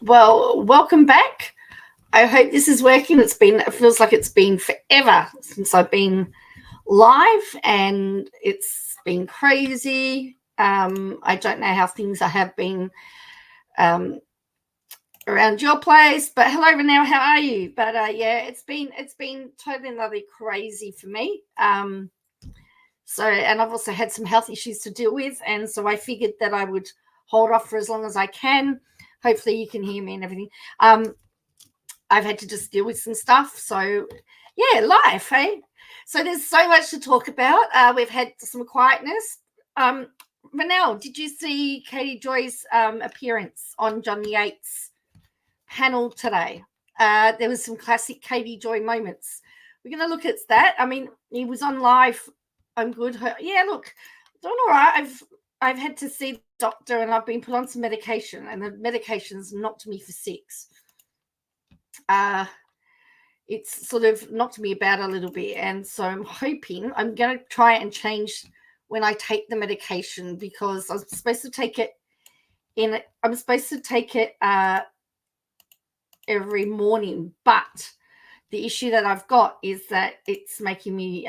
Well, welcome back. I hope this is working. It feels like it's been forever since I've been live, and it's been crazy. I don't know how things have been around your place, but hello, Renelle, how are you? But yeah, it's been totally another crazy for me. So, and I've also had some health issues to deal with, and so I figured that I would hold off for as long as I can. Hopefully you can hear me and everything. I've had to just deal with some stuff. So, yeah, life, hey? So there's so much to talk about. We've had some quietness. Renelle, did you see Katie Joy's appearance on John Yates' panel today? There was some classic Katie Joy moments. We're going to look at that. I mean, he was on live. I'm good. Yeah, look, doing all right. I've had to see the doctor, and I've been put on some medication, and the medication's knocked me for 6. It's sort of knocked me about a little bit, and so I'm hoping I'm going to try and change when I take the medication, because I'm supposed to take it every morning, but the issue that I've got is that it's making me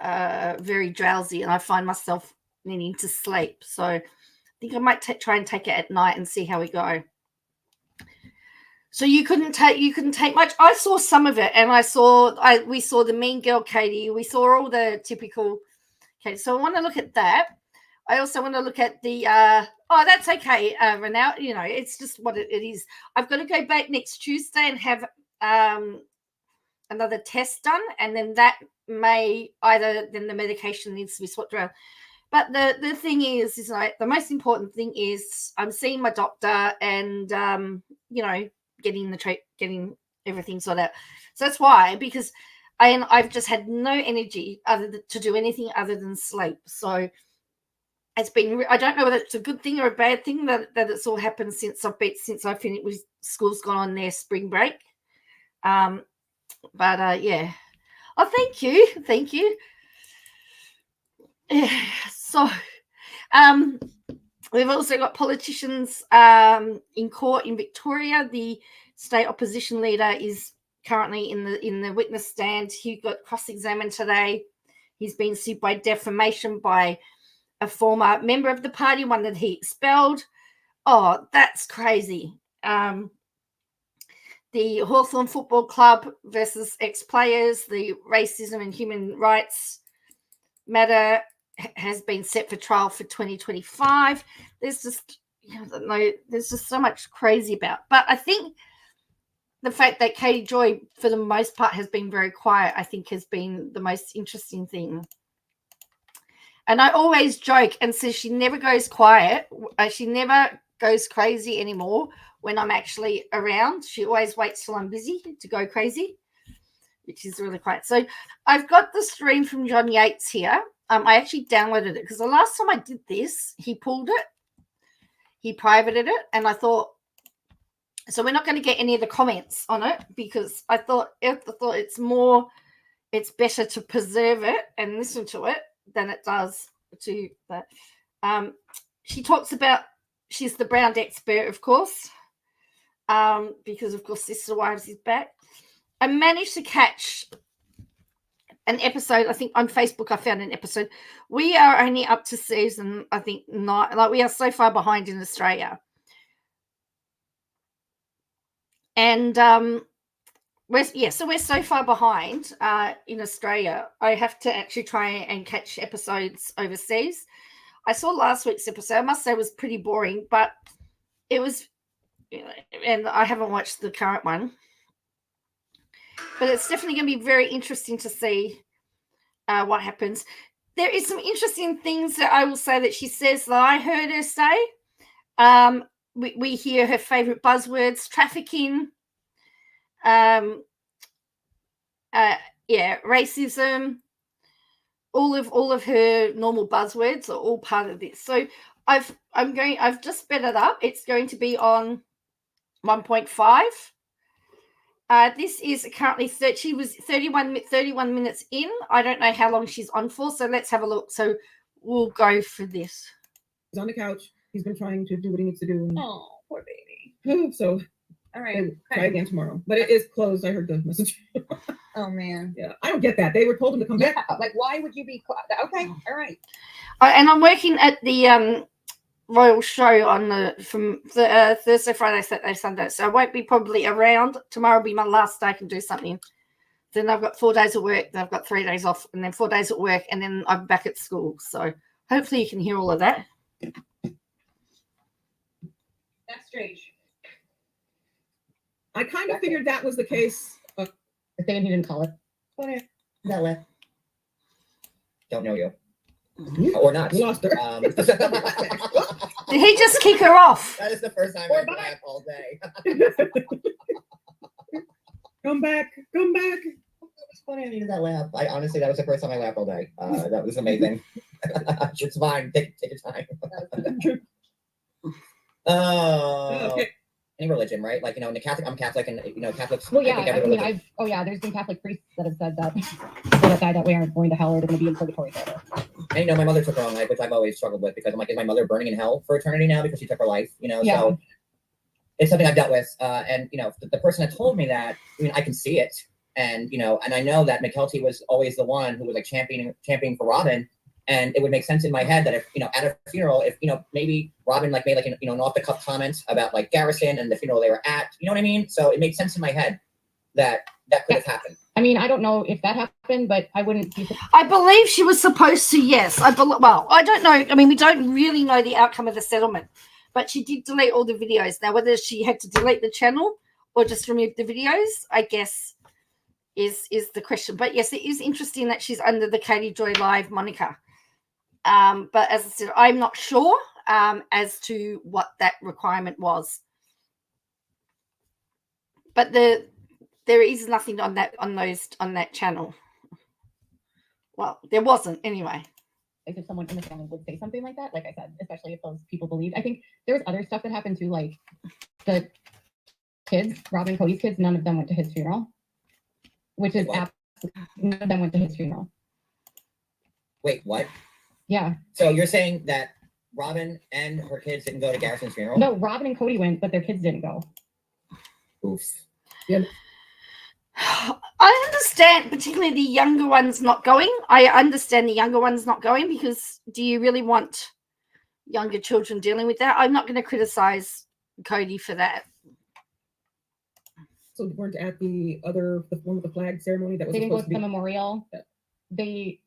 very drowsy, and I find myself needing to sleep. So I think I might try and take it at night and see how we go. So you couldn't take much. I saw some of it, and we saw the mean girl Katie. We saw all the typical Katie. So I want to look at that. I also want to look at the that's okay, Renelle. You know, it's just what it is. I've got to go back next Tuesday and have another test done, and then that may then the medication needs to be swapped around. But the thing is like the most important thing is I'm seeing my doctor, and getting everything sorted out. So that's why, because I've just had no energy to do anything other than sleep. So it's been, I don't know whether it's a good thing or a bad thing that it's all happened since I finished with school's gone on their spring break. But yeah. Oh, thank you. Yeah, so we've also got politicians in court in Victoria. The state opposition leader is currently in the witness stand. He got cross-examined today. He's been sued by defamation by a former member of the party, one that he expelled. Oh, that's crazy. The Hawthorn Football Club versus ex-players, the racism and human rights matter has been set for trial for 2025. There's just so much crazy about. But I think the fact that Katie Joy, for the most part, has been very quiet, I think has been the most interesting thing. And I always joke and say she never goes quiet. She never goes crazy anymore when I'm actually around. She always waits till I'm busy to go crazy, which is really quiet. So I've got the stream from John Yates here. I actually downloaded it because the last time I did this, he pulled it. He privated it. And I thought, so we're not going to get any of the comments on it, because I thought it's better to preserve it and listen to it than it does to that. She talks about, she's the Brown expert, of course, because, of course, Sister Wives is back. I managed to catch an episode, I think on Facebook I found an episode. We are only up to season, I think, 9. Like, we are so far behind in Australia. And we're so far behind in Australia. I have to actually try and catch episodes overseas. I saw last week's episode. I must say it was pretty boring, but it was, and I haven't watched the current one. But it's definitely going to be very interesting to see what happens. There is some interesting things that I will say that she says that I heard her say. We hear her favorite buzzwords: trafficking, racism. All of her normal buzzwords are all part of this. So I've just sped it up. It's going to be on 1.5. This is currently she was 31 minutes in. I don't know how long she's on for, so let's have a look. So we'll go for this. He's on the couch. He's been trying to do what he needs to do. Oh, poor baby. So all right, try again tomorrow. But it is closed. I heard the message. Oh man. Yeah, I don't get that. They were told them to come back. Like, why would you be? Okay, all right. And I'm working at the Royal Show on from Thursday, Friday, Saturday, Sunday. So I won't be probably around. Tomorrow will be my last day I can do something. Then I've got 4 days of work. Then I've got 3 days off, and then 4 days at work, and then I'm back at school. So hopefully you can hear all of that. That's strange. I kind of figured that was the case. The thing he didn't call it. That don't know you. Or not. We lost her. Did he just kick her off? That is the first time I've laughed all day. Come back. Come back. It's funny I needed that laugh. Honestly, that was the first time I laughed all day. That was amazing. It's fine. Take your time. Okay. Any religion, right? Like, in the Catholic, I'm Catholic, and Catholics. Well, yeah, there's been Catholic priests that have said that people that die that way aren't going to hell or they're going to be in purgatory forever. And my mother took her own life, which I've always struggled with because I'm like, is my mother burning in hell for eternity now because she took her life? Yeah. So it's something I've dealt with. And the person that told me that, I can see it, and and I know that McKelty was always the one who was like championing for Robin. And it would make sense in my head that if, at a funeral, if, maybe Robin made like, an off the cuff comment about like Garrison and the funeral they were at, you know what I mean? So it made sense in my head that could have happened. I mean, I don't know if that happened, but I wouldn't be. I believe she was supposed to, yes. Well, I don't know. I mean, we don't really know the outcome of the settlement, but she did delete all the videos. Now, whether she had to delete the channel or just remove the videos, I guess is the question. But yes, it is interesting that she's under the Katie Joy Live moniker. But as I said, I'm not sure as to what that requirement was. But there is nothing on that channel. Well, there wasn't anyway. Like if someone in the family would say something like that, like I said, especially if those people believe. I think there's other stuff that happened too, like the kids, Robin and Cody's kids, none of them went to his funeral, which is none of them went to his funeral. Wait, what? Yeah. So you're saying that Robin and her kids didn't go to Garrison's funeral? No, Robin and Cody went, but their kids didn't go. Oof. Yeah. I understand, particularly the younger ones not going. I understand the younger ones not going because do you really want younger children dealing with that? I'm not going to criticize Cody for that. So they weren't at the one with the flag ceremony that was They didn't go supposed to to the be. memorial. They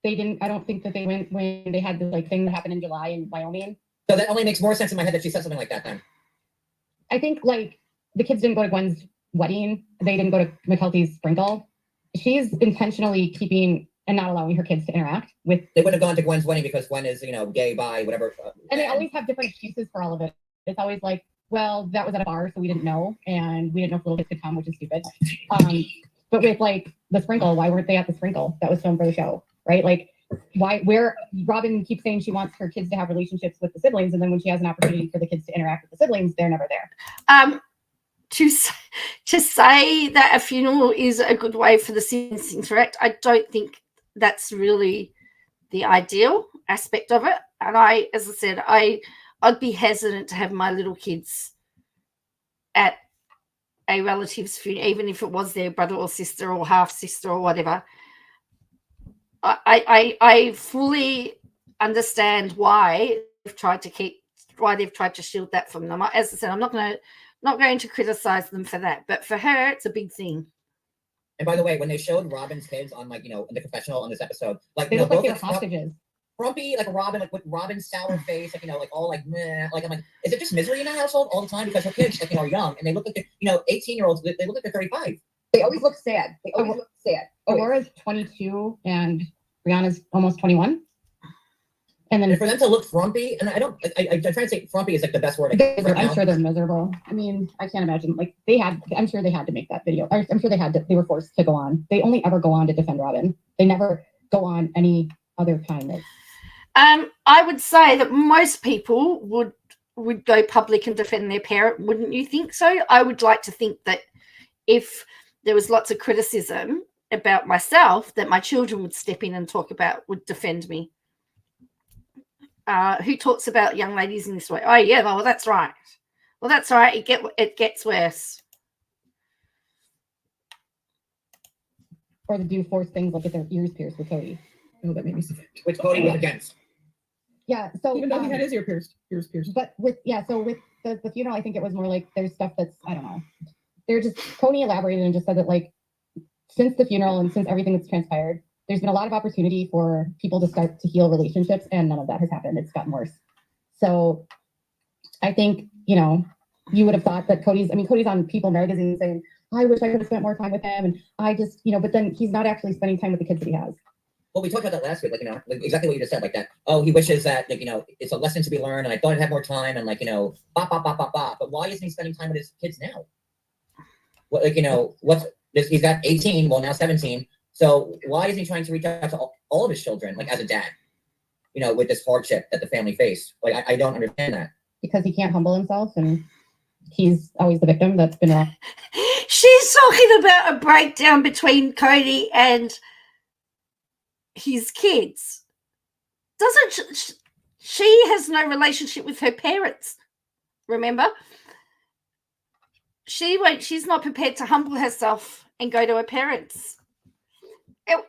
didn't. I don't think that they went when they had the thing that happened in July in Wyoming. So that only makes more sense in my head that she said something like that then. I think the kids didn't go to Gwen's wedding. They didn't go to McKelty's sprinkle. She's intentionally keeping and not allowing her kids to interact with. They wouldn't have gone to Gwen's wedding because Gwen is, gay, bi, whatever. And they always have different excuses for all of it. It's always like, well, that was at a bar, so we didn't know, and we didn't know if little kids could come, which is stupid. But with the sprinkle, why weren't they at the sprinkle that was filmed for the show? Right? Like, where Robin keeps saying she wants her kids to have relationships with the siblings, and then when she has an opportunity for the kids to interact with the siblings, they're never there. To say that a funeral is a good way for the siblings to interact, I don't think that's really the ideal aspect of it. And as I said, I'd be hesitant to have my little kids at a relative's funeral, even if it was their brother or sister or half sister or whatever. I fully understand why they've tried to shield that from them. As I said, I'm not going to criticize them for that, but for her, it's a big thing. And by the way, when they showed Robin's kids on in the confessional on this episode, they look like they were hostages. Grumpy, like Robin, with Robin's sour face, all meh. I'm like, is it just misery in that household all the time? Because her kids, are young and they look like 18-year-olds. They look like they're 35. They always look sad. Aurora's 22 and Brianna's almost 21. And then for them to look frumpy, and I'm trying to say frumpy is the best word. I'm sure they're miserable. I mean, I can't imagine. I'm sure they had to make that video. I'm sure they were forced to go on. They only ever go on to defend Robin. They never go on any other time. I would say that most people would go public and defend their parent. Wouldn't you think so? I would like to think that if there was lots of criticism about myself, that my children would step in and would defend me. Who talks about young ladies in this way? Oh, yeah, well, that's right. Well, that's all right. It gets worse. Or to do forced things like get their ears pierced with Cody. Oh, that made me sick. Which Cody was against. Yeah. So Even though he had his ears pierced. But with the funeral, I think it was more like there's stuff that's, I don't know. They're just, Cody elaborated and just said that like since the funeral and since everything that's transpired, there's been a lot of opportunity for people to start to heal relationships, and none of that has happened. It's gotten worse. So I think, you know, you would have thought that Cody's on People magazine saying, I wish I could have spent more time with him. And I just, you know, but then he's not actually spending time with the kids that he has. Well, we talked about that last week, like, you know, like exactly what you just said, like that. Oh, he wishes that, like, you know, it's a lesson to be learned, and I thought I'd have more time, and like, you know, bop, bop, bop, bop, bop. But why isn't he spending time with his kids now? What, like, you know, he's got 18, well, now 17. So why isn't he trying to reach out to all of his children, like as a dad, you know, with this hardship that the family faced? Like, I don't understand that. Because he can't humble himself, and he's always the victim that's been wrong. She's talking about a breakdown between Cody and his kids. She has no relationship with her parents, remember? She's not prepared to humble herself and go to her parents.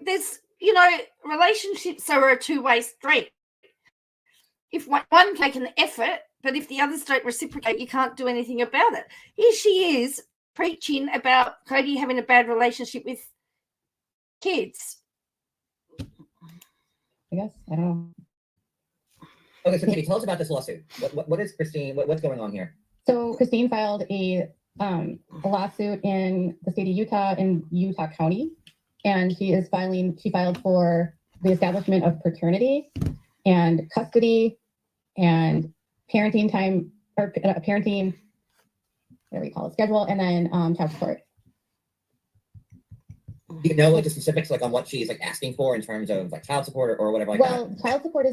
There's, you know, relationships are a two-way street. If one can make an effort, but if the others don't reciprocate, you can't do anything about it. Here she is preaching about Cody having a bad relationship with kids. I guess. I don't know. Okay, so Katie, tell us about this lawsuit. What is Christine? What's going on here? So Christine filed a lawsuit in the state of Utah, in Utah County, and she filed for the establishment of paternity and custody and parenting time, or parenting, whatever you call it, schedule, and then child support. Do you know like the specifics, like on what she's like asking for in terms of like child support or whatever like that? Child support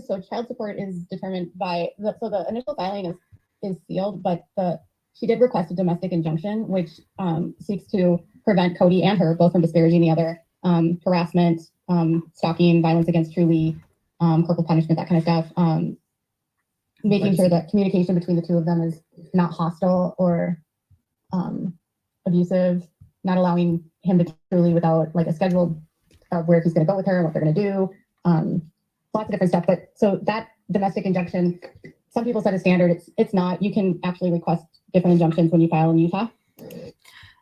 is determined by the initial filing is sealed, but she did request a domestic injunction, which seeks to prevent Cody and her both from disparaging the other, harassment, stalking, violence against Truly, corporal punishment, that kind of stuff. Making sure that communication between the two of them is not hostile or abusive, not allowing him to Truly without like a schedule of where he's going to go with her and what they're going to do. Lots of different stuff. But so that domestic injunction, some people said a standard. It's not. You can actually request different injunctions when you file in Utah.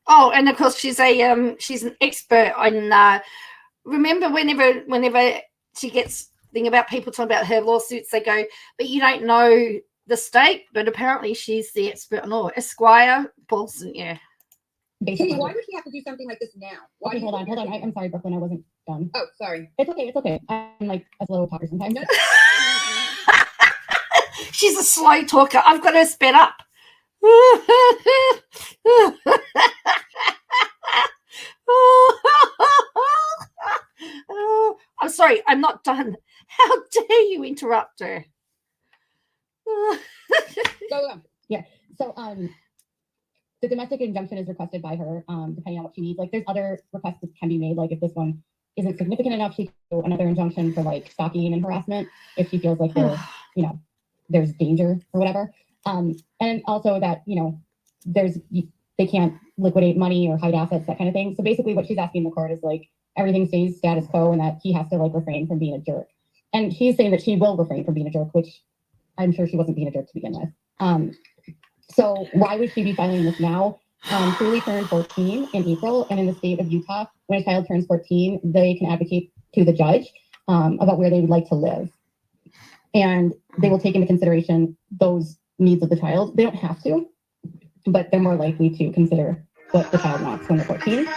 Oh, and of course she's an expert on. Remember, whenever she gets thing about people talking about her lawsuits, they go, but you don't know the state. But apparently she's the expert on all. Esquire Paulson, yeah. Katie, why would she have to do something like this now? Why Okay, hold on. I'm sorry, Brooklyn. I wasn't done. Oh, sorry. It's okay. I'm like a slow talker sometimes. She's a slow talker. I've got her sped up. I'm sorry, I'm not done. How dare you interrupt her? Go on. Yeah. So the domestic injunction is requested by her, depending on what she needs. Like there's other requests that can be made. Like if this one isn't significant enough, she can do another injunction for like stalking and harassment if she feels like there's danger or whatever. And also that, they can't liquidate money or hide assets, that kind of thing. So basically what she's asking the court is like everything stays status quo and that he has to like refrain from being a jerk. And she's saying that she will refrain from being a jerk, which I'm sure she wasn't being a jerk to begin with. So why would she be filing this now? Truly turned 14 in April, and in the state of Utah, when a child turns 14, they can advocate to the judge about where they would like to live. And they will take into consideration those needs of the child. They don't have to, but they're more likely to consider what the child wants when they're 14.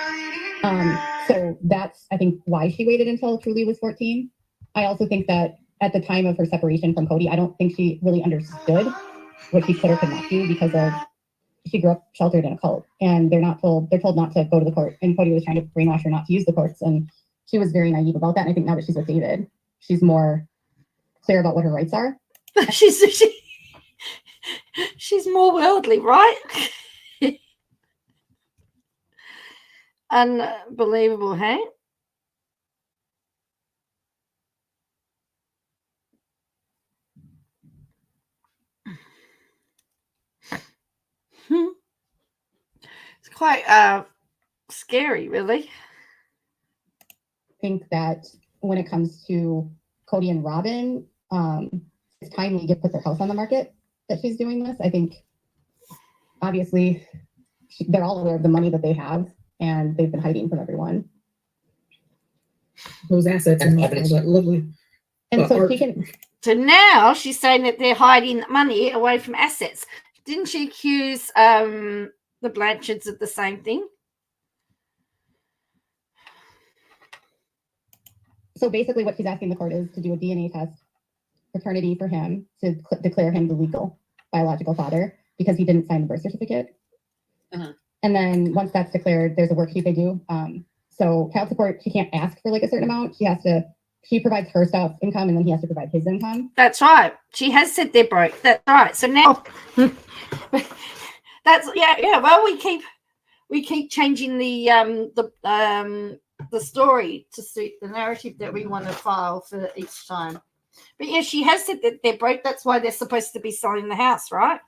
So that's, I think, why she waited until Truly was 14. I also think that at the time of her separation from Cody, I don't think she really understood what she could or could not do because she grew up sheltered in a cult, and they're told not to go to the court. And Cody was trying to brainwash her not to use the courts, and she was very naive about that. And I think now that she's with David, she's more clear about what her rights are. She's more worldly, right? Unbelievable, hey? quite scary, really. I think that when it comes to Cody and Robin, it's timely to put their house on the market that she's doing this. I think obviously they're all aware of the money that they have and they've been hiding from everyone. Those assets and all that lovely. And so art. she can, So now she's saying that they're hiding money away from assets. Didn't she accuse the Blanchards of the same thing? so basically what she's asking the court is to do a DNA test, paternity for him, to declare him the legal biological father because he didn't sign the birth certificate. And then once that's declared, there's a worksheet they do. So child support, she can't ask for like a certain amount. She provides her stuff income and then he has to provide his income. That's right. She has said they're broke. That's right. So now that's yeah. Well, we keep changing the story to suit the narrative that we want to file for each time. But yeah, she has said that they're broke. That's why they're supposed to be selling the house, right?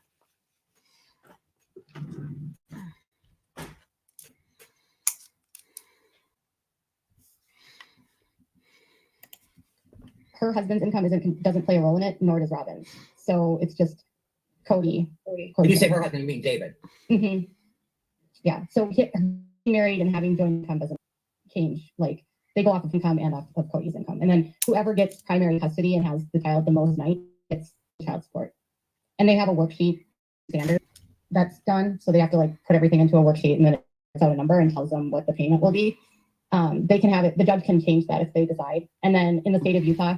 Her husband's income doesn't play a role in it, nor does Robin's. So it's just Cody. When you say her husband, you mean David. Mm-hmm. Yeah. So being married and having joint income doesn't change. Like they go off of income and off of Cody's income. And then whoever gets primary custody and has the child the most night gets child support. And they have a worksheet standard that's done. So they have to like put everything into a worksheet and then it's out a number and tells them what the payment will be. They can have it, the judge can change that if they decide. And then in the state of Utah,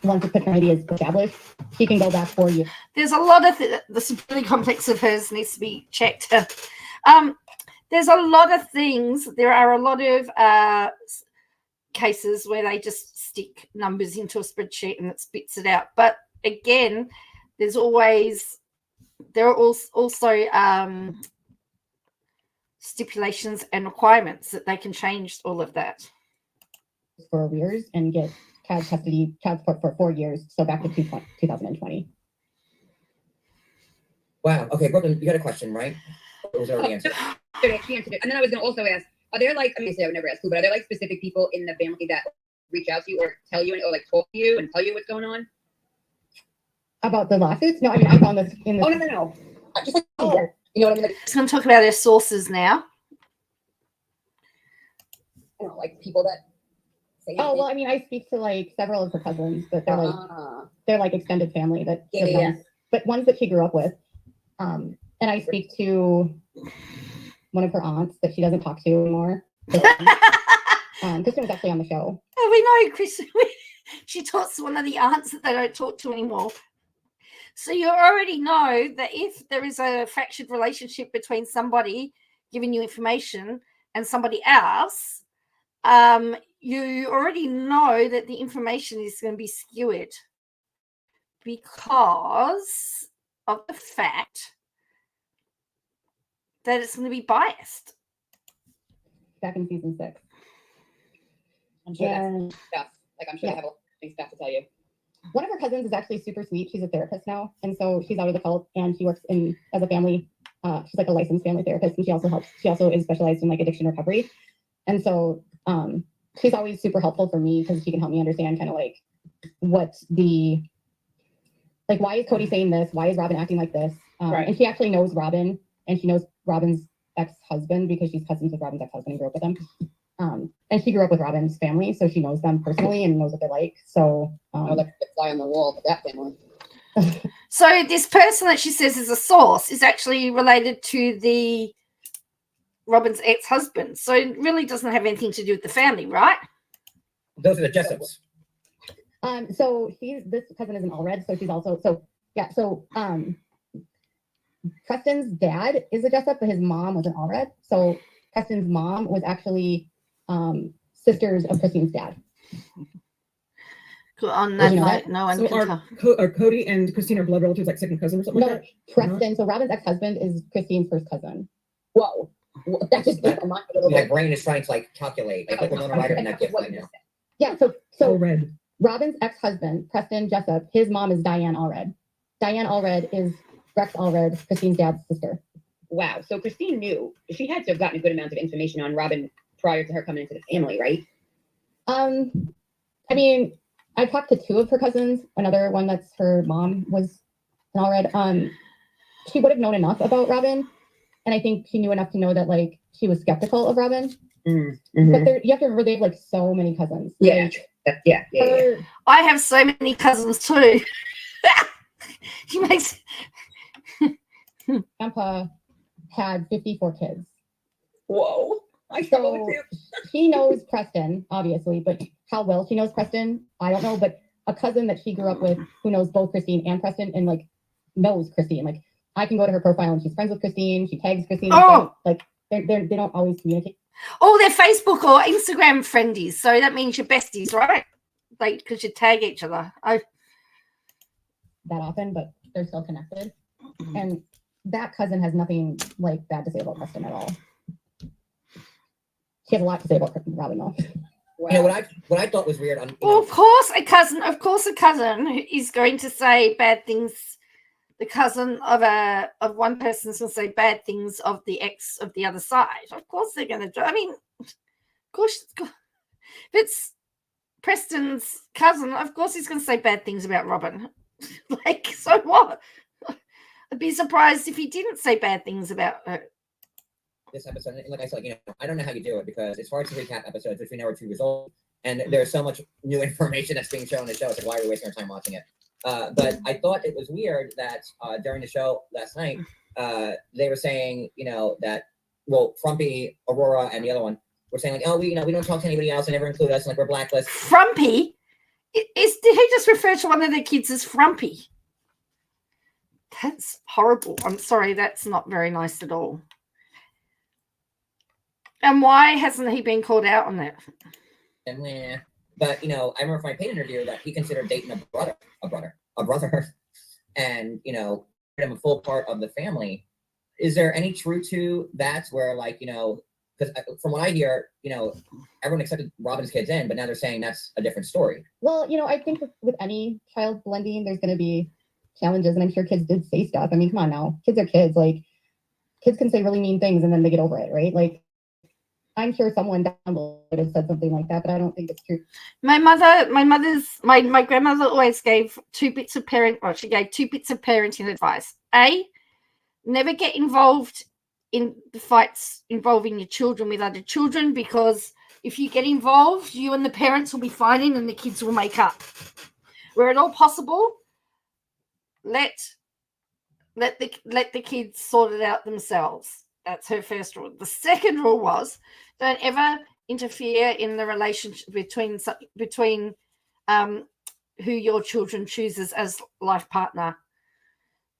once the paternity is established, she can go back 4 years. There's a lot of the stability complex of hers needs to be checked. There's a lot of things. There are a lot of cases where they just stick numbers into a spreadsheet and it spits it out. But again, there are also stipulations and requirements that they can change all of that. For arrears and get child support for 4 years, so back to 2020. Wow. Okay, Brooklyn, you got a question, right? Or was it already answered? She answered it. And then I was going to also ask, are there like, I mean, I would never ask who, but are there like specific people in the family that reach out to you or tell you or like talk to you and tell you what's going on? About the lawsuits? No, I mean, I found this in the... Oh, no. Just like, you know what I mean? Like, Just going to talk about their sources now. you know, like people that say Oh, well, I mean, I speak to like several of her cousins, but they're like extended family that but ones that she grew up with. And I speak to one of her aunts that she doesn't talk to anymore. Kristen was actually on the show. Oh, we know Kristen. She talks to one of the aunts that they don't talk to anymore. So you already know that if there is a fractured relationship between somebody giving you information and somebody else, you already know that the information is going to be skewed because of the fact that it's going to be biased. Back in season 6. I'm sure that's stuff. Like, I'm sure they have a lot of stuff to tell you. One of her cousins is actually super sweet. She's a therapist now. And so she's out of the cult and she works as a family. She's like a licensed family therapist. And she also is specialized in like addiction recovery. And so she's always super helpful for me because she can help me understand kind of like why is Cody saying this? Why is Robin acting like this? Right. And she actually knows Robin and she knows Robin's ex-husband because she's cousins with Robin's ex-husband and grew up with them. And she grew up with Robin's family, so she knows them personally and knows what they're like. So like the fly on the wall for that family. So this person that she says is a source is actually related to the Robin's ex-husband. So it really doesn't have anything to do with the family, right? Those are the Jessups. So this cousin is an Allred, so she's also Preston's dad is a Jessup, but his mom was an Allred. So Preston's mom was actually sisters of Christine's dad. On that note, no one So can tell. are Cody and Christine are blood relatives, like second cousin or something No, like that? Preston. So Robin's ex-husband is Christine's first cousin. Whoa. That just blew my mind a little My bit. brain is trying to like calculate. Like we're going to write it in that gift right now. Yeah. Oh, So red. Robin's ex-husband, Preston Jessup, his mom is Diane Allred. Diane Allred is Rex Allred, Christine's dad's sister. Wow. So Christine knew she had to have gotten a good amount of information on Robin prior to her coming into the family, right? I mean, I talked to two of her cousins. Another one that's her mom was an Allred. She would have known enough about Robin, and I think she knew enough to know that like she was skeptical of Robin. Mm-hmm. But you have to remember they have like so many cousins. Yeah. Like, Yeah. I have so many cousins too. She makes Grandpa had 54 kids. Whoa. I So she knows Preston, obviously, but how well she knows Preston, I don't know. But a cousin that she grew up with who knows both Christine and Preston and like knows Christine. Like I can go to her profile and she's friends with Christine. She tags Christine. and stuff. Like they don't always communicate. Oh, they're Facebook or Instagram friendies. So that means you're besties, right? Like, because you tag each other. That often, but they're still connected. And that cousin has nothing like bad to say about Preston at all. She has a lot to say about Robin though. Wow. You know what I thought was weird on. Well, of course, a cousin is going to say bad things. The cousin of one person is going to say bad things of the ex of the other side. Of course, they're going to do. I mean, of course, if it's Preston's cousin, of course he's going to say bad things about Robin. Like, so what? I'd be surprised if he didn't say bad things about her. This episode, and like I said, I don't know how you do it because it's hard to recap episodes which we know are 2 years old, and there's so much new information that's being shown in the show. It's like, why are we wasting our time watching it? But I thought it was weird that during the show last night, they were saying, that Frumpy, Aurora, and the other one were saying like, oh, we don't talk to anybody else and never include us, and like we're blacklisted. Frumpy? Did he just refer to one of their kids as Frumpy? That's horrible. I'm sorry, that's not very nice at all. And why hasn't he been called out on that? And but I remember from my paid interview that he considered dating a brother, and him a full part of the family. Is there any truth to that? Where like because from what I hear, everyone accepted Robin's kids in, but now they're saying that's a different story. Well, I think with any child blending, there's going to be challenges, and I'm sure kids did say stuff. I mean, come on now, kids are kids. Like kids can say really mean things and then they get over it, right? Like. I'm sure someone down below has said something like that, but I don't think it's true. My grandmother always gave 2 bits of she gave 2 bits of parenting advice. A, never get involved in the fights involving your children with other children, because if you get involved, you and the parents will be fighting and the kids will make up. Where at all possible, let the kids sort it out themselves. That's her first rule. The second rule was don't ever interfere in the relationship between who your children chooses as life partner.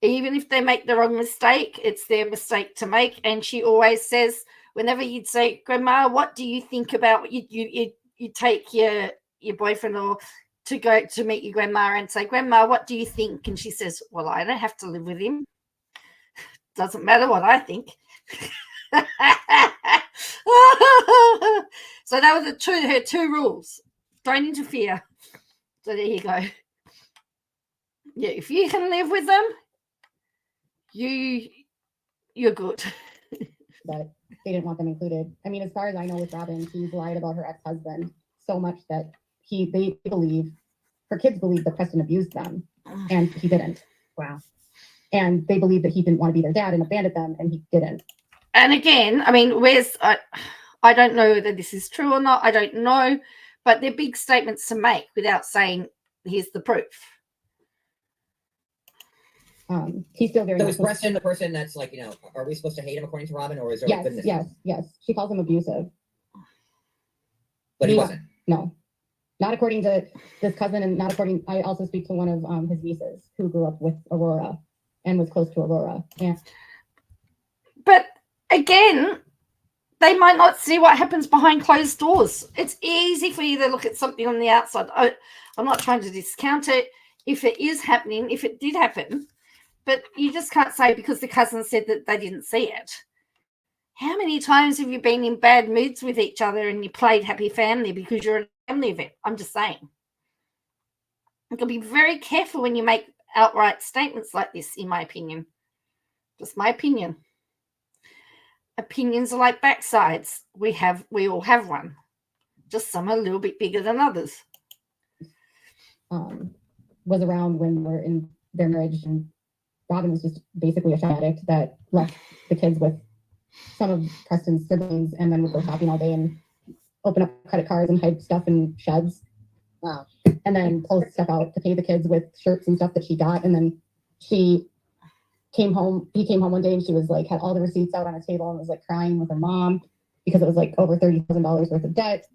Even if they make the wrong mistake, it's their mistake to make. And she always says, whenever you'd say, Grandma, what do you think about you take your boyfriend or to go to meet your grandma and say, Grandma, what do you think? And she says, well, I don't have to live with him. Doesn't matter what I think. So that was her 2 rules. Don't interfere. So there you go. Yeah, if you can live with them, you're good. But they didn't want them included. I mean, as far as I know with Robin, she's lied about her ex-husband so much that they believe, her kids believe that Preston abused them, and he didn't. Wow. And they believe that he didn't want to be their dad and abandoned them, and he didn't. And again, I mean, I don't know whether this is true or not. I don't know, but they're big statements to make without saying, here's the proof. He's still very. So is Preston the person that's like, are we supposed to hate him according to Robin, or is there goodness? Yes. She calls him abusive. But he wasn't. No, not according to this cousin, and not according. I also speak to one of his nieces who grew up with Aurora and was close to Aurora. Yeah. But again, they might not see what happens behind closed doors. It's easy for you to look at something on the outside. I'm not trying to discount it if it is happening, if it did happen, but you just can't say because the cousin said that they didn't see it. How many times have you been in bad moods with each other and you played happy family because you're a family event? I'm just saying. You can be very careful when you make outright statements like this, in my opinion. Just my opinion. opinions are like backsides. We all have one. Just some are a little bit bigger than others. Was around when we were in their marriage, and Robin was just basically a child addict that left the kids with some of Preston's siblings, and then would go shopping all day and open up credit cards and hide stuff in sheds. Wow. And then pull stuff out to pay the kids with shirts and stuff that she got. And then he came home one day and she was like, had all the receipts out on a table and was like crying with her mom because it was like over $30,000 worth of debt.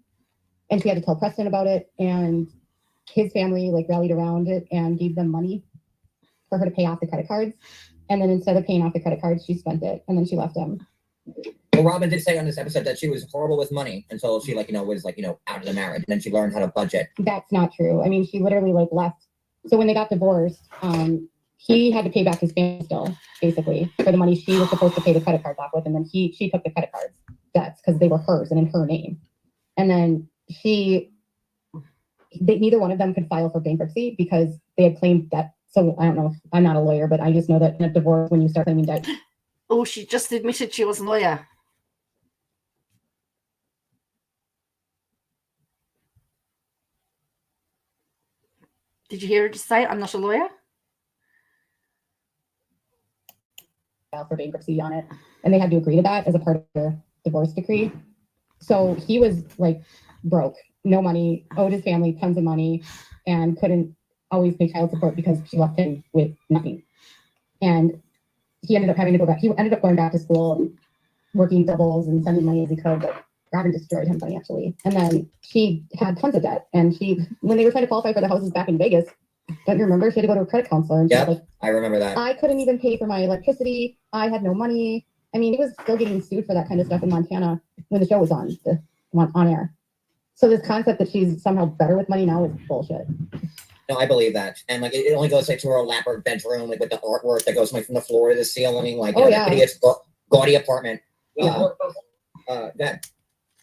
And she had to tell Preston about it. And his family like rallied around it and gave them money for her to pay off the credit cards. And then instead of paying off the credit cards, she spent it and then she left him. Well, Robin did say on this episode that she was horrible with money until she was out of the marriage, and then she learned how to budget. That's not true. I mean, she literally like left. So when they got divorced, he had to pay back his family still, basically, for the money she was supposed to pay the credit cards off with, and then she took the credit cards debts because they were hers and in her name. And then neither one of them could file for bankruptcy because they had claimed debt. So I don't know. I'm not a lawyer, but I just know that in a divorce, when you start claiming debt. Oh, she just admitted she was a lawyer. Did you hear her just say, I'm not a lawyer? File for bankruptcy on it. And they had to agree to that as a part of their divorce decree. So he was like broke, no money, owed his family tons of money, and couldn't always pay child support because she left him with nothing. And he ended up having to go back. He ended up going back to school, working doubles and sending money as he could, but Robin destroyed him financially. And then she had tons of debt. And when they were trying to qualify for the houses back in Vegas, don't you remember? She had to go to a credit counselor. And Yeah, like, I remember that. I couldn't even pay for my electricity. I had no money. I mean, he was still getting sued for that kind of stuff in Montana when the show was on air. So this concept that she's somehow better with money now is bullshit. No, I believe that. And like it only goes like to her elaborate bedroom, like with the artwork that goes like from the floor to the ceiling, like that hideous gaudy apartment. That.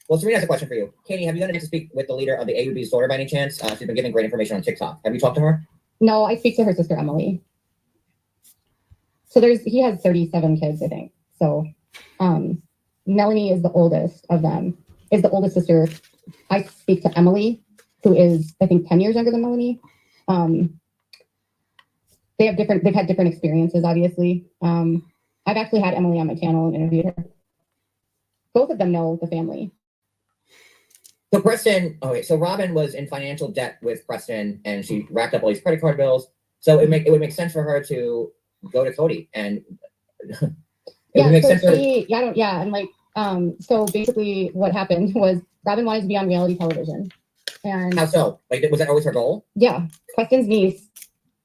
Well, Serena has a question for you. Katie, have you gotten to speak with the leader of the AUB's daughter by any chance? She's been giving great information on TikTok. Have you talked to her? No, I speak to her sister Emily. So he has 37 kids, I think. So Melanie is the oldest of them, is the oldest sister. I speak to Emily, who is, I think, 10 years younger than Melanie. They've had different experiences, obviously. I've actually had Emily on my channel and interviewed her. Both of them know the family. So so Robin was in financial debt with Preston, and she racked up all these credit card bills. So it would make sense for her to go to Cody, and so basically what happened was Robin wanted to be on reality television. And how so? Like, was that always her goal? Yeah. Preston's niece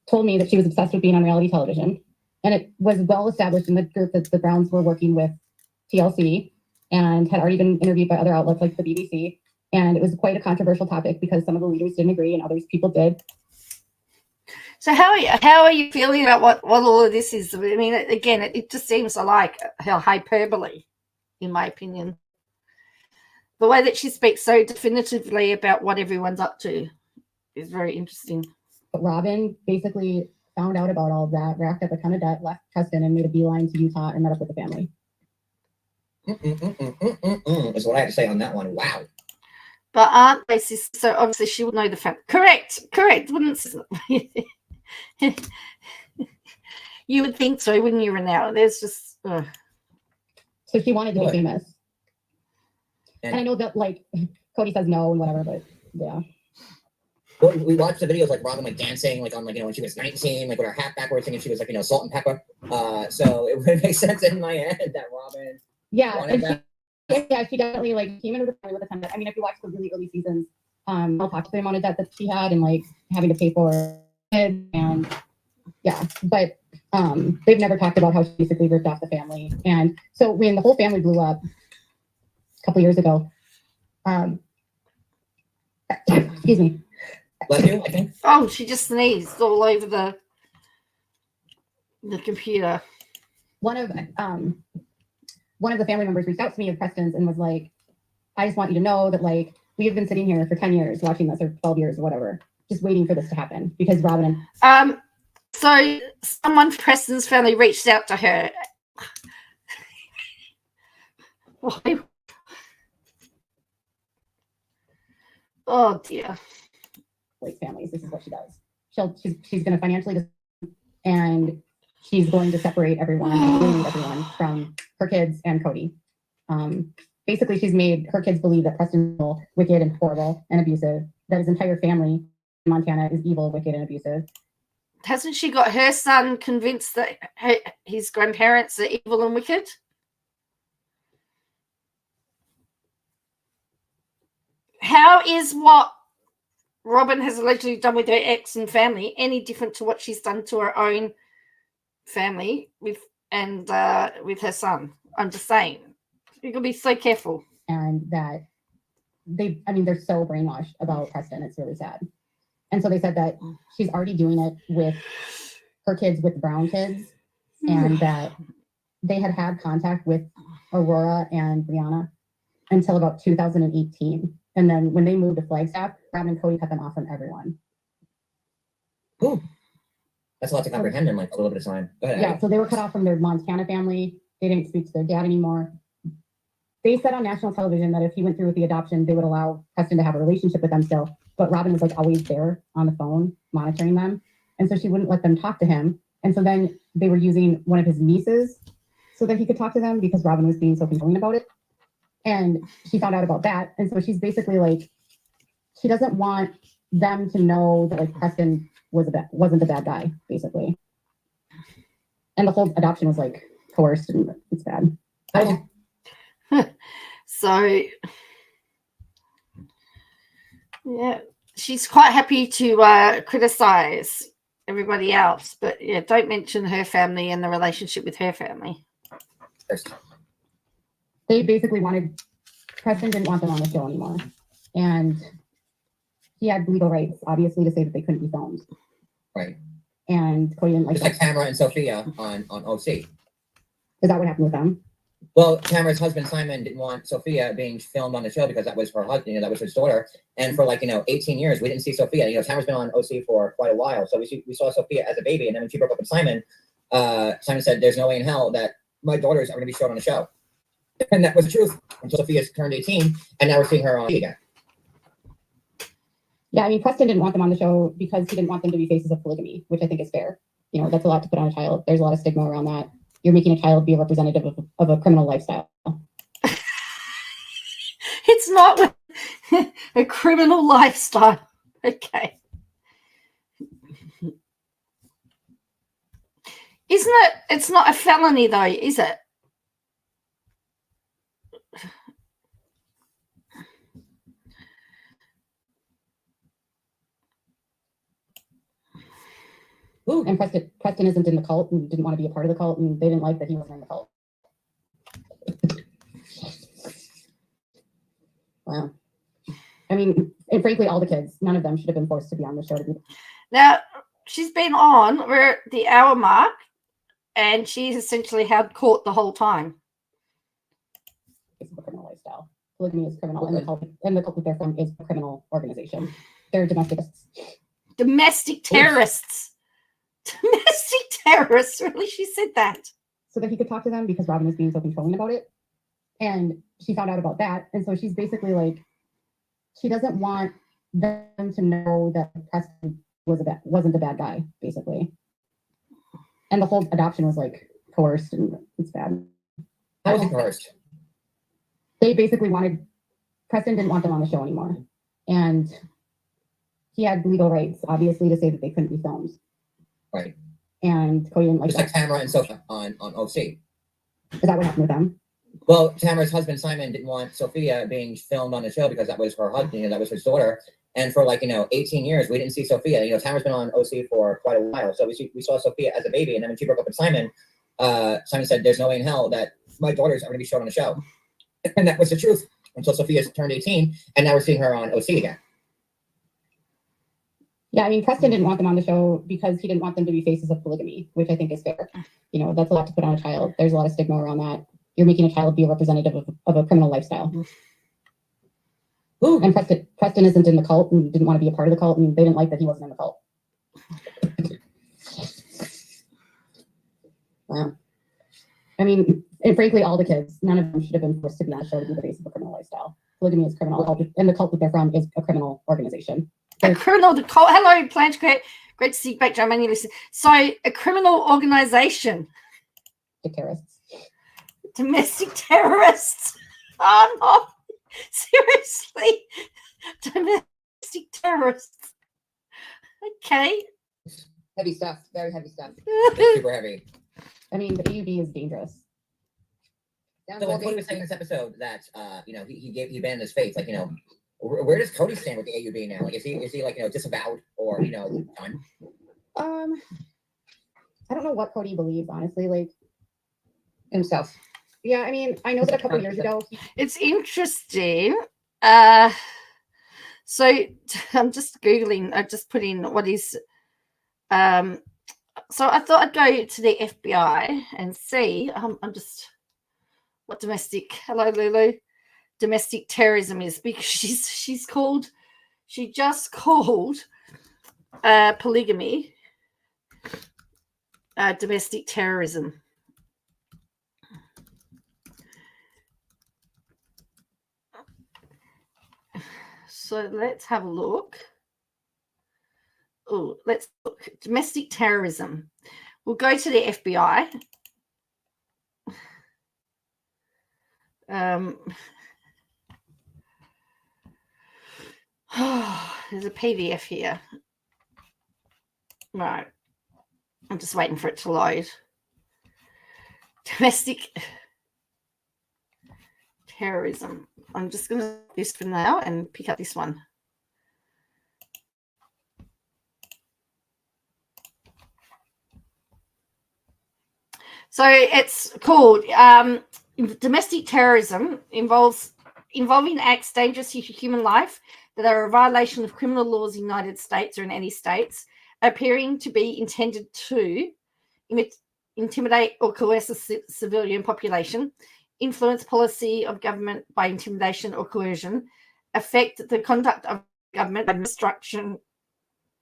told me that she was obsessed with being on reality television. And it was well established in the group that the Browns were working with TLC and had already been interviewed by other outlets like the BBC. And it was quite a controversial topic because some of the leaders didn't agree and others people did. So how are you feeling about what all of this is? I mean, again, it just seems like hyperbole, in my opinion. The way that she speaks so definitively about what everyone's up to is very interesting. But Robin basically found out about all of that, racked up a ton of debt, left Preston, and made a beeline to Utah and met up with the family. Is what I have to say on that one. Wow. But aren't they sisters? So obviously she would know the fact. Correct. Wouldn't you would think so, wouldn't you, Renelle? There's just. So she wanted to be famous. And I know that, like, Cody says no and whatever, but yeah. Well, we watched the videos like Robin like dancing like on like when she was 19, like with her hat backwards, thinking she was like salt and pepper. So it would make sense in my head that Robin. She definitely like came into the family with a ton of. I mean, if you watch the really early seasons, I'll talk to the amount of debt that she had and like having to pay for it and but they've never talked about how she basically ripped off the family. And so when the whole family blew up a couple years ago, excuse me. Bless you, I think. Oh, she just sneezed all over the computer. One of the family members reached out to me of Preston's and was like, I just want you to know that like we have been sitting here for 10 years watching this, or 12 years or whatever, just waiting for this to happen because Robin. So someone from Preston's family reached out to her. Why? Oh dear. Like families, this is what she does. She's going to financially and she's going to separate everyone, alienate everyone from her kids and Cody. Basically, she's made her kids believe that Preston is wicked and horrible and abusive, that his entire family in Montana is evil, wicked, and abusive. Hasn't she got her son convinced that his grandparents are evil and wicked? How is what Robin has allegedly done with her ex and family any different to what she's done to her own family with her son? I'm just saying, you gotta be so careful. And that they're so brainwashed about Preston. It's really sad. And so they said that she's already doing it with her kids, with the Brown kids, and that they had contact with Aurora and Brianna until about 2018. And then when they moved to Flagstaff, Robin and Cody cut them off from everyone. Ooh. That's a lot to comprehend in like a little bit of time. Go ahead. Yeah, so they were cut off from their Montana family. They didn't speak to their dad anymore. They said on national television that if he went through with the adoption, they would allow Preston to have a relationship with them still. But Robin was like always there on the phone monitoring them. And so she wouldn't let them talk to him. And so then they were using one of his nieces so that he could talk to them because Robin was being so controlling about it. And she found out about that. And so she's basically like, she doesn't want them to know that like Preston wasn't a bad guy, basically. And the whole adoption was like coerced and it's bad. So yeah, she's quite happy to criticize everybody else, but yeah, don't mention her family and the relationship with her family. They basically Preston didn't want them on the show anymore. And he had legal rights, obviously, to say that they couldn't be filmed. Right. And Cody didn't like Just like Tamara and Sophia on OC. Is that what happened with them? Well, Tamara's husband Simon didn't want Sophia being filmed on the show because that was her husband, that was his daughter. And for 18 years, we didn't see Sophia. Tamara's been on OC for quite a while, so we saw Sophia as a baby. And then when she broke up with Simon, Simon said, "There's no way in hell that my daughters are going to be shown on the show." And that was the truth until Sophia's turned 18, and now we're seeing her on again. Yeah, Preston didn't want them on the show because he didn't want them to be faces of polygamy, which I think is fair. That's a lot to put on a child. There's a lot of stigma around that. You're making a child be a representative of a criminal lifestyle. It's not a criminal lifestyle. Okay. Isn't it? It's not a felony though, is it? Ooh. And Preston isn't in the cult and didn't want to be a part of the cult, and they didn't like that he wasn't in the cult. Wow. And frankly, all the kids, none of them should have been forced to be on the show. Now, she's been on, we're at the hour mark, and she's essentially held court the whole time. It's a criminal lifestyle. Polygamy is criminal, and the cult that they're from is a criminal organization. They're domesticists. Domestic terrorists. Domestic terrorists. Really? She said that. So that he could talk to them because Robin was being so controlling about it. And she found out about that. And so she's basically like, she doesn't want them to know that Preston wasn't a bad guy, basically. And the whole adoption was like coerced and it's bad. How was it coerced? They basically Preston didn't want them on the show anymore. And he had legal rights, obviously, to say that they couldn't be filmed. Right. And Cody didn't like Just like Tamara and Sophia on OC. Is that what happened with them? Well, Tamara's husband Simon didn't want Sophia being filmed on the show because that was her husband, that was his daughter. And for 18 years, we didn't see Sophia. Tamara's been on OC for quite a while, so we saw Sophia as a baby. And then when she broke up with Simon, Simon said, "There's no way in hell that my daughters are going to be shown on the show." And that was the truth until Sophia's turned 18, and now we're seeing her on OC again. Yeah, Preston didn't want them on the show because he didn't want them to be faces of polygamy, which I think is fair. That's a lot to put on a child. There's a lot of stigma around that. You're making a child be a representative of a criminal lifestyle. Ooh. And Preston isn't in the cult and didn't want to be a part of the cult, and they didn't like that he wasn't in the cult. Wow. And frankly, all the kids, none of them should have been forced to be on the show to be the base of a criminal lifestyle. Polygamy is criminal, and the cult that they're from is a criminal organization. A criminal, the cult. Hello, Plan to Create. Great to see you back, Joe. Many listen. So, a criminal organization. Terrorists. Domestic terrorists. Oh, no. Seriously. Domestic terrorists. Okay. Heavy stuff. Very heavy stuff. It's super heavy. I mean, the AUB is dangerous. Sounds So when like Cody was saying in this episode that he banned his faith, like, where does Cody stand with the AUB now? Like, is he like, disavowed or done? I don't know what Cody believes, honestly. Like, himself. yeah, I mean, I know that a couple years ago, It's interesting. So I'm just Googling, I just put in what is, so I thought I'd go to the FBI and see, I'm just, what hello Lulu, domestic terrorism is, because she just called polygamy domestic terrorism. So let's have a look. Oh, let's look. Domestic terrorism. We'll go to the FBI. There's a PDF here. Right. I'm just waiting for it to load. Domestic terrorism. I'm just going to do this for now and pick up this one. So it's called domestic terrorism, involving acts dangerous to human life that are a violation of criminal laws in the United States or in any states, appearing to be intended to intimidate or coerce a civilian population, influence policy of government by intimidation or coercion, affect the conduct of government by destruction,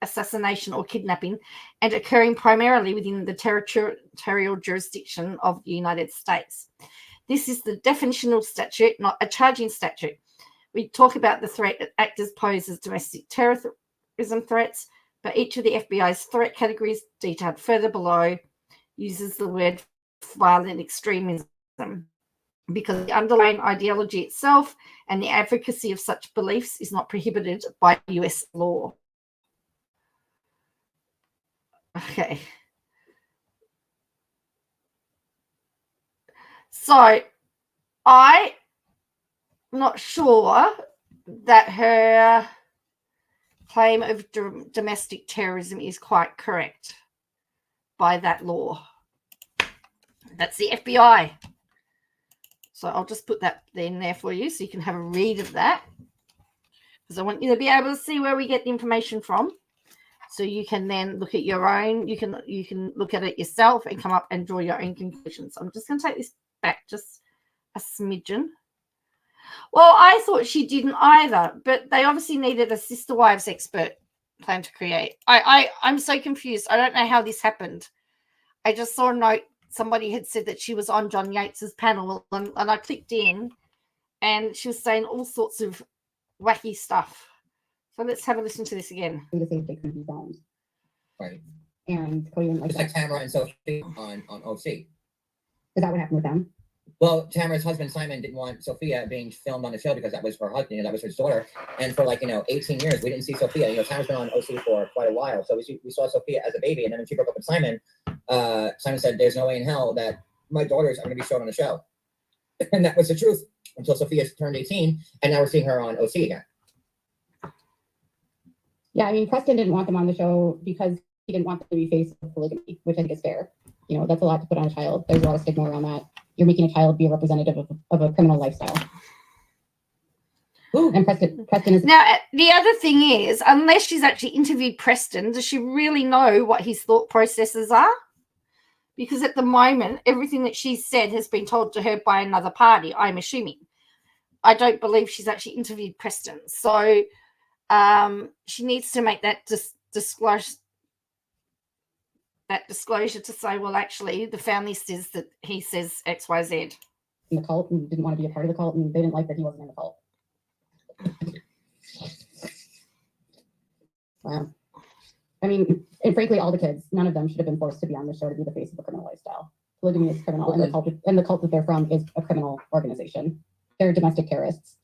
assassination, or kidnapping, and occurring primarily within the territorial jurisdiction of the United States. This is the definitional statute, not a charging statute. We talk about the threat that actors pose as domestic terrorism threats, but each of the FBI's threat categories, detailed further below, uses the word violent extremism, because the underlying ideology itself and the advocacy of such beliefs is not prohibited by US law. Okay. So I'm not sure that her claim of domestic terrorism is quite correct by that law. That's the FBI. So I'll just put that in there for you so you can have a read of that, because I want you to be able to see where we get the information from, so you can then look at your own. You can look at it yourself and come up and draw your own conclusions. I'm just going to take this back just a smidgen. Well, I thought she didn't either, but they obviously needed a sister wives expert Plan to Create. I'm so confused. I don't know how this happened. I just saw a note. Somebody had said that she was on John Yates's panel, and I clicked in, and she was saying all sorts of wacky stuff. So let's have a listen to this again. to say they could be bombs. Right. And Cody didn't like Just that. like Tamara and Sophie on OC. Is that what happened with them? Well, Tamara's husband Simon didn't want Sophia being filmed on the show because that was her husband, that was his daughter. And for 18 years, we didn't see Sophia. Tamara's been on OC for quite a while, so we saw Sophia as a baby. And then when she broke up with Simon, Simon said, "There's no way in hell that my daughters are going to be shown on the show," and that was the truth until Sophia turned 18, and now we're seeing her on OC again. Yeah, I mean, Preston didn't want them on the show because he didn't want them to be faced with polygamy, which I think is fair. That's a lot to put on a child. There's a lot of stigma around that. You're making a child be a representative of a criminal lifestyle. Ooh. And Preston is... Now, the other thing is, unless she's actually interviewed Preston, does she really know what his thought processes are? Because at the moment, everything that she's said has been told to her by another party, I'm assuming. I don't believe she's actually interviewed Preston. So she needs to make that disclosure. that disclosure to say, well, actually, the family says that he says X, Y, Z. In the cult and didn't want to be a part of the cult, and they didn't like that he wasn't in the cult. Wow. I mean, and frankly, all the kids, none of them should have been forced to be on the show to be the face of a criminal lifestyle. Polygamy is criminal, and the cult that they're from is a criminal organization. They're domestic terrorists.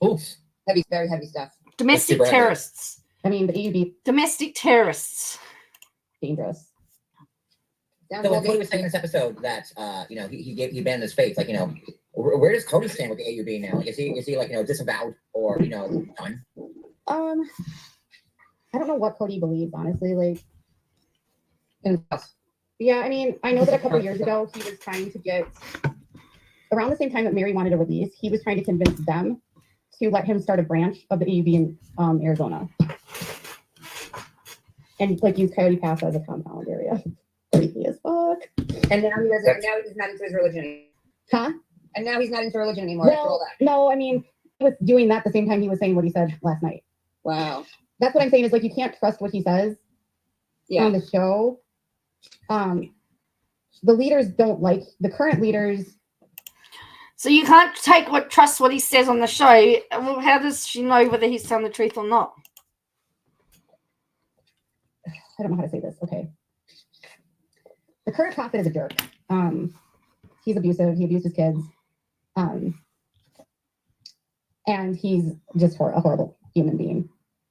Oof. Heavy, very heavy stuff. Domestic super heavy. terrorists. I mean, the AUB, Domestic terrorists. dangerous. Sounds So like what Cody was saying in this episode that you know he banned his faith, like, you know, where does Cody stand with the AUB now? Like, is he like, you know, disavowed or, you know, done? I don't know what Cody believes, honestly. Like, yeah, I mean, I know that a couple years ago he was trying to get, around the same time that Mary wanted a release, he was trying to convince them to let him start a branch of the AUB in Arizona, and like use Coyote Pass as a compound area. Creepy as fuck. And now he's not into his religion. Huh? And now he's not into religion anymore after all Well, that. no, I mean, he was doing that the same time he was saying what he said last night. Wow. That's what I'm saying is, like, you can't trust what he says Yeah. on the show. The leaders don't like, the current leaders. So you can't trust what he says on the show. Well, how does she know whether he's telling the truth or not? I don't know how to say this. Okay. The current prophet is a jerk. He's abusive. He abused his kids. And he's just a horrible human being.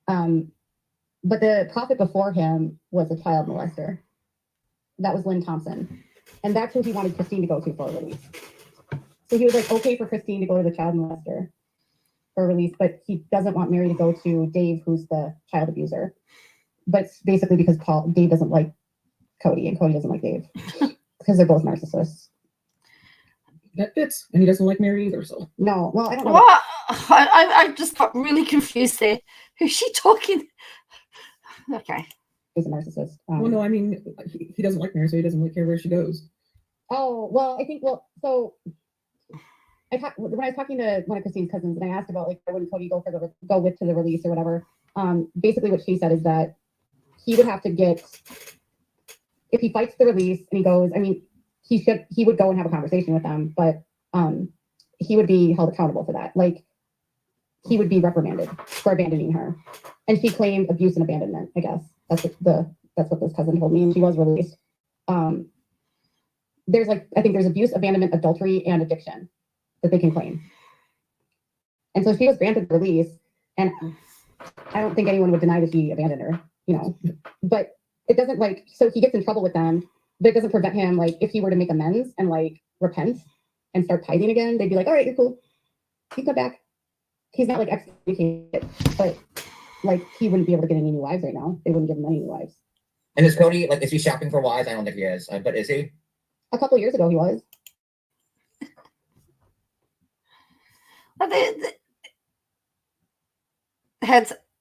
But the prophet before him was a child molester. That was Lynn Thompson. And that's who he wanted Christine to go to for a release. So he was like, okay for Christine to go to the child molester for a release, but he doesn't want Mary to go to Dave, who's the child abuser. But basically because Dave doesn't like Cody, and Cody doesn't like Dave. Because they're both narcissists. That fits. And he doesn't like Mary either, so. No, well, I don't know. What? I just got really confused there. Who's she talking? Okay. He's a narcissist. Well, no, I mean, he doesn't like Mary, so he doesn't really care where she goes. Oh, well, I think, so when I was talking to one of Christine's cousins, and I asked about, like, why wouldn't Cody go with to the release or whatever, basically what she said is that he would have to get, if he fights the release and he goes, I mean, he would go and have a conversation with them, but he would be held accountable for that. Like, he would be reprimanded for abandoning her. And she claimed abuse and abandonment, I guess. That's what this cousin told me, and she was released. There's I think there's abuse, abandonment, adultery, and addiction that they can claim. And so she was granted release, and I don't think anyone would deny that he abandoned her, you know. But it doesn't so he gets in trouble with them, but it doesn't prevent him, if he were to make amends and repent and start tithing again, they'd be like, all right, you're cool. You come back. He's not excommunicated, but he wouldn't be able to get any new wives right now. They wouldn't give him any new wives. And is Cody, is he shopping for wives? I don't think he is, but is he? A couple years ago, he was.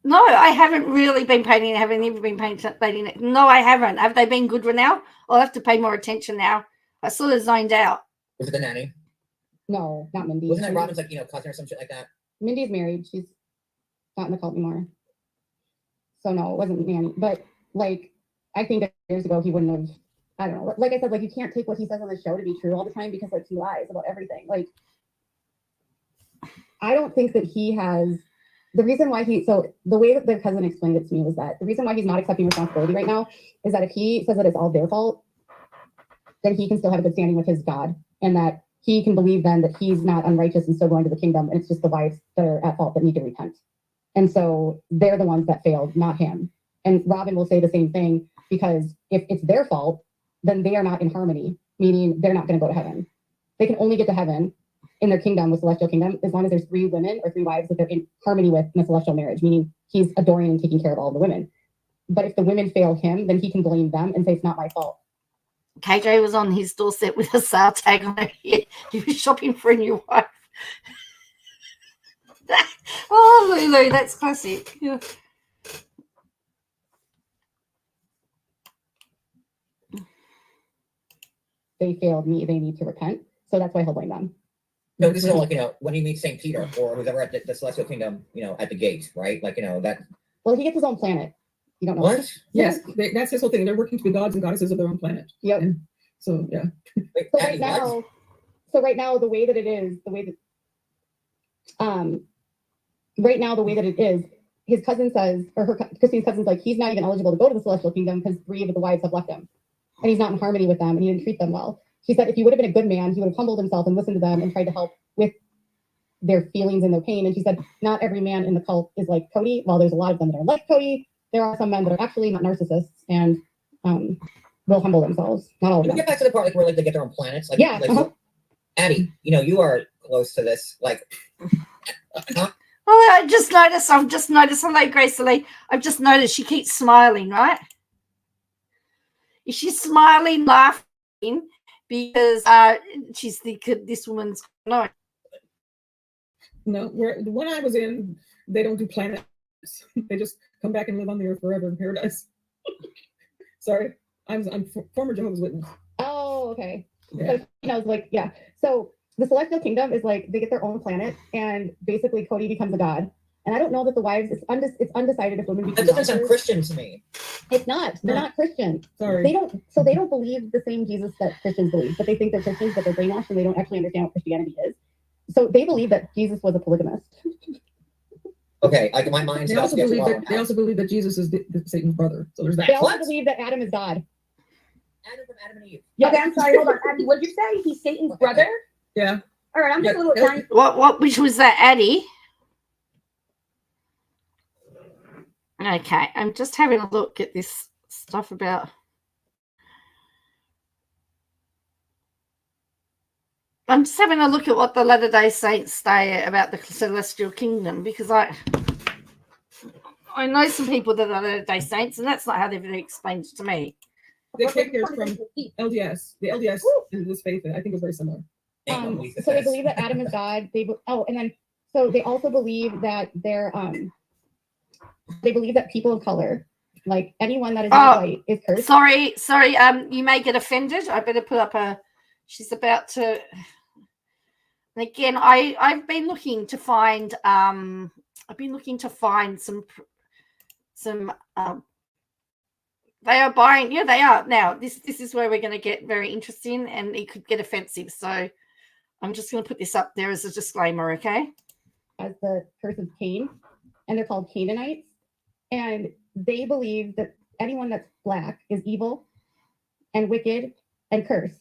No, I haven't really been painting. Haven't even been painting it. No, I haven't. Have they been good now? I'll have to pay more attention now. I sort of zoned out. Was it the nanny? No, not Mindy. Wasn't that Robin's cousin or some shit like that? Mindy's married. She's not in the cult anymore. So no, it wasn't Nanny. But I think that years ago he wouldn't have. I don't know. Like I said, you can't take what he says on the show to be true all the time because he lies about everything. I don't think that he has. The reason why the way that the cousin explained it to me was that the reason why he's not accepting responsibility right now is that if he says that it's all their fault, then he can still have a good standing with his God, and that he can believe then that he's not unrighteous and still going to the kingdom, and it's just the wives that are at fault that need to repent. And so they're the ones that failed, not him. And Robin will say the same thing, because if it's their fault, then they are not in harmony, meaning they're not going to go to heaven. They can only get to heaven in their kingdom, with celestial kingdom, as long as there's 3 women or 3 wives that they're in harmony with in a celestial marriage, meaning he's adoring and taking care of all the women. But if the women fail him, then he can blame them and say it's not my fault. KJ was on his doorstep with a sale tag on it. He was shopping for a new wife. Oh, Lulu, that's classic. Yeah. They failed me, they need to repent. So that's why he'll blame them. No, this is all when he meets St. Peter or who's ever at the celestial kingdom, at the gate, right? That. Well, he gets his own planet. You don't know. What? Yes, that's his whole thing. They're working to be gods and goddesses of their own planet. Yep. And so yeah. Wait, So Abby, what? right now, the way that it is, right now, the way that it is, his cousin says, or Christine's cousin's like, he's not even eligible to go to the celestial kingdom because 3 of the wives have left him. And he's not in harmony with them and he didn't treat them well. She said if he would have been a good man, he would have humbled himself and listened to them and tried to help with their feelings and their pain. And she said, not every man in the cult is like Cody. While there's a lot of them that are like Cody, there are some men that are actually not narcissists and will humble themselves. Not all of Can we them. get back to the part like where like they get their own planets? Like, Yeah, like, uh-huh. Addie, you know, you are close to this. Like, Oh, I've just noticed, hello, Grace Lee. I've just noticed she keeps smiling, right? Is she smiling, laughing because she's thinking this woman's no? No, where the one I was in, they don't do planets. They just come back and live on the earth forever in paradise. Sorry, I'm former Jehovah's Witness. Oh, okay. Yeah. So she knows, like, yeah. So the celestial kingdom is like they get their own planet, and basically Cody becomes a god. And I don't know that the wives. It's undecided if women become. that doesn't sound goddesses. Christian to me. It's not. They're No. not Christian. Sorry. They don't believe the same Jesus that Christians believe, but they think they're Christians, but they're brainwashed and they don't actually understand what Christianity is. So they believe that Jesus was a polygamist. Okay, like my mind's They about also to get believe blown that they out. also believe that Jesus is Satan's brother. So there's that. They also What? believe that Adam is God. Adam from Adam and Eve. Yeah. Okay, I'm sorry. Hold on, Abby. What did you say? He's Satan's brother. Yeah. All right, I'm just Yeah, a little tiny. What? Which was that, Addie? Okay, I'm just having a look at this stuff about. I'm just having a look at what the Latter-day Saints say about the celestial kingdom because I know some people that are Latter-day Saints, and that's not how they've explained it to me. They take theirs from LDS. The LDS and this faith, I think, is very similar. Ain't no belief in So they this. believe that Adam is God. So they also believe that they believe that people of color, like anyone that is not white, is cursed. Sorry. You may get offended. I better put up a. She's about to. And again, I've been looking to find. I've been looking to find some. They are buying. Yeah, they are now. This is where we're going to get very interesting, and it could get offensive. So, I'm just going to put this up there as a disclaimer. Okay. As the curse of Cain, and they're called Canaanites, and they believe that anyone that's black is evil and wicked and cursed.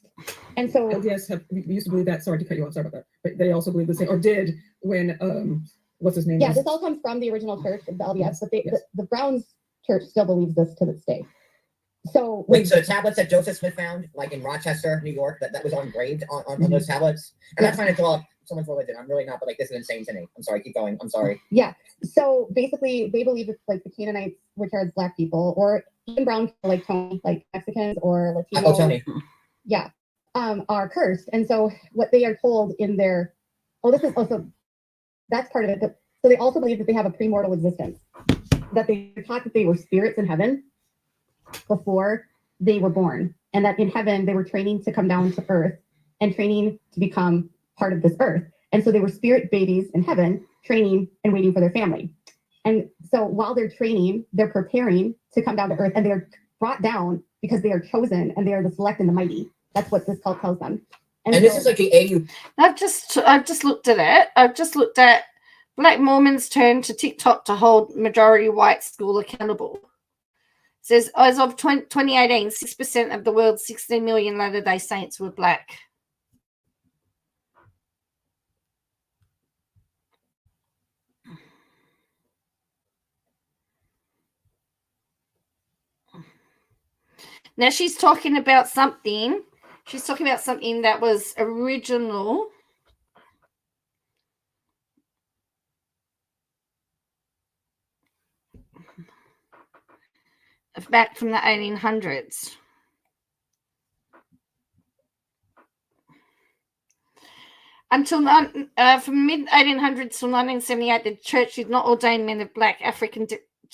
And so LDS we used to believe that. Sorry to cut you off. Sorry about that. But they also believe the same, or did when what's his name? yeah, this all comes from the original church of the LDS, Yes, but yes. the Browns church still believes this to this day. So Wait, so the tablets that Joseph Smith found, like in Rochester, New York, that was engraved on those tablets? I'm not trying to draw up someone's religion. I'm really not, but like this is insane to me. I'm sorry, keep going. I'm sorry. yeah, so basically they believe it's like the Canaanites, which are black people, or even brown people like Tony, like Mexicans or Latino. Oh, Tony. Yeah, are cursed. And so what they are told in their, this is also, that's part of it. But, so they also believe that they have a premortal existence, that they were taught that they were spirits in heaven before they were born, and that in heaven they were training to come down to earth and training to become part of this earth. And so they were spirit babies in heaven, training and waiting for their family. And so while they're training, they're preparing to come down to earth, and they're brought down because they are chosen and they are the select and the mighty. That's what this cult tells them. And this is like the AU. I've just looked at it. I've just looked at Black Mormons turn to TikTok to hold majority white school accountable. It says as of 2018, 6% of the world's 16 million Latter-day Saints were black. Now she's talking about something. She's talking about something that was original. Back from the 1800s. Until from mid-1800s to 1978, the church did not ordain men of black African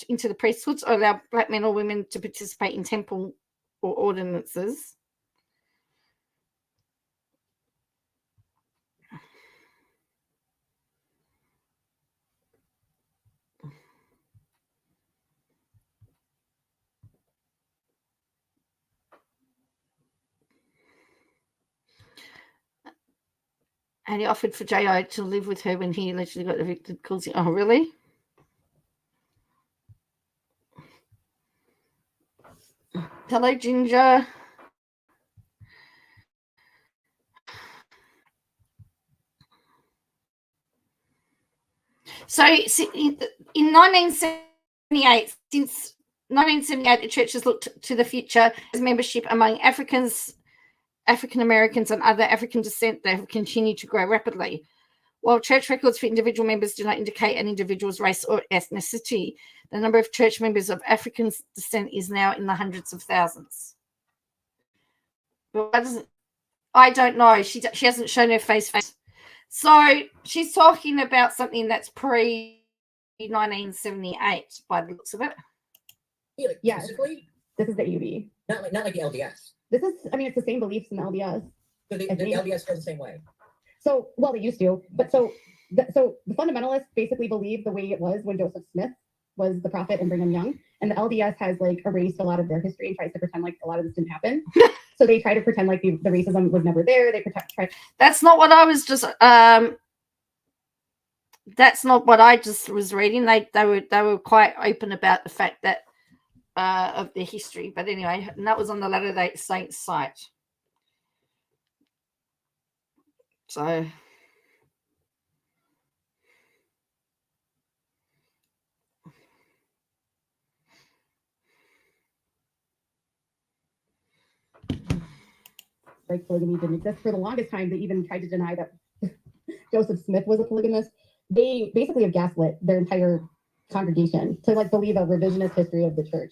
into the priesthoods or allow black men or women to participate in temple or ordinances. And he offered for J.O. to live with her when he allegedly got evicted. Oh, really? Hello, Ginger. So in 1978, since 1978, the church has looked to the future as membership among Africans, African Americans, and other African descent that have continued to grow rapidly. While church records for individual members do not indicate an individual's race or ethnicity, the number of church members of African descent is now in the hundreds of thousands. But I don't know. She hasn't shown her face. So she's talking about something that's pre-1978 by the looks of it. Yeah. Basically, This is the AUB. not like the LDS. This is, I mean, it's the same beliefs in the LDS. So the I think- LDS feels the same way. So, well, they used to, but so the fundamentalists basically believe the way it was when Joseph Smith was the prophet and Brigham Young, and the LDS has like erased a lot of their history and tries to pretend like a lot of this didn't happen. So they try to pretend like the racism was never there. They try. That's not what I was just. That's not what I just was reading. They were quite open about the fact that of their history. But anyway, and that was on the Latter-day Saints site. So. Like polygamy didn't exist for the longest time. They even tried to deny that Joseph Smith was a polygamist. They basically have gaslit their entire congregation to like believe a revisionist history of the church.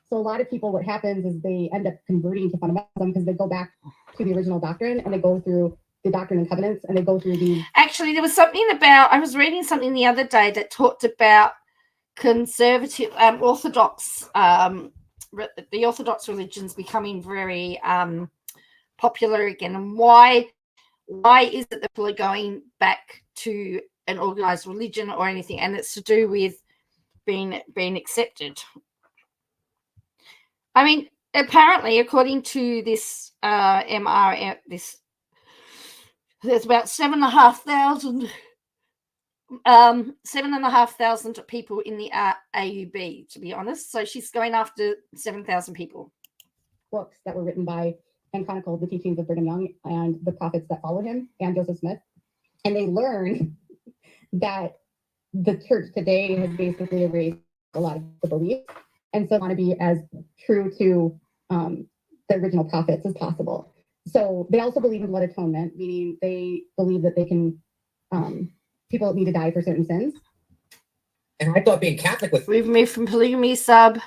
So a lot of people, what happens is they end up converting to fundamentalism because they go back to the original doctrine and they go through the Doctrine and Covenants and they go through the. Actually, there was something about, I was reading something the other day that talked about conservative, Orthodox, the Orthodox religions becoming very popular again. And why is it that people are going back to an organized religion or anything? And it's to do with being accepted. I mean, apparently, according to this MRM, there's about 7,500 people in the AUB, to be honest. So she's going after 7,000 people. Books that were written by and chronicled the teachings of Brigham Young and the prophets that followed him and Joseph Smith. And they learned that the church today has basically erased a lot of the beliefs. And so want to be as true to the original prophets as possible. So they also believe in blood atonement, meaning they believe that they can, people need to die for certain sins. And I thought being Catholic was. We've moved from polygamy sub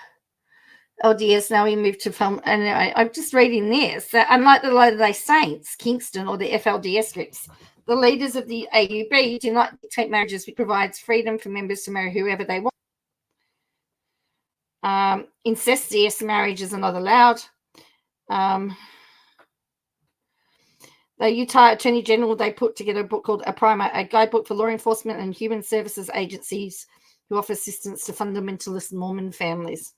LDS, now we move to film. And I'm just reading this, that unlike the Latter-day Saints, Kingston, or the FLDS groups, the leaders of the AUB do not dictate marriages, which provides freedom for members to marry whoever they want. Incestuous marriages are not allowed. The Utah Attorney General, they put together a book called A Primer, a guidebook for law enforcement and human services agencies who offer assistance to fundamentalist Mormon families.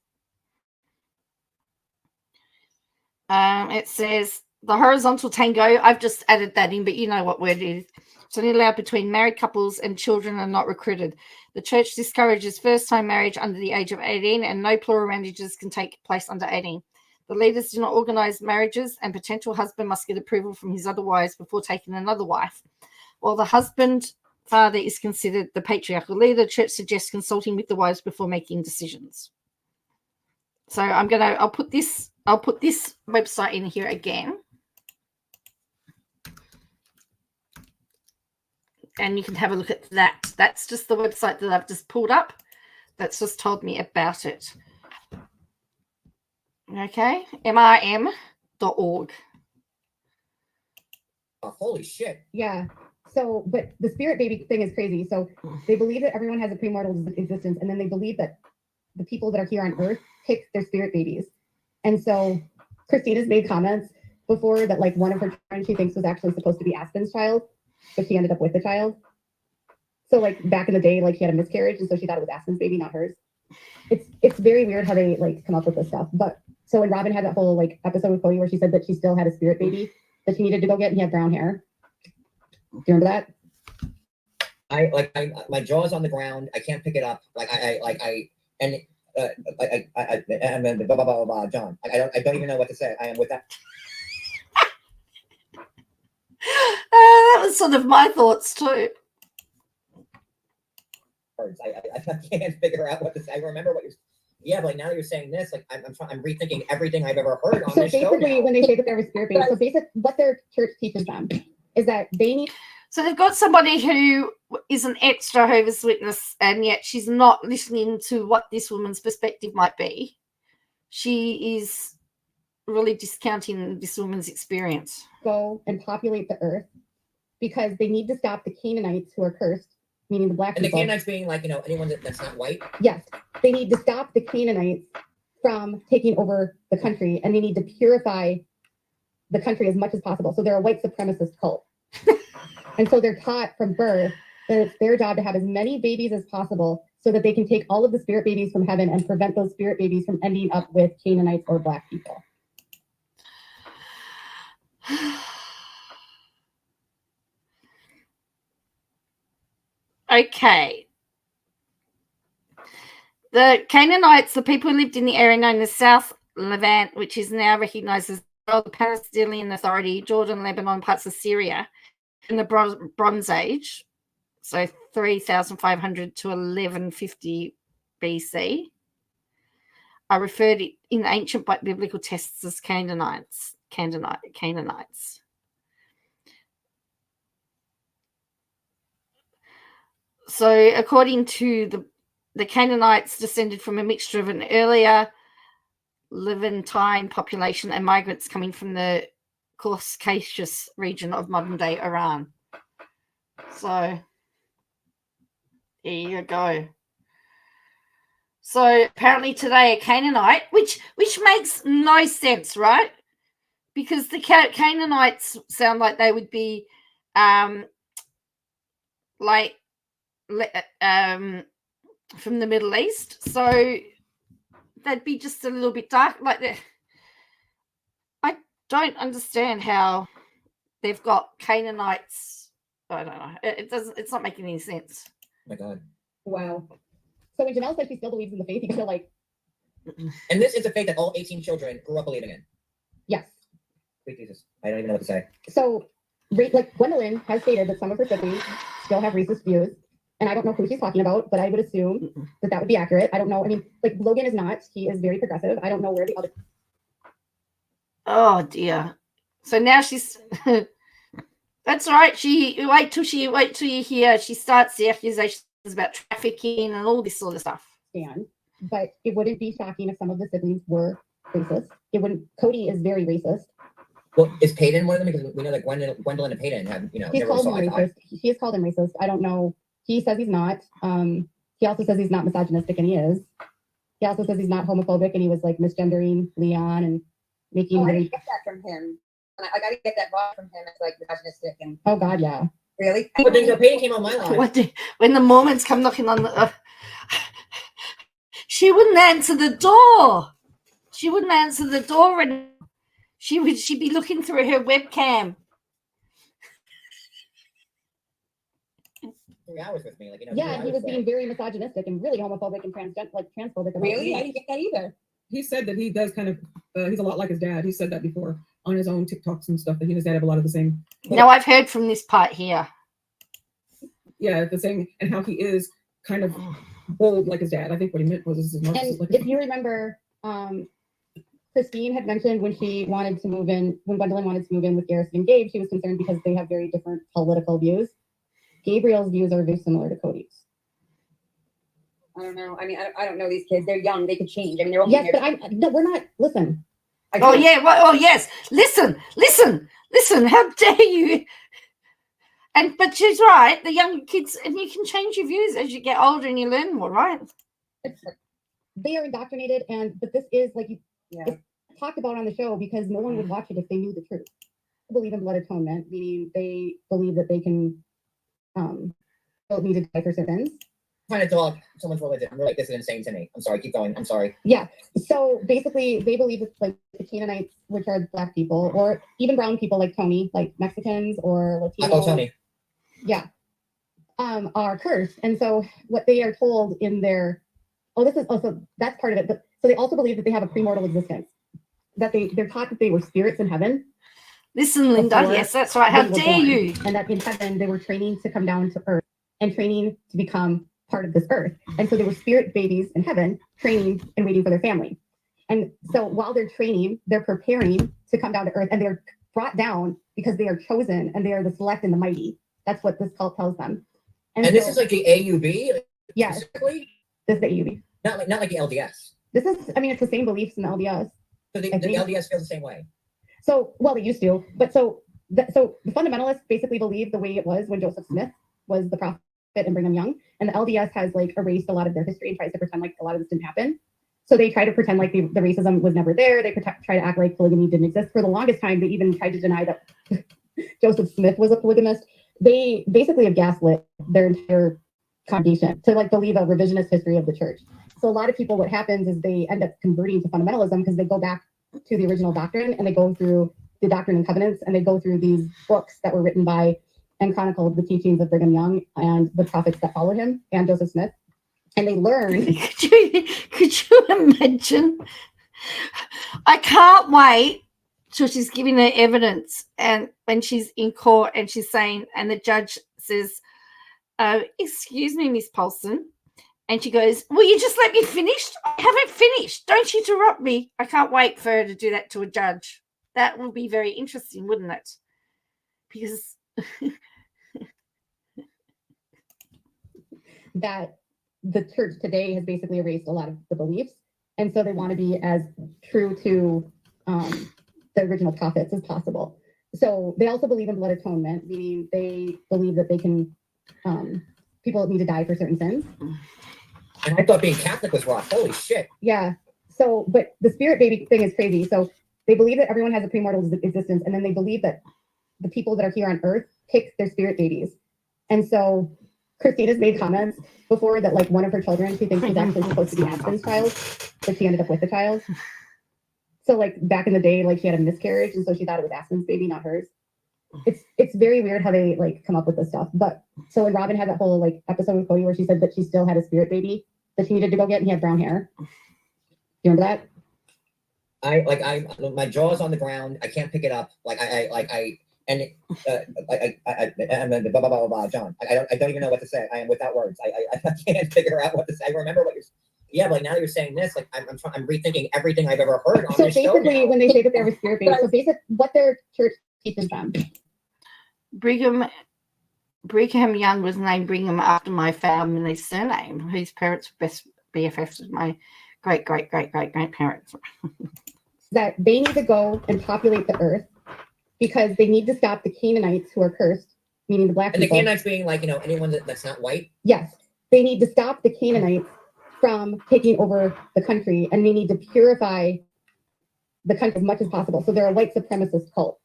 It says the horizontal tango, I've just added that in, but you know what word it is. It's only allowed between married couples and children are not recruited. The church discourages first-time marriage under the age of 18 and no plural marriages can take place under 18. The leaders do not organize marriages and potential husband must get approval from his other wives before taking another wife. While the husband father is considered the patriarchal leader, the church suggests consulting with the wives before making decisions. So I'll put this website in here again. And you can have a look at that. That's just the website that I've just pulled up. That's just told me about it. Okay, mrm.org. Oh, holy shit. Yeah. So, but the spirit baby thing is crazy. So they believe that everyone has a premortal existence, and then they believe that the people that are here on Earth pick their spirit babies. And so Christina's made comments before that, like, one of her children she thinks was actually supposed to be Aspen's child, but she ended up with the child. So, like, back in the day, like, she had a miscarriage, and so she thought it was Aspen's baby, not hers. It's very weird how they, like, come up with this stuff. But so when Robin had that whole, like, episode with Cody where she said that she still had a spirit baby that she needed to go get, and he had brown hair. Do you remember that? My jaw's on the ground. I can't pick it up. And then blah, blah, blah, blah, John. I don't even know what to say. I am with that. That was sort of my thoughts too. Words. I can't figure out what to say. I remember what you're. Yeah, but like now that you're saying this, like I'm rethinking everything I've ever heard on So this show. basically, Now. when they say that they're spirit based, so basically what their church teaches them is that they need. So they've got somebody who is an ex-Jehovah's Witness, and yet she's not listening to what this woman's perspective might be. She is really discounting this woman's experience. Go and populate the earth because they need to stop the Canaanites who are cursed, meaning the black And the people. Canaanites being like, anyone that's not white. Yes, they need to stop the Canaanites from taking over the country, and they need to purify the country as much as possible. So they're a white supremacist cult. And so they're taught from birth that it's their job to have as many babies as possible so that they can take all of the spirit babies from heaven and prevent those spirit babies from ending up with Canaanites or black people. Okay. The Canaanites, the people who lived in the area known as South Levant, which is now recognized as the Palestinian Authority, Jordan, Lebanon, parts of Syria, in the Bronze Age, so 3,500 to 1150 BC, are referred in ancient biblical texts as Canaanites. So according to the Canaanites descended from a mixture of an earlier Levantine population and migrants coming from the Caucasus region of modern-day Iran. So there you go. So apparently today a Canaanite, which makes no sense, right? Because the Canaanites sound like they would be from the Middle East, so they'd be just a little bit dark. I don't understand how they've got Canaanites. I don't know. It's not making any sense. Oh my God. Wow. So when Janelle says she still believes in the faith, you feel like, And this is a faith that all 18 children grew up believing in. yes. Sweet Jesus. I don't even know what to say. So, like Gwendolyn has stated that some of her siblings still have racist views, and I don't know who she's talking about, but I would assume that would be accurate. I don't know. I mean, like Logan is not. He is very progressive. I don't know where the other. Oh dear. So now she's. That's right. Wait till you hear. She starts the accusations about trafficking and all this sort of stuff. Stand, but it wouldn't be shocking if some of the siblings were racist. It wouldn't. Cody is very racist. Well, is Peyton one of them? Because we know that Gwendolyn and Peyton have, He's never called him saw eye to eye. racist. He has called him racist. I don't know. He says he's not. He also says he's not misogynistic, and he is. He also says he's not homophobic, and he was like misgendering Leon and making. I Really... didn't get that from him. I didn't get that vibe from him as like misogynistic and Oh God, yeah. really. But then Peyton came on my line. When the Mormons come knocking on the, she wouldn't answer the door. She wouldn't answer the door, and she'd be looking through her webcam. 3 hours with me, Yeah, he was being very misogynistic and really homophobic and transphobic. About Really? me. I didn't get that either. He said that he does kind of, he's a lot like his dad. He said that before on his own TikToks and stuff, that he and his dad have a lot of the same. Now I've heard from this part here. Yeah, the same, and how he is kind of bold like his dad. I think what he meant was his And narcissist. Like if you remember, Christine had mentioned when she wanted to move in, when Gwendolyn wanted to move in with Garrison and Gabe, she was concerned because they have very different political views. Gabriel's views are very similar to Cody's. I don't know. I mean, I don't know these kids. They're young. They could change. I mean, they're all Yes, but no, we're not. Listen. Oh yeah. Oh yes. Listen. How dare you? But she's right. The young kids, and you can change your views as you get older and you learn more, right? They are indoctrinated, but this is like Yeah. it's talked about on the show because no one would watch it if they knew the truth. They believe in blood atonement, meaning they believe that they can don't need to die for sins. Trying to dog someone's religion. I'm like, this is insane to me. I'm sorry. Keep going. I'm sorry. Yeah. So basically, they believe it's like the Canaanites, which are black people, or even brown people like Tony, like Mexicans or Latinos. Oh, Tony. are cursed. And so what they are told in their, this is also, that's part of it. But so they also believe that they have a premortal existence, that they're taught that they were spirits in heaven. Listen, Linda. Before Yes, that's right. How they were dare born, you? And that in heaven they were training to come down to earth and training to become part of this earth. And so they were spirit babies in heaven, training and waiting for their family. And so while they're training, they're preparing to come down to earth, and they're brought down because they are chosen and they are the select and the mighty. That's what this cult tells them. And so, this is like the AUB? yes, Specifically? this is the AUB. Not like the LDS. This is, I mean, it's the same beliefs in the LDS. So the I think. LDS feels the same way. So, well, they used to, but so the fundamentalists basically believe the way it was when Joseph Smith was the prophet and Brigham Young, and the LDS has like erased a lot of their history and tries to pretend like a lot of this didn't happen. So they try to pretend like the racism was never there. They try to act like polygamy didn't exist. For the longest time, they even tried to deny that Joseph Smith was a polygamist. They basically have gaslit their entire congregation to like believe a revisionist history of the church. So a lot of people, what happens is they end up converting to fundamentalism because they go back to the original doctrine, and they go through the Doctrine and Covenants, and they go through these books that were written by and chronicled the teachings of Brigham Young and the prophets that followed him and Joseph Smith. And they learn. Could you imagine? I can't wait till she's giving her evidence, and when she's in court and she's saying, and the judge says, excuse me, Miss Paulson. And she goes, will you just let me finish? I haven't finished. Don't you interrupt me. I can't wait for her to do that to a judge. That will be very interesting, wouldn't it? Because that the church today has basically erased a lot of the beliefs. And so they want to be as true to the original prophets as possible. So they also believe in blood atonement, meaning they believe that they can, people need to die for certain sins. And I thought being Catholic was rough. Holy shit. Yeah. So, but the spirit baby thing is crazy. So they believe that everyone has a premortal existence, and then they believe that the people that are here on earth pick their spirit babies. And so Christina's made comments before that like one of her children she thinks was actually supposed to be Aspen's child, but she ended up with the child. So like back in the day, like she had a miscarriage, and so she thought it was Aspen's baby, not hers. It's very weird how they like come up with this stuff. But so when Robin had that whole like episode with Cody where she said that she still had a spirit baby that she needed to go get, and he had brown hair. Do you remember that? My jaw's on the ground. I can't pick it up. I'm blah, blah, blah, blah, John. I don't even know what to say. I am without words. I can't figure out what to say. I remember what you're. Yeah, but like now that you're saying this, like I'm rethinking everything I've ever heard on so this show. basically, when they say that they have a spirit baby, so basically what their church teaches them. Brigham Young was named Brigham after my family surname, whose parents were best BFFs with my great-great-great-great-grandparents. That they need to go and populate the earth because they need to stop the Canaanites who are cursed, meaning the black people. And the people. Canaanites being like, anyone that's not white? Yes. They need to stop the Canaanites from taking over the country, and they need to purify the country as much as possible. So they're a white supremacist cult.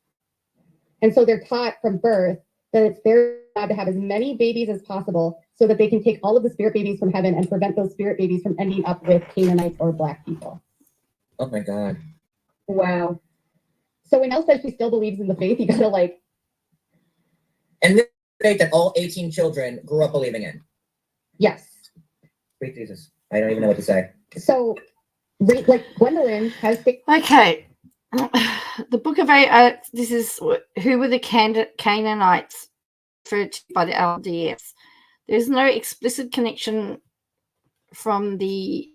And so they're taught from birth that it's their job to have as many babies as possible so that they can take all of the spirit babies from heaven and prevent those spirit babies from ending up with Canaanites or black people. Oh my God. Wow. So when Elle says she still believes in the faith, you gotta like. And this faith that all 18 children grew up believing in. Yes. Sweet Jesus. I don't even know what to say. So, like Gwendolyn has. Okay. The book of this is who were the Canaanites referred to by the LDS. There's no explicit connection from the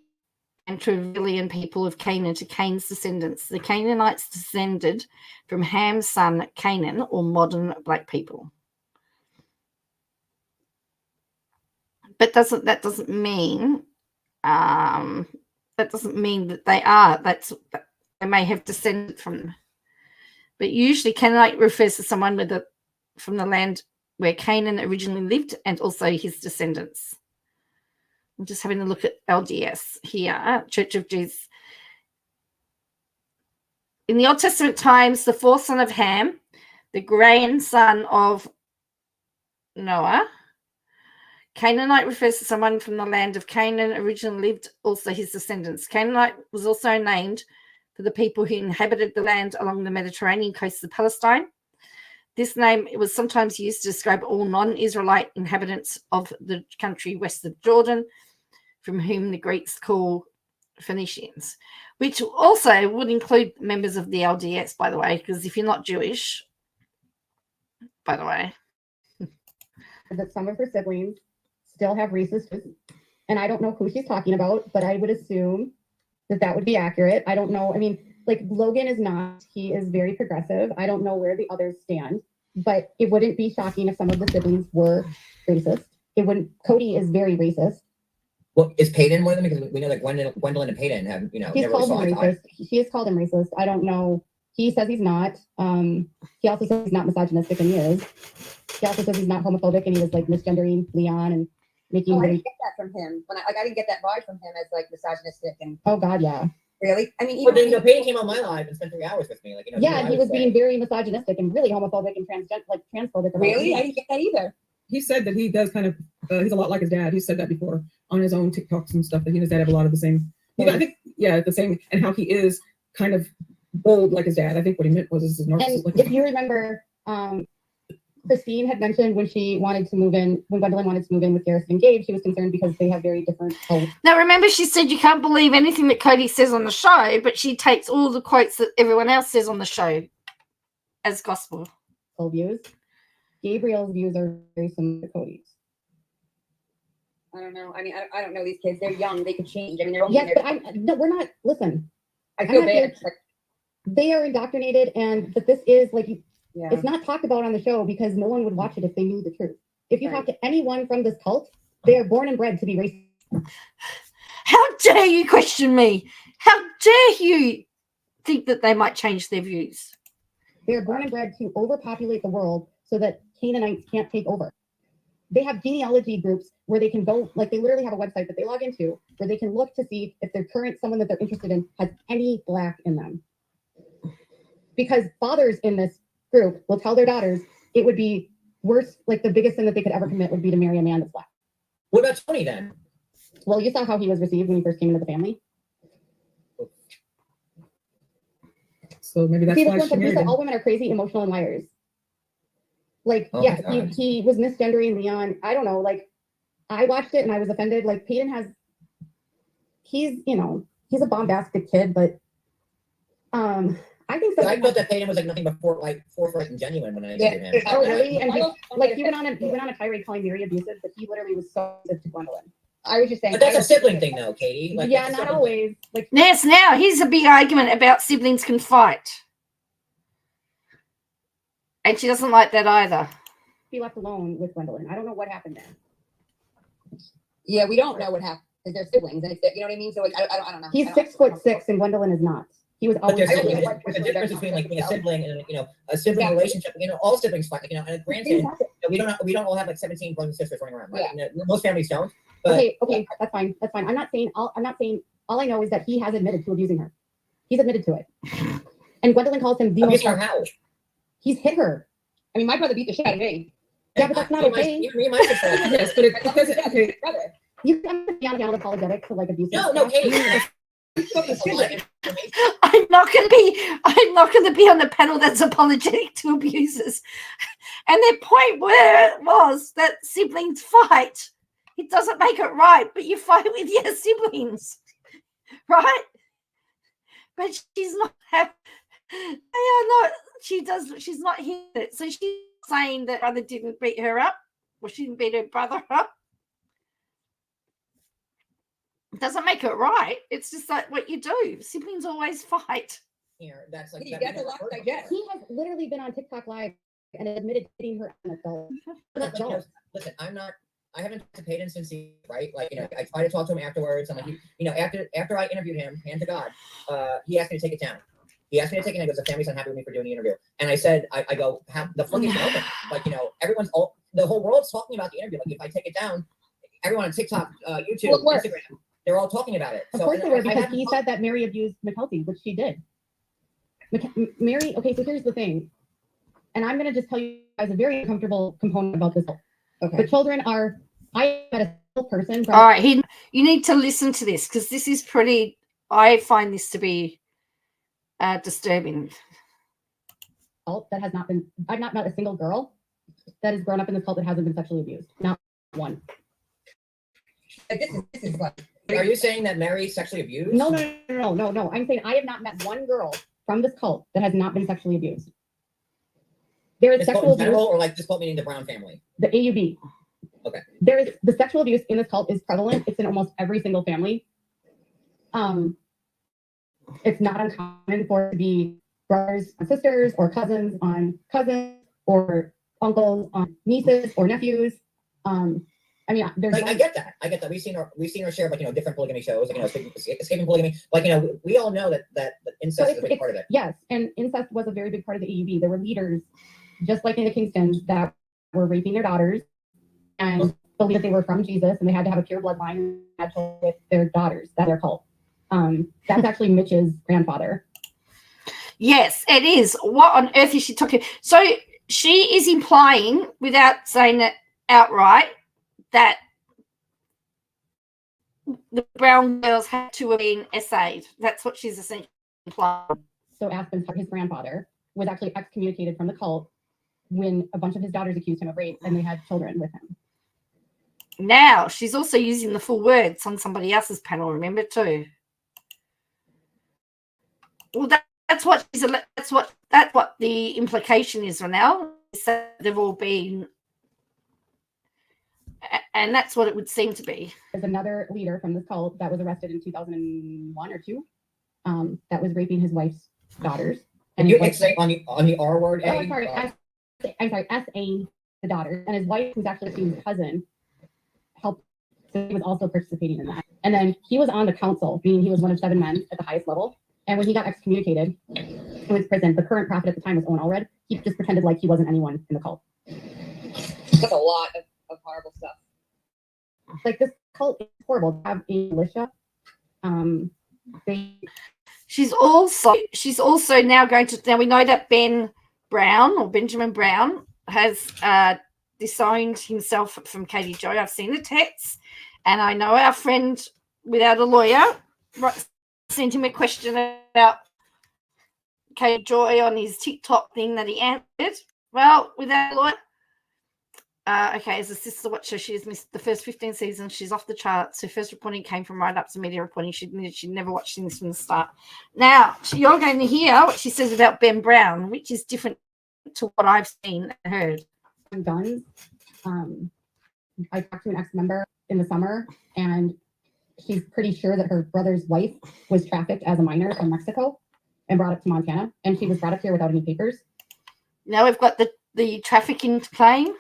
antediluvian people of Canaan to Cain's descendants. The Canaanites descended from Ham's son Canaan, or modern black people. But that doesn't mean that they are. They may have descended from them. But usually Canaanite refers to someone from the land where Canaan originally lived, and also his descendants. I'm just having a look at LDS here, Church of Jesus. In the Old Testament times, the fourth son of Ham, the grandson of Noah. Canaanite refers to someone from the land of Canaan originally lived, also his descendants. Canaanite was also named for the people who inhabited the land along the Mediterranean coast of Palestine. This name was sometimes used to describe all non-Israelite inhabitants of the country west of Jordan, from whom the Greeks call Phoenicians, which also would include members of the LDS, by the way, because if you're not Jewish, by the way. That some of her siblings still have racist, and I don't know who she's talking about, but I would assume that that would be accurate. I don't know. I mean, like Logan is not, he is very progressive. I don't know where the others stand, but it wouldn't be shocking if some of the siblings were racist. It wouldn't, Cody is very racist. Well, is Peyton one of them? Because we know that Gwendolyn and Peyton have, you know, He's never called him saw eye to eye. racist. She has called him racist. I don't know. He says he's not. He also says he's not misogynistic, and he is. He also says he's not homophobic, and he was like misgendering Leon and making. Oh, I very... didn't get that from him. When I didn't get that vibe from him as like misogynistic and Oh God, yeah. really. I mean, Well, even then, you know, Peyton came on my live and spent 3 hours with me. Like, you know, Yeah, I he would was say- being very misogynistic and really homophobic and transphobic. about really, it. I didn't get that either. He said that he does kind of, he's a lot like his dad. He said that before on his own TikToks and stuff, that he and his dad have a lot of the same, you know, I think, yeah, the same, and how he is kind of bold like his dad. I think what he meant was his narcissist. And Like if you remember, Christine had mentioned when she wanted to move in, when Gwendolyn wanted to move in with Garrison and Gabe, she was concerned because they have very different Now, remember, she said you can't believe anything that Cody says on the show, but she takes all the quotes that everyone else says on the show as gospel. political views. Gabriel's views are very similar to Cody's. I don't know. I mean, I don't know these kids. They're young. They could change. I mean, they're only Yes, in but no, we're not. Listen, I feel I'm not bad. here- It's like, they are indoctrinated, and that this is like yeah. it's not talked about on the show because no one would watch it if they knew the truth. If you Right. talk to anyone from this cult, they are born and bred to be racist. How dare you question me? How dare you think that they might change their views? They are born and bred to overpopulate the world so that Canaanites can't take over. They have genealogy groups where they can go, like they literally have a website that they log into where they can look to see if their current someone that they're interested in has any black in them. Because fathers in this group will tell their daughters it would be worse, like the biggest sin that they could ever commit would be to marry a man that's black. What about Tony then? Well, you saw how he was received when he first came into the family. so maybe that's See, why this she one, he married said him. all women are crazy, emotional, and liars. Like, Oh yeah, my God. he was misgendering Leon. I don't know. Like, I watched it and I was offended. Like, Peyton has, he's, you know, he's a bombastic kid, but I think I something. thought that Peyton was like nothing but forthright and genuine when I interviewed him. Oh, really? And I he, don't- like, he went on a tirade calling Mary abusive, but he literally was so abusive to Gwendolyn. I was just saying. But that's I a sibling thing, though, Katie. Like, Yeah, that's a not sibling always. Like, Yes, now here's a big argument about siblings can fight. And she doesn't like that either. be left alone with Gwendolyn. I don't know what happened there. Yeah, we don't know what happened because they're siblings, and it's, you know what I mean. So like, I don't know. He's I don't- 6'6" and Gwendolyn is not. He was But always. there's, I don't there's, know. there's a difference between like being a sibling and a sibling Exactly. relationship. You know, all siblings fight. You know, and granted, we don't all have like 17 brothers and sisters running around. Right? Yeah. You know, most families don't. But Okay, that's fine. That's fine. I'm not saying all I know is that he has admitted to abusing her. He's admitted to it. And Gwendolyn calls him the most. abusing her how? He's hit her. I mean, my brother beat the shit out of me. Yeah, but that's not okay. Even me and my sister. Yes, but because okay, Brother. You can be unapologetic to like abuse. No, Katie. I'm not going to be on a panel that's apologetic to abusers. And their point was that siblings fight. It doesn't make it right, but you fight with your siblings, right? But she's not. They are not. She does. She's not here. So she's saying that brother didn't beat her up, or she didn't beat her brother up. It doesn't make it right. It's just like what you do. Siblings always fight. Here, that's like That's a lot to digest. He has literally been on TikTok live and admitted to hitting her an adult. Like, you know, listen, I haven't talked to Peyton since right? Like, you know, I tried to talk to him afterwards. I'm like, you know, after I interviewed him, hand to God, he asked me to take it down. He asked me to take it, and he goes, the family's unhappy with me for doing the interview. And I said, I go, the floodgates are open. Like, you know, the whole world's talking about the interview. Like, if I take it down, everyone on TikTok, YouTube, Well, it works. Instagram, they're all talking about it. Of course they were, because he said that Mary abused McKelty, which she did. Mary, okay, so here's the thing. And I'm going to just tell you guys a very uncomfortable component about this. Okay. The children are, I met a single person. All right, you need to listen to this because this is pretty. I find this to be disturbing. cult that has not been, I've not met a single girl that has grown up in this cult that hasn't been sexually abused. Not one. Like, this is what. Are you saying that Mary's sexually abused? No. I'm saying I have not met one girl from this cult that has not been sexually abused. There is This cult sexual in general, abuse, or like this cult meaning the Brown family? the AUB. Okay. There is the sexual abuse in this cult is prevalent. It's in almost every single family. It's not uncommon for it to be brothers and sisters, or cousins on cousins, or uncles on nieces or nephews. I mean, there's Like, I get that. We've seen our share of, like, different polygamy shows, like, escaping polygamy. Like, we all know that incest is a big part of it. Yes, and incest was a very big part of the AUB. There were leaders, just like in the Kingstons, that were raping their daughters and believed that they were from Jesus, and they had to have a pure bloodline with their daughters. That's their cult. That's actually Mitch's grandfather. Yes, it is. What on earth is she talking? So she is implying, without saying it outright, that the Brown girls had to have been essayed. That's what she's essentially implying. So Aspen's, his grandfather, was actually excommunicated from the cult when a bunch of his daughters accused him of rape, and they had children with him. Now she's also using the full words on somebody else's panel. Remember too. Well, that's what the implication is right now. Is that they've all been, and that's what it would seem to be. There's another leader from this cult that was arrested in 2001 or 2, that was raping his wife's daughters. And you can say on the R word. Oh, sorry. S-A, the daughter, and his wife, who's actually his cousin, helped. So he was also participating in that. And then he was on the council, meaning he was one of 7 men at the highest level. And when he got excommunicated in his prison, the current prophet at the time was Owen Allred. He just pretended like he wasn't anyone in the cult. That's a lot of horrible stuff. Like, this cult is horrible. They have a militia. She's also now going to. Now we know that Ben Brown, or Benjamin Brown, has disowned himself from Katie Joy. I've seen the texts, and I know our friend without a lawyer sent him a question about Katie Joy on his TikTok thing that he answered. Well, without a lawyer. Okay, as a sister watcher, she's missed the first 15 seasons. She's off the charts. Her first reporting came from write-ups and media reporting. She admitted she'd never watched things from the start. Now, you're going to hear what she says about Ben Brown, which is different to what I've seen and heard. Guns. I talked to an ex-member in the summer, and she's pretty sure that her brother's wife was trafficked as a minor from Mexico and brought up to Montana, and she was brought up here without any papers. Now we've got the trafficking claim.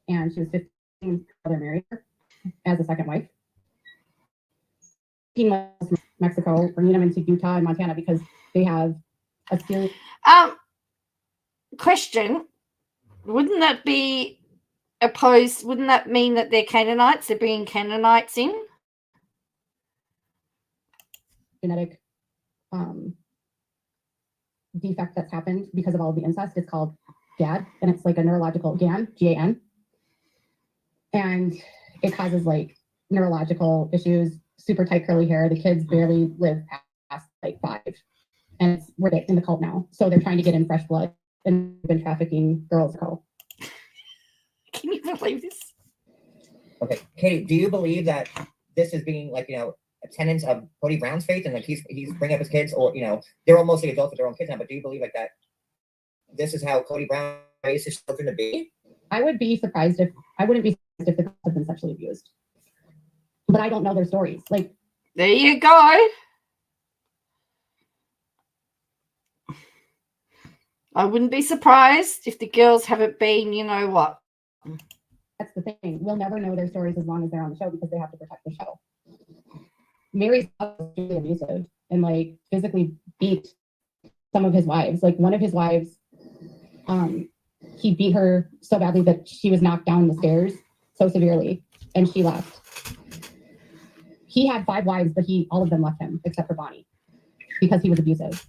And she was 15 when her brother married her as a second wife. 15 miles from Mexico, bringing them into Utah and Montana because they have a serious. Question: wouldn't that be opposed? Wouldn't that mean that they're Canaanites? They're bringing Canaanites in. Genetic defect that's happened because of all the incest. It's called GAD, and it's like a neurological GAN, GAN. And it causes like neurological issues, super tight curly hair. The kids barely live past like 5. And we're in the cult now. So they're trying to get in fresh blood and been trafficking girls. Can you believe this? Okay, Katie, do you believe that this is being, like, a tenant of Cody Brown's faith, and like he's bringing up his kids, or they're all mostly adults with their own kids now, but do you believe like that this is how Cody Brown raised his children to be? I wouldn't be surprised if the girls have been sexually abused, but I don't know their stories. Like, there you go. I wouldn't be surprised if the girls haven't been, you know what. That's the thing. We'll never know their stories as long as they're on the show because they have to protect the show. Mary's really abusive and like physically beat some of his wives. Like one of his wives, he beat her so badly that she was knocked down the stairs so severely, and she left. He had 5 wives, but all of them left him except for Bonnie because he was abusive.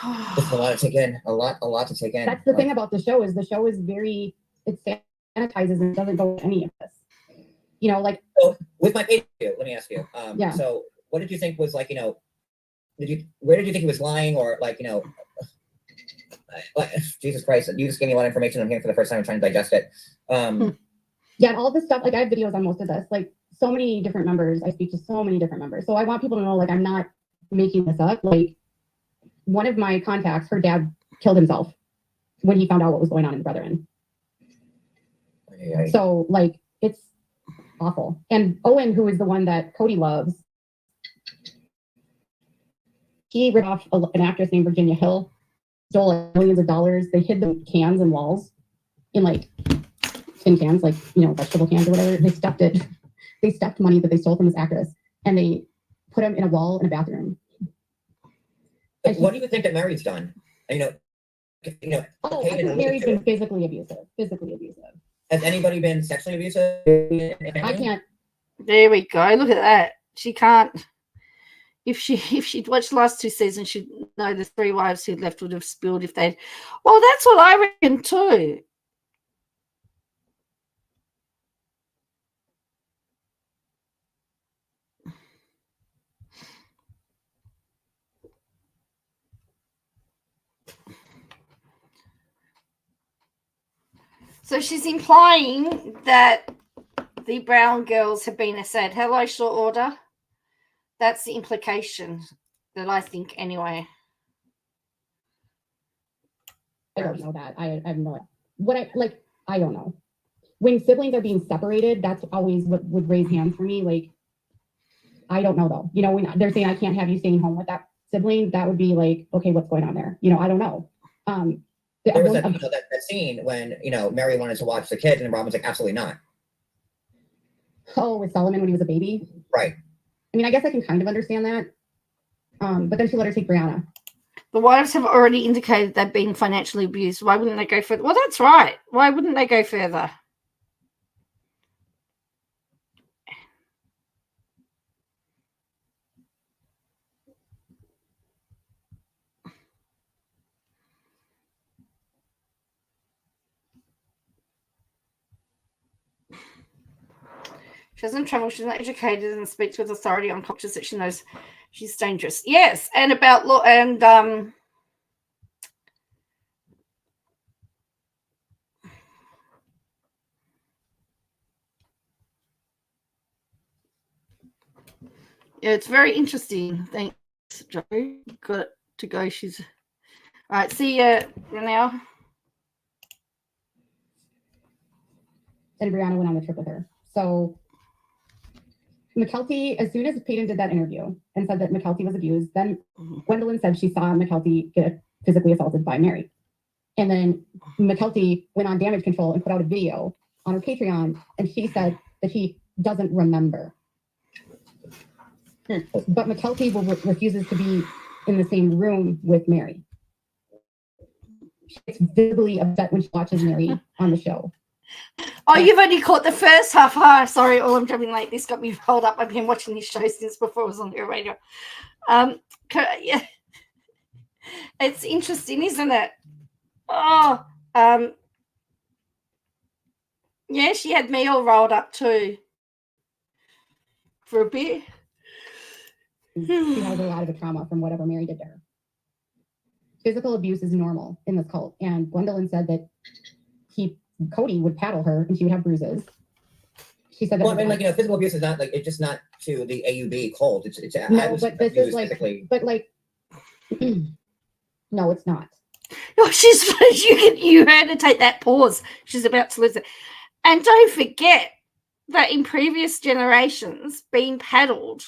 It's a lot to take in. A lot to take in. That's the thing about the show is very, it sanitizes and doesn't go into any of this. Like. So with my page, let me ask you. Yeah. So what did you think was like, where did you think he was lying, or like, Jesus Christ, you just gave me a lot of information on here for the first time. I'm trying to digest it. Yeah, and all this stuff, like I have videos on most of this, like so many different members. I speak to so many different members. So I want people to know, like, I'm not making this up. Like, one of my contacts, her dad killed himself when he found out what was going on in the Brethren. So, like, it's awful. And Owen, who is the one that Cody loves, he ripped off an actress named Virginia Hill, stole like millions of dollars. They hid the cans in walls in like tin cans, like, you know, vegetable cans or whatever. They stuffed it. They stuffed money that they stole from this actress, and they put them in a wall in a bathroom. What do you think that Mary's done? You know. Oh, I think Mary's been physically abusive. Physically abusive. Has anybody been sexually abusive? I can't. There we go. Look at that. She can't. If she'd watched the last 2 seasons, she'd know the 3 wives who'd left would have spilled if they'd. Well, that's what I reckon too. So she's implying that the Brown girls have been said, hello, short order. That's the implication that I think anyway. I don't know that. I have no idea. I don't know. When siblings are being separated, that's always what would raise hands for me. Like, I don't know though. You know, when they're saying I can't have you staying home with that sibling, that would be like, okay, what's going on there? You know, I don't know. There was that scene when, you know, Mary wanted to watch the kid and Rob was like, absolutely not. Oh, with Solomon when he was a baby? Right. I mean, I guess I can kind of understand that. But then she let her take Brianna. The wives have already indicated they've been financially abused. Why wouldn't they go further? Well, that's right. Why wouldn't they go further? She doesn't travel, she's not educated, and speaks with authority on cultures that she knows she's dangerous. Yes, and about law and yeah, it's very interesting. Thanks, Joe. Got to go. She's all right. See you now. And Brianna went on the trip with her. So McKelty, as soon as Peyton did that interview and said that McKelty was abused, then Gwendolyn said she saw McKelty get physically assaulted by Mary. And then McKelty went on damage control and put out a video on her Patreon, and she said that she doesn't remember. But McKelty refuses to be in the same room with Mary. She gets visibly upset when she watches Mary on the show. Oh, you've only caught the first half. Oh, sorry, I'm jumping late. This got me rolled up. I've been watching this show since before it was on your radio. Yeah, it's interesting, isn't it? Oh, yeah, she had me all rolled up too for a bit. She has a lot of a trauma from whatever Mary did to her. Physical abuse is normal in this cult, and Gwendolyn said that Cody would paddle her and she would have bruises. She said that. Well, I mean, like, you know, physical abuse is not like, it's just not to the AUB cult. It's no, but this is like, physically. But like, no, it's not. Oh, you heard her take that pause. She's about to lose it. And don't forget that in previous generations, being paddled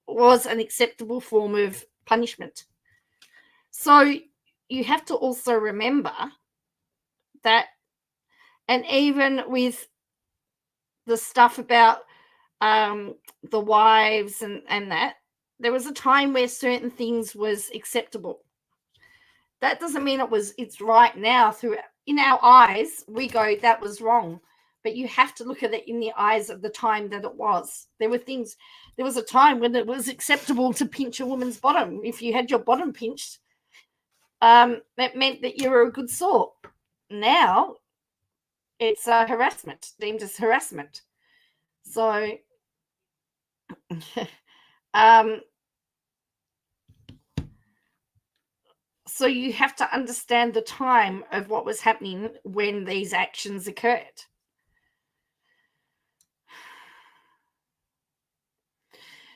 was an acceptable form of punishment. So you have to also remember that, and even with the stuff about the wives and that, there was a time where certain things was acceptable. That doesn't mean it's right now. In our eyes, we go, that was wrong. But you have to look at it in the eyes of the time that it was. There was a time when it was acceptable to pinch a woman's bottom. If you had your bottom pinched, that meant that you were a good sort. Now, it's harassment, deemed as harassment. So, So you have to understand the time of what was happening when these actions occurred.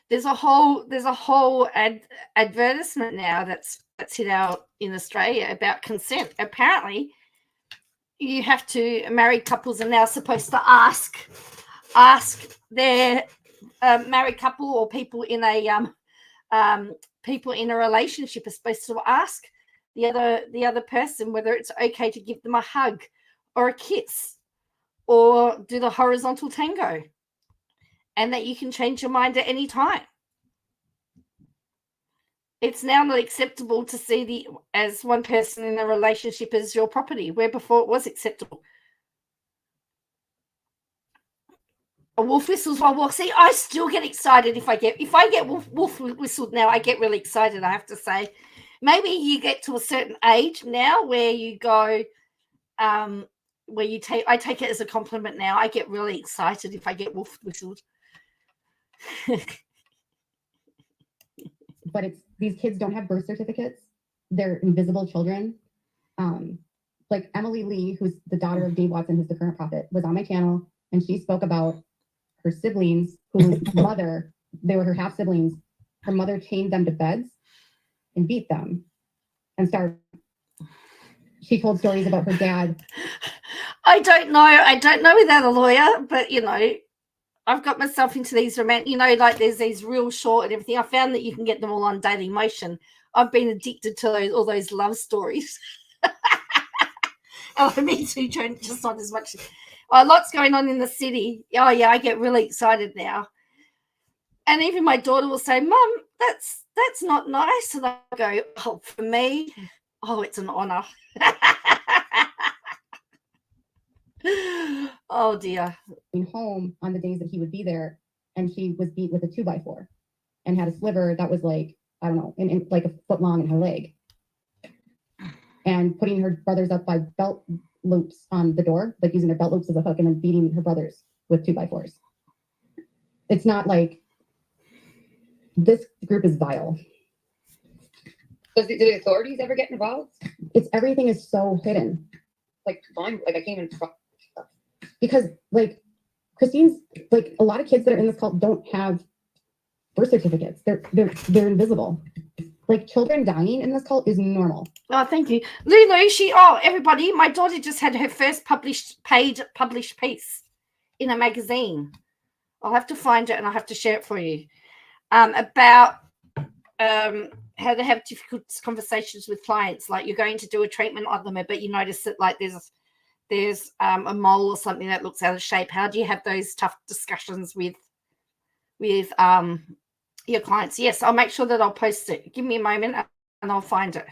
There's a whole advertisement now that's hit out in Australia about consent. Apparently, you have to, married couples are now supposed to ask their married couple or people in a relationship are supposed to ask the other person whether it's okay to give them a hug or a kiss or do the horizontal tango, and that you can change your mind at any time. It's now not acceptable to see as one person in a relationship as your property, where before it was acceptable. A wolf whistles while walking. See, I still get excited if I get wolf whistled now. I get really excited, I have to say. Maybe you get to a certain age now where you go, I take it as a compliment now. I get really excited if I get wolf whistled. But these kids don't have birth certificates. They're invisible children. Like Emily Lee, who's the daughter of Dave Watson, who's the current prophet, was on my channel, and she spoke about her siblings, whose mother, they were her half siblings. Her mother chained them to beds and beat them and starved. She told stories about her dad. I don't know without a lawyer, but I've got myself into these romantic, like there's these real short and everything. I found that you can get them all on Daily Motion. I've been addicted to all those love stories. Oh, me too, Joan, just not as much. Lots going on in the city. Oh, yeah, I get really excited now. And even my daughter will say, Mum, that's not nice. And I go, oh, for me, it's an honor. Oh, dear. Home on the days that he would be there, and she was beat with a 2x4 and had a sliver that was like, I don't know, in like a foot long in her leg. And putting her brothers up by belt loops on the door, like using their belt loops as a hook, and then beating her brothers with 2x4s. It's not like, this group is vile. Do the authorities ever get involved? Everything is so hidden. Like I can't even. Because like Christine's, like a lot of kids that are in this cult don't have birth certificates. They're invisible. Like children dying in this cult is normal. Oh, thank you. Lulu, everybody, my daughter just had her first paid published piece in a magazine. I'll have to find it and I'll have to share it for you. About how to have difficult conversations with clients. Like you're going to do a treatment on them, but you notice that like there's a mole or something that looks out of shape. How do you have those tough discussions with your clients? Yes, I'll make sure that I'll post it. Give me a moment and I'll find it.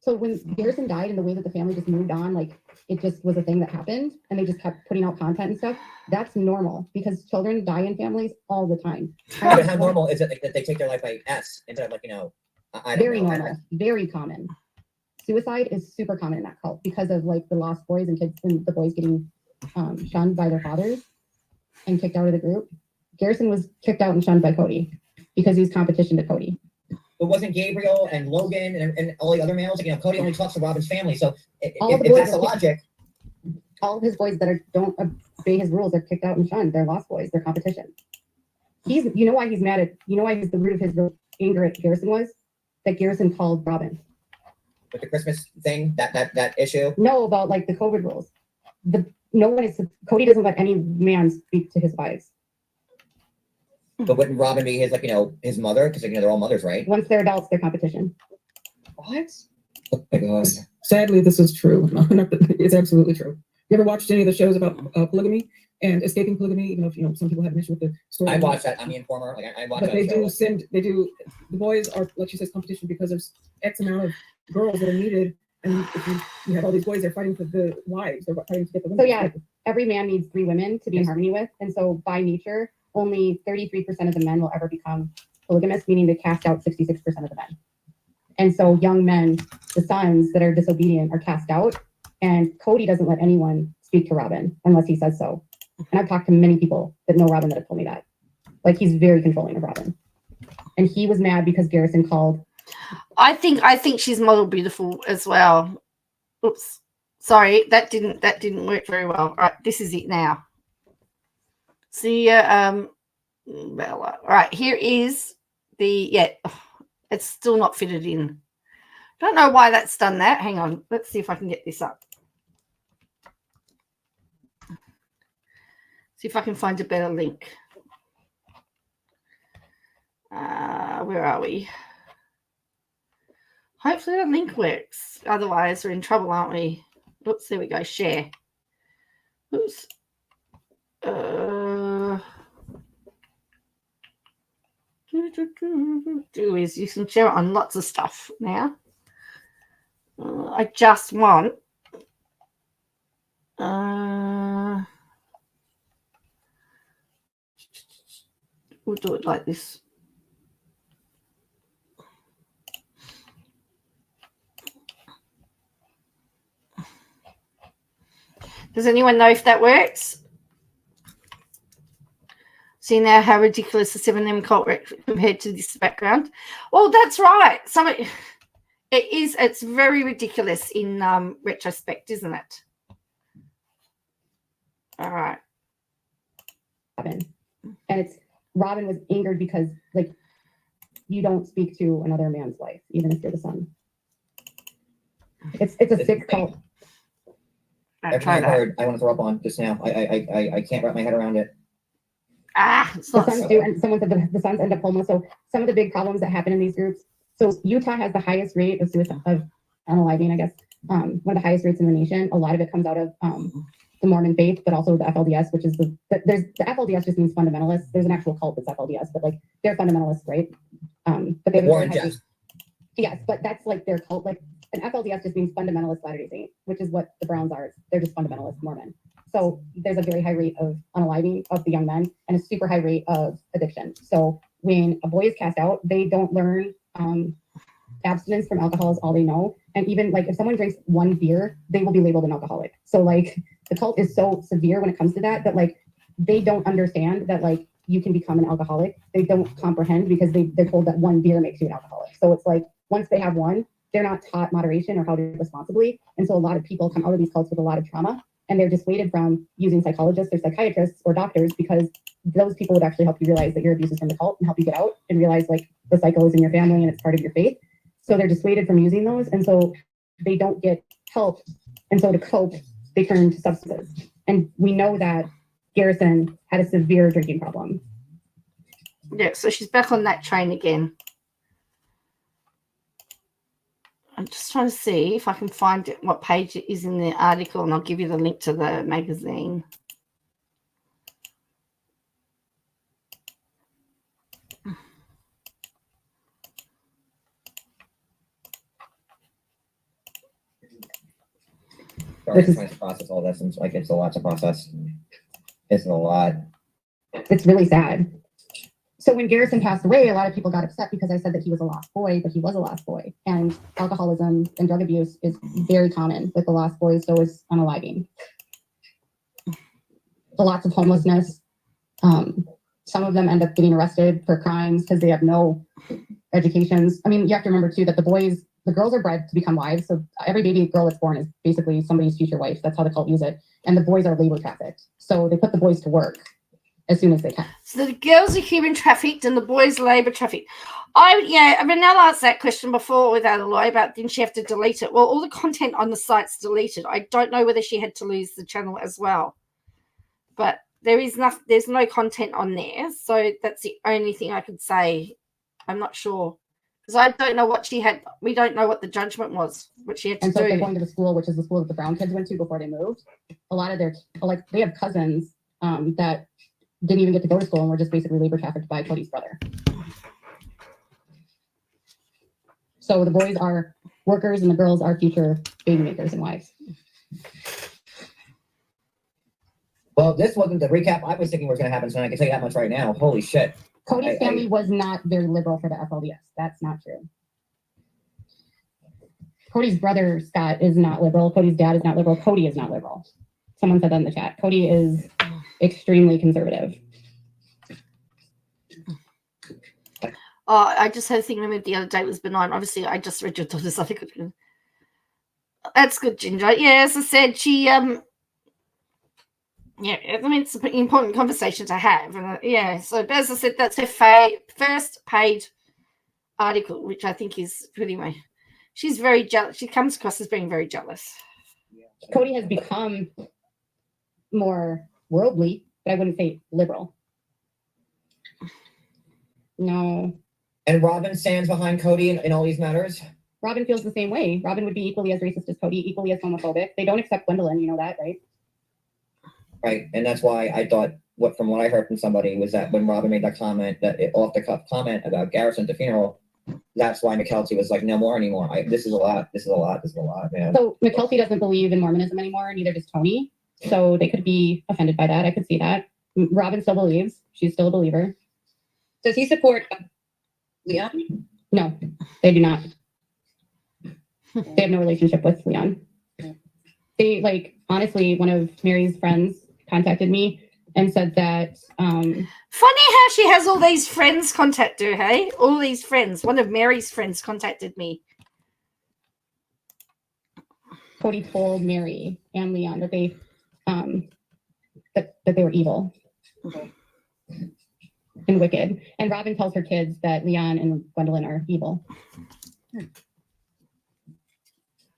So when Garrison died and the way that the family just moved on, like it just was a thing that happened and they just kept putting out content and stuff, that's normal because children die in families all the time. But how normal is it that they take their life by S instead of like, I don't very know. normal, very common. Suicide is super common in that cult because of like the lost boys and kids and the boys getting shunned by their fathers and kicked out of the group. Garrison was kicked out and shunned by Cody because he was competition to Cody. But wasn't Gabriel and Logan and all the other males, Cody only talks to Robin's family. So if that's the logic. All of his boys that don't obey his rules are kicked out and shunned. They're lost boys. They're competition. Why he's mad at, why the root of his anger at Garrison was? That Garrison called Robin. With the Christmas thing, that issue? No, about like the COVID rules. Cody doesn't let any man speak to his wives. But wouldn't Robin be his, his mother? Because, they're all mothers, right? Once they're adults, they're competition. What? Oh my God. Sadly, this is true. It's absolutely true. You ever watched any of the shows about polygamy and escaping polygamy? Even if, some people have an issue with the story. I watched that. I'm the informer. I watched that. But the boys are, like she says, competition because there's X amount of girls that are needed. And if you have all these boys, they're fighting for the wives. They're fighting to get the women. So yeah, every man needs 3 women to be in harmony with. And so by nature, only 33% of the men will ever become polygamous, meaning they cast out 66% of the men. And so young men, the sons that are disobedient, are cast out. And Cody doesn't let anyone speak to Robin unless he says so. And I've talked to many people that know Robin that have told me that. Like he's very controlling of Robin. And he was mad because Garrison called I think she's model beautiful as well. Oops, sorry, that didn't work very well. All right, this is it now. See ya, Bella. All right, here is the it's still not fitted in. Don't know why that's done that. Hang on, let's see if I can get this up. See if I can find a better link. Where are we? Hopefully the link works. Otherwise, we're in trouble, aren't we? Oops, there we go. Share. Oops. Is you can share it on lots of stuff now. I just want. We'll do it like this. Does anyone know if that works? See now how ridiculous the 7M cult compared to this background. Well, that's right. It's very ridiculous in retrospect, isn't it? All right. Robin. And it's Robin was angered because like you don't speak to another man's wife, even if you're the son. It's a sick cult. Everything I heard, I want to throw up on just now. I can't wrap my head around it. The sons do, and someone said the sons end up homeless. So some of the big problems that happen in these groups. So Utah has the highest rate of suicide, of unaliving, I guess, one of the highest rates in the nation. A lot of it comes out of the Mormon faith, but also the FLDS, which is the FLDS just means fundamentalists. There's an actual cult that's FLDS, but like they're fundamentalists, right? But they Warren Jeffs. Yes, but that's like their cult. Like an FLDS just means fundamentalist Latter-day Saint, which is what the Browns are. They're just fundamentalist Mormon. So there's a very high rate of unaliving of the young men and a super high rate of addiction. So when a boy is cast out, they don't learn abstinence from alcohol is all they know. And even like if someone drinks one beer, they will be labeled an alcoholic. So like the cult is so severe when it comes to that like they don't understand that like you can become an alcoholic. They don't comprehend because they're told that one beer makes you an alcoholic. So it's like once they have one, they're not taught moderation or how to do it responsibly. And so a lot of people come out of these cults with a lot of trauma. And they're dissuaded from using psychologists or psychiatrists or doctors because those people would actually help you realize that your abuse is from the cult and help you get out and realize like the cycle is in your family and it's part of your faith. So they're dissuaded from using those. And so they don't get help. And so to cope, they turn to substances. And we know that Garrison had a severe drinking problem. Yeah, so she's back on that train again. I'm just trying to see if I can find it, what page it is in the article, and I'll give you the link to the magazine. Sorry, I'm trying to process all this. It's like it's a lot to process. It's a lot. It's really sad. So when Garrison passed away, a lot of people got upset because I said that he was a lost boy, but he was a lost boy. And alcoholism and drug abuse is very common with the lost boys, so is unaliving. Lots of homelessness. Some of them end up getting arrested for crimes because they have no educations. I mean, you have to remember too that the girls are bred to become wives. So every baby girl that's born is basically somebody's future wife. That's how the cult use it. And the boys are labor trafficked. So they put the boys to work as soon as they can. So the girls are human trafficked and the boys labor trafficked. I mean, I'll ask that question before without a lie about didn't she have to delete it? Well, all the content on the site's deleted. I don't know whether she had to lose the channel as well. But there's no content on there. So that's the only thing I could say. I'm not sure. Because I don't know what she had. We don't know what the judgment was, what she had to do. And so if they're going to the school, which is the school that the Brown kids went to before they moved, a lot of they have cousins that didn't even get to go to school and were just basically labor trafficked by Cody's brother. So the boys are workers and the girls are future baby makers and wives. Well, this wasn't the recap I was thinking was going to happen, so I can tell you that much right now. Holy shit. Cody's family was not very liberal for the FLDS. That's not true. Cody's brother, Scott, is not liberal. Cody's dad is not liberal. Cody is not liberal. Someone said that in the chat. Cody is extremely conservative. I just had a thing removed the other day. It was benign. Obviously, I just read your daughter's. I think that's good, Ginger. Yeah, as I said, she yeah. I mean, it's an important conversation to have, and yeah. So as I said, that's her first paid article, which I think is pretty much. She's very jealous. She comes across as being very jealous. Cody has become more worldly, but I wouldn't say liberal. No. And Robin stands behind Cody in all these matters. Robin feels the same way. Robin would be equally as racist as Cody, equally as homophobic. They don't accept Gwendolyn, you know that, right? Right. And that's why I thought from what I heard from somebody was that when Robin made that comment, off the cuff comment about Garrison at the funeral, that's why McKelty was like, no more anymore. This is a lot, man. So McKelty doesn't believe in Mormonism anymore, neither does Tony. So they could be offended by that. I could see that. Robin still believes. She's still a believer. Does he support Leon? No, they do not. They have no relationship with Leon. They, like, honestly, one of Mary's friends contacted me and said that funny how she has all these friends contact her, hey? All these friends. One of Mary's friends contacted me. Cody told Mary and Leon that they that they were evil and wicked. And Robin tells her kids that Leon and Gwendolyn are evil.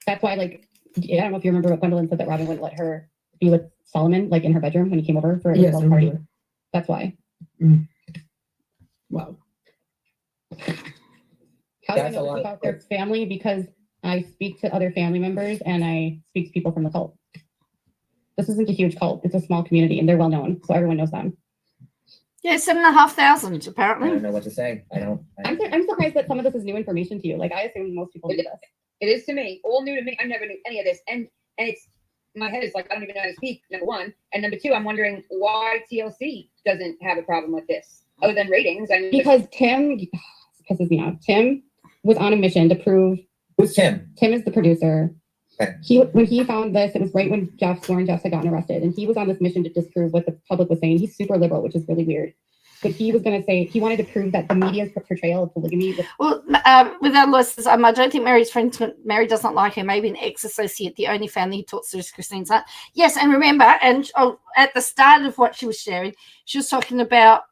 That's why, like, I don't know if you remember, but Gwendolyn said that Robin wouldn't let her be with Solomon, like, in her bedroom when he came over for a Yes, little party. That's why. Wow. How do I know about their family? Because I speak to other family members and I speak to people from the cult. This isn't a huge cult. It's a small community and they're well known, so everyone knows them. Yeah, 7,500 I apparently. don't know what to say. I'm surprised that some of this is new information to you. Like, I assume most people do this. It is to me, all new to me. I never knew any of this, and it's my head is like I don't even know how to speak. Number one, and number two, I'm wondering why TLC doesn't have a problem with this, other than ratings. I mean, Because Tim pisses me off. Tim was on a mission to prove. Who's Tim? Tim is the producer. Okay. When he found this, it was right when Lauren Jeffs had gotten arrested, and he was on this mission to disprove what the public was saying. He's super liberal, which is really weird. But he was going to say he wanted to prove that the media's portrayal of polygamy. Well, with our listeners, I don't think Mary's friend. Mary doesn't like her. Maybe an ex-associate. The only family he talks to is Christine's aunt. Yes, and remember, at the start of what she was sharing, she was talking about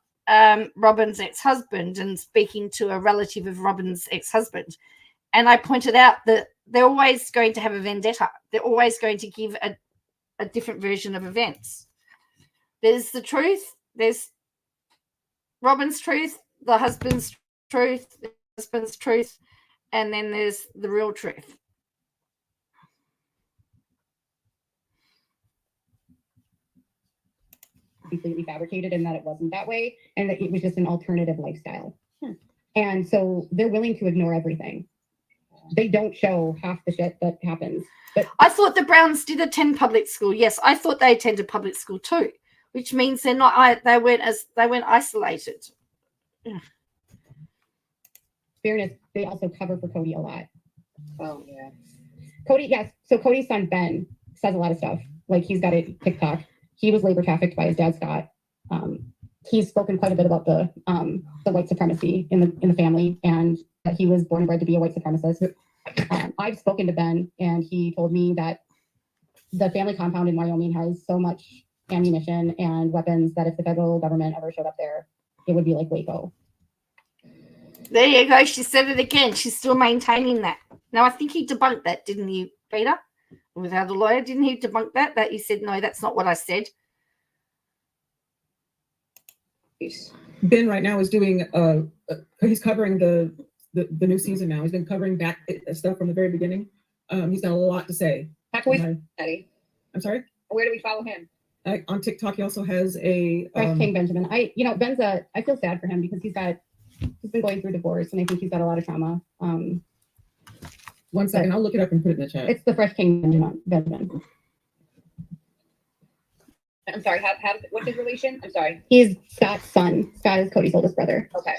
Robin's ex-husband and speaking to a relative of Robin's ex-husband. And I pointed out that they're always going to have a vendetta. They're always going to give a different version of events. There's the truth. There's Robin's truth, the husband's truth, and then there's the real truth. Completely fabricated and that it wasn't that way and that it was just an alternative lifestyle. And so they're willing to ignore everything. They don't show half the shit that happens. But I thought the Browns did attend public school. Yes, I thought they attended public school too, which means they weren't isolated. fairness, they also cover for Cody a lot. oh yeah. Cody, yes. So Cody's son Ben says a lot of stuff. Like, he's got a TikTok. He was labor trafficked by his dad Scott. He's spoken quite a bit about the white supremacy in the family, and that he was born and bred to be a white supremacist. I've spoken to Ben, and he told me that the family compound in Wyoming has so much ammunition and weapons that if the federal government ever showed up there, it would be like Waco. There you go. She said it again. She's still maintaining that. Now, I think he debunked that, didn't he, Peter? Without a lawyer, didn't he debunk that? That he said, no, that's not what I said. Ben right now is doing he's covering the new season now. He's been covering back stuff from the very beginning. He's got a lot to say. How can we Eddie? I'm sorry? Where do we follow him? On TikTok, he also has a Fresh King Benjamin. I feel sad for him because he's been going through divorce, and I think he's got a lot of trauma. 1 second, I'll look it up and put it in the chat. It's the Fresh King Benjamin. I'm sorry. How what's his relation? I'm sorry. He's Scott's son. Scott is Cody's oldest brother. Okay.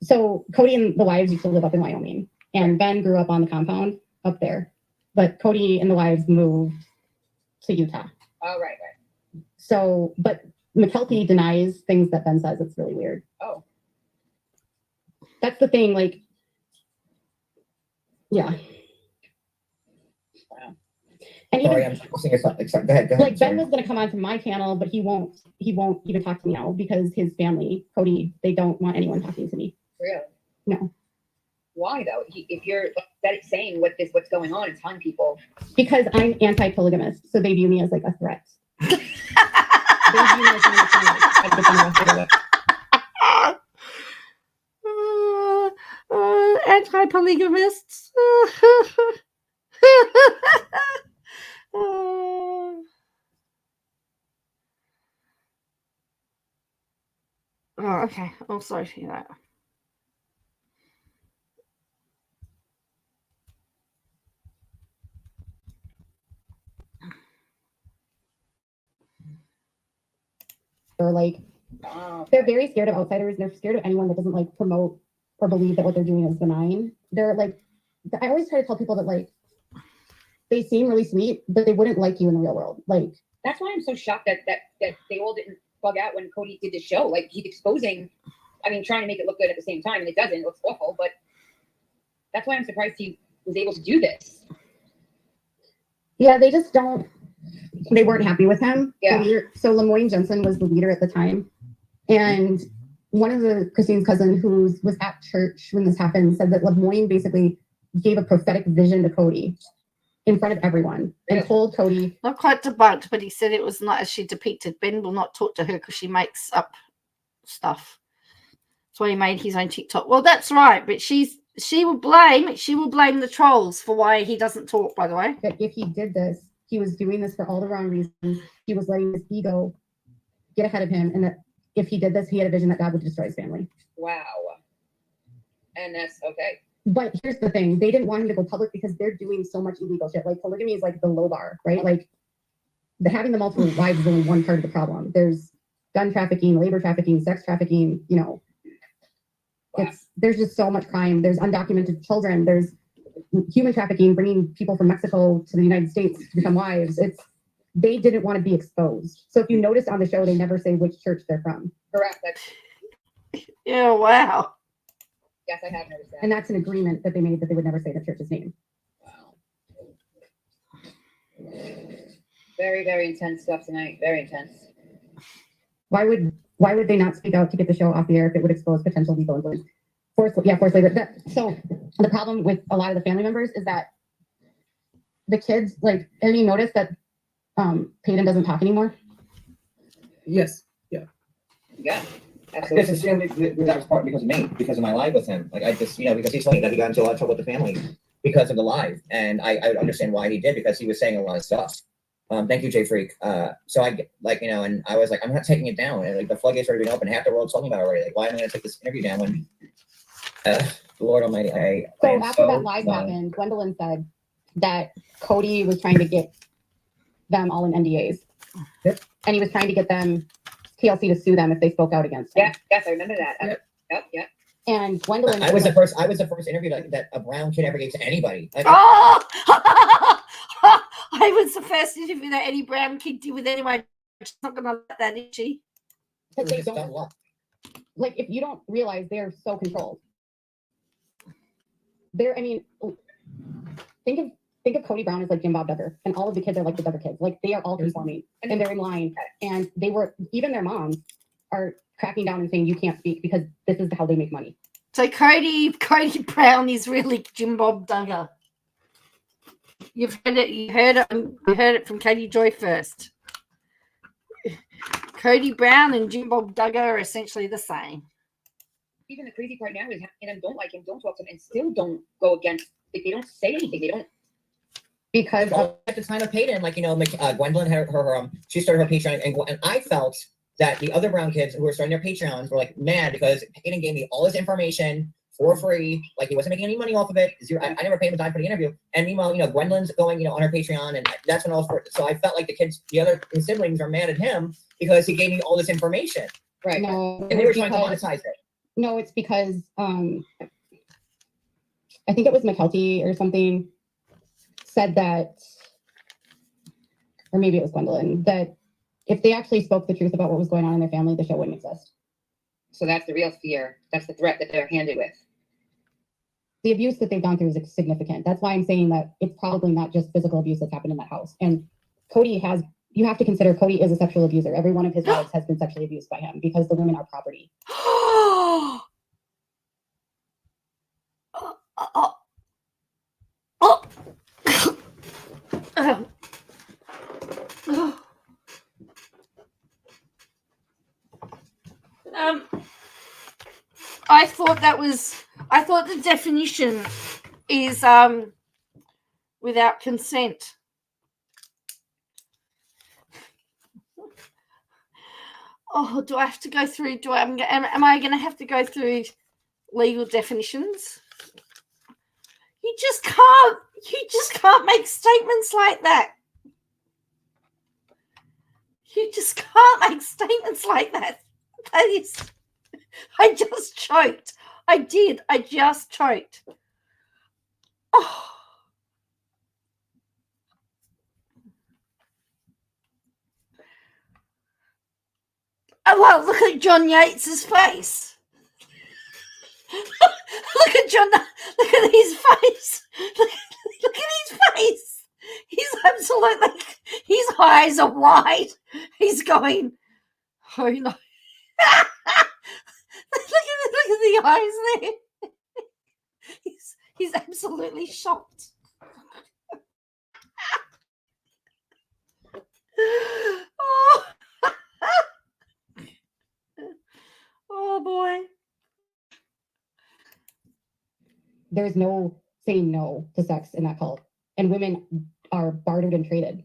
So Cody and the wives used to live up in Wyoming, and Ben grew up on the compound up there. But Cody and the wives moved to Utah. Oh, right. So, but McKelty denies things that Ben says. It's really weird. Oh. that's the thing. Like, yeah. Wow. And Sorry, even, I'm saying something. Go ahead. like, Ben Sorry. was going to come onto my channel, but he won't even talk to me now because his family, Cody, they don't want anyone talking to me. Really? No. Why though? If you're saying what's going on and telling people, Because I'm anti-polygamist, so they view me as like a threat. They view me as someone that's trying to, like, get them arrested or what. Anti-polygamists. Oh, okay. Oh, sorry to hear that. Or like, they're very scared of outsiders. They're scared of anyone that doesn't like promote or believe that what they're doing is benign. They're like, I always try to tell people that like, they seem really sweet, but they wouldn't like you in the real world. Like, that's why I'm so shocked that they all didn't bug out when Cody did the show. Like, he's exposing, I mean, trying to make it look good at the same time, and it doesn't. It looks awful, but that's why I'm surprised he was able to do this. yeah, they just don't. They weren't happy with him. Yeah. So Lemoyne Jensen was the leader at the time, and one of the Christine's cousin who was at church when this happened said that Lemoyne basically gave a prophetic vision to Cody in front of everyone and told Cody. Not quite debunked, but he said it was not as she depicted. Ben will not talk to her because she makes up stuff. That's why he made his own TikTok. Well, that's right, but she will blame the trolls for why he doesn't talk, by the way. That if he did this, he was doing this for all the wrong reasons. He was letting his ego get ahead of him, and that if he did this, he had a vision that God would destroy his family. Wow. And that's okay. But here's the thing. They didn't want him to go public because they're doing so much illegal shit. Like, polygamy is like the low bar, right? Like, having the multiple wives is only one part of the problem. There's gun trafficking, labor trafficking, sex trafficking, you know. Wow. There's just so much crime. There's undocumented children. There's human trafficking, bringing people from Mexico to the United States to become wives. They didn't want to be exposed. So if you notice on the show, they never say which church they're from. Correct. Yeah, wow. Yes, I have noticed that. And that's an agreement that they made that they would never say the church's name. Wow. Very, very intense stuff tonight. Very intense. Why would they not speak out to get the show off the air if it would expose potential legal influence? Forced labor. So the problem with a lot of the family members is that the kids, like, have you noticed that Peyton doesn't talk anymore? Yes. Yeah. Yeah. I just assumed that was part because of me, because of my live with him. Like, I just, because he told me that he got into a lot of trouble with the family because of the live. And I understand why he did, because he was saying a lot of stuff. Thank you, Jay Freak. So I like, and I was like, I'm not taking it down. And like the floodgates already been open. Half the world's talking about it already. Like, why am I going to take this interview down when Lord Almighty? So after that live happened, Gwendolyn said that Cody was trying to get them all in NDAs. Yep. And he was trying to get them TLC to sue them if they spoke out against him. Yeah. Yes, I remember that. Yep. And Gwendolyn I was the first interview that a brown kid ever gave to anybody. Like, Oh! I was the first interview that any brown kid did with anyone. She's not going to let that, is she? because they just dumb don't, luck. like, if you don't realize they're so controlled. Think of Cody Brown as like Jim Bob Duggar, and all of the kids are like the Duggar kids. Like, they are all conforming and they're in line. And even their moms are cracking down and saying you can't speak because this is how they make money. So Cody Brown is really Jim Bob Duggar. You heard it from Katie Joy first. Cody Brown and Jim Bob Duggar are essentially the same. Even the crazy part now is, don't like him, don't talk to him, and still don't go against. Like, they don't say anything. They don't. Because At the time of Peyton, Gwendolyn had she started her Patreon, and I felt that the other brown kids who were starting their Patreons were like mad because Peyton gave me all his information for free. Like, he wasn't making any money off of it. I never paid him a dime for the interview. And meanwhile, Gwendolyn's going, on her Patreon, and that's when so I felt like his siblings are mad at him because he gave me all this information. Right. no, And they were trying to monetize it. No, it's because I think it was McKelty or something said that, or maybe it was Gwendolyn, that if they actually spoke the truth about what was going on in their family, the show wouldn't exist. So that's the real fear. That's the threat that they're handed with. the abuse that they've gone through is significant. That's why I'm saying that it's probably not just physical abuse that's happened in that house. And you have to consider Cody is a sexual abuser. Every one of his wives has been sexually abused by him because the women are property. Oh, oh, oh. I thought the definition is without consent. Oh, do I have to go through? Am I going to have to go through legal definitions? You just can't make statements like that. You just can't make statements like that. That is, I just choked. I did. I just choked. Oh. Oh, well, look at John Yates's face. Look at John. Look at his face. Look at his face. He's absolutely. His eyes are wide. He's going. Oh no! Look at the eyes there. He's absolutely shocked. Oh. Oh boy. There's no saying no to sex in that cult. And women are bartered and traded.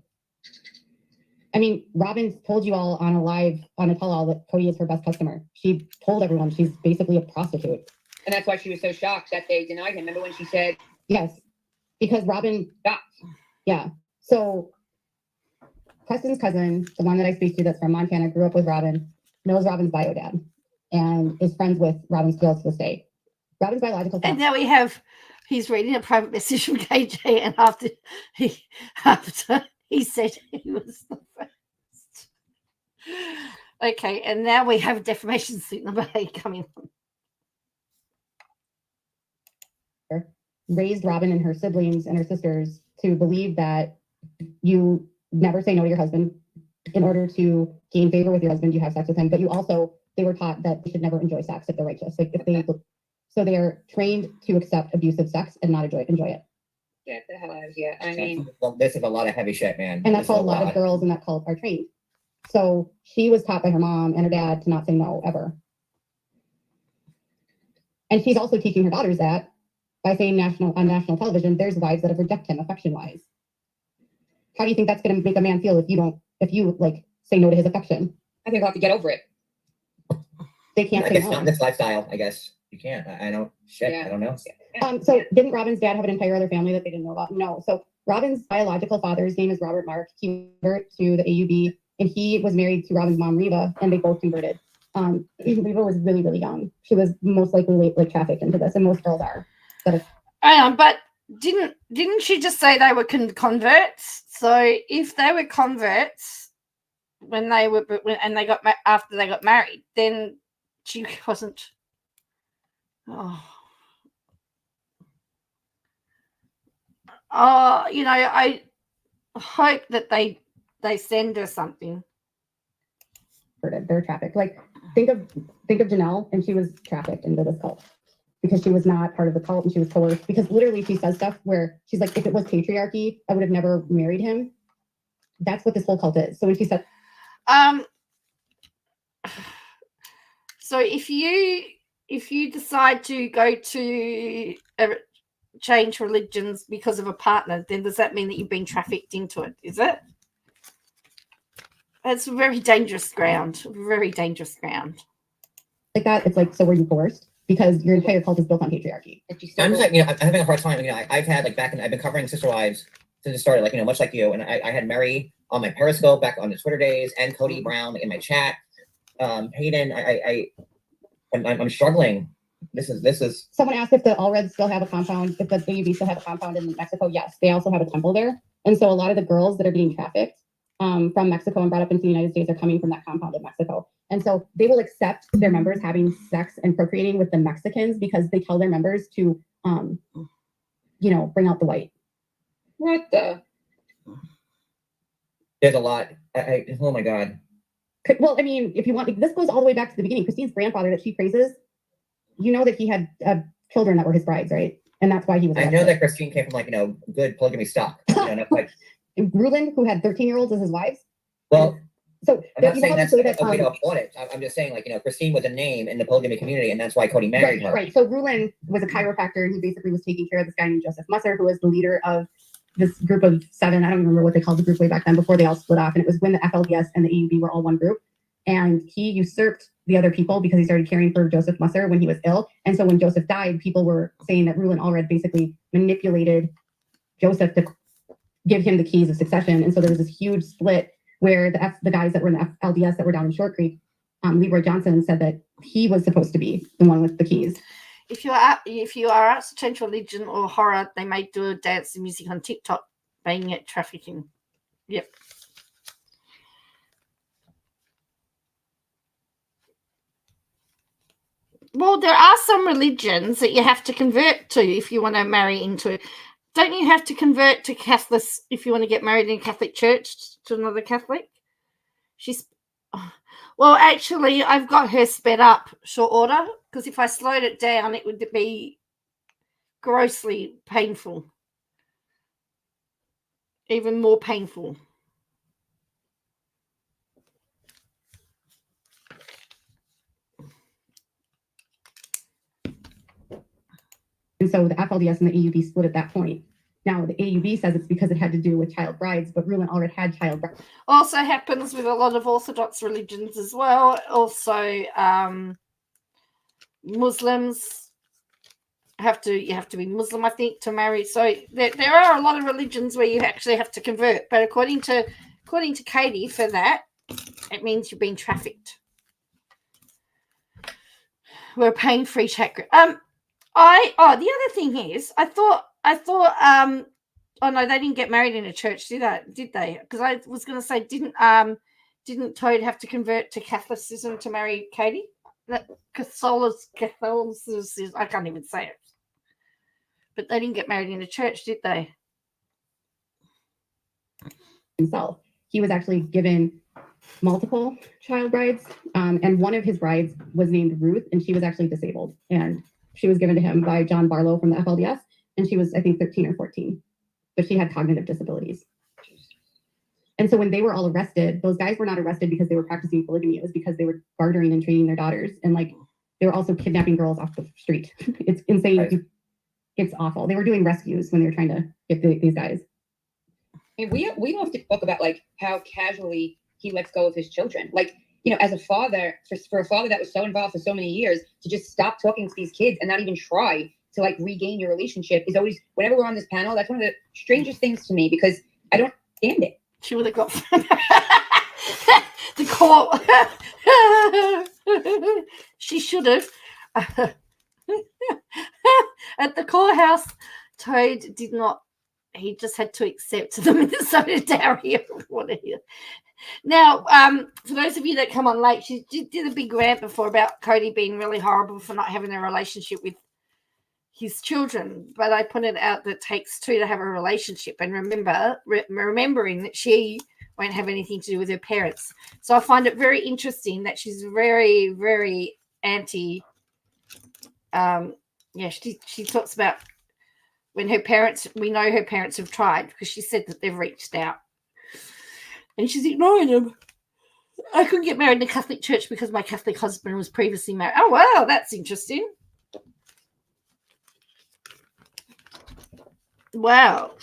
I mean, Robin told you all on a tell-all that Cody is her best customer. She told everyone she's basically a prostitute. And that's why she was so shocked that they denied him. Remember when she said, yes, because Robin stopped. Yeah. So Preston's cousin, the one that I speak to that's from Montana, grew up with Robin, knows Robin's bio dad, and is friends with Robin still to this day. Robin's biological father. And now he's reading a private message from KJ, and after he said he was the first. Okay, and now we have defamation suit number 8 coming on. Raised Robin and her siblings and her sisters to believe that you never say no to your husband. In order to gain favor with your husband, you have sex with him. But they were taught that they should never enjoy sex if they're righteous. So they are trained to accept abusive sex and not enjoy it. Get the hell out of here. I mean, this is a lot of heavy shit, man. And that's how a lot of girls in that cult are trained. So she was taught by her mom and her dad to not say no ever. And she's also teaching her daughters that by saying on national television, there's wives that have rejected him affection-wise. How do you think that's going to make a man feel if you say no to his affection? I think I'll have to get over it. They can't say no. Not this lifestyle, I guess. You can't. I don't. Shit. Yeah. I don't know. So didn't Robin's dad have an entire other family that they didn't know about? No. So Robin's biological father's name is Robert Mark. He converted to the AUB, and he was married to Robin's mom, Reva, and they both converted. Reva was really, really young. She was most likely trafficked into this, and most girls are. But didn't she just say they were converts? So if they were converts after they got married, then she wasn't. Oh, I hope that they send her something. They're trafficked. Think of Janelle, and she was trafficked into this cult because she was not part of the cult and she was coerced. Because literally, she says stuff where she's like, "If it was patriarchy, I would have never married him." That's what this whole cult is. So when she said, so if you decide to go to change religions because of a partner, then does that mean that you've been trafficked into it? Is it? That's very dangerous ground. Very dangerous ground. Like that, it's so were you forced? Because your entire cult is built on patriarchy. I'm just I'm having a hard time. I've had I've been covering sister wives since it started. Much like you, and I had Mary on my Periscope back on the Twitter days, and Cody Brown in my chat. Hayden, I'm struggling. This is. Someone asked if the Allreds still have a compound, if the AUB still have a compound in Mexico. Yes, they also have a temple there, and so a lot of the girls that are being trafficked from Mexico and brought up into the United States are coming from that compound in Mexico. And so they will accept their members having sex and procreating with the Mexicans because they tell their members to bring out the white. What the? There's a lot. Oh my God. Well, I mean, if you want, this goes all the way back to the beginning. Christine's grandfather that she praises, that he had children that were his brides, right? And that's why he was. I know that Christine came from good polygamy stock. Not like Ruland, who had 13-year-olds as his wives. well. So I'm not saying that's a way to applaud it. I'm just saying, Christine was a name in the polygamy community, and that's why Cody married her. Right. So Ruland was a chiropractor, and he basically was taking care of this guy named Joseph Musser, who was the leader of this group of 7. I don't remember what they called the group way back then before they all split off. And it was when the FLDS and the AUB were all one group. And he usurped the other people because he started caring for Joseph Musser when he was ill. And so when Joseph died, people were saying that Ruland Allred basically manipulated Joseph to give him the keys of succession. And so there was this huge split where the guys that were in the LDS that were down in Short Creek, Leroy Johnson said that he was supposed to be the one with the keys. If you are at change religion or horror, they may do a dance and music on TikTok, banging it, trafficking. Yep. Well, there are some religions that you have to convert to if you want to marry into it. Don't you have to convert to Catholics if you want to get married in a Catholic church to another Catholic? Well, actually, I've got her sped up short order because if I slowed it down, it would be grossly painful, even more painful. And so the FLDS and the AUB split at that point. Now, the AUB says it's because it had to do with child brides, but Ruland already had child brides. Also happens with a lot of Orthodox religions as well. Also, Muslims you have to be Muslim, I think, to marry. So there are a lot of religions where you actually have to convert. But according to Katie, for that, it means you're being trafficked. We're a pain-free chat group. The other thing is, I thought oh no, they didn't get married in a church, did they? Because I was going to say, didn't Toad have to convert to Catholicism to marry Katie? That Catholicism, I can't even say it. But they didn't get married in a church, did they? Himself, he was actually given multiple child brides, and one of his brides was named Ruth, and she was actually disabled, and she was given to him by John Barlow from the FLDS, and she was, I think, 13 or 14, but she had cognitive disabilities. And so when they were all arrested, those guys were not arrested because they were practicing polygamy. It was because they were bartering and trading their daughters, and they were also kidnapping girls off the street. It's insane. Right. It's awful. They were doing rescues when they were trying to get these guys. And we often talk about how casually he lets go of his children. As a father, for a father that was so involved for so many years, to just stop talking to these kids and not even try to regain your relationship is always, whenever we're on this panel, that's one of the strangest things to me because I don't stand it. She would have got the court. She should have. At the courthouse, Toad did not. He just had to accept the Minnesota dowry of whatever. Now, for those of you that come on late, she did a big rant before about Cody being really horrible for not having a relationship with his children. But I pointed out that it takes 2 to have a relationship, and remembering that she won't have anything to do with her parents. So I find it very interesting that she's very, very anti. She talks about when we know her parents have tried because she said that they've reached out. And she's ignoring them. I couldn't get married in a Catholic church because my Catholic husband was previously married. Oh, wow, that's interesting. Wow.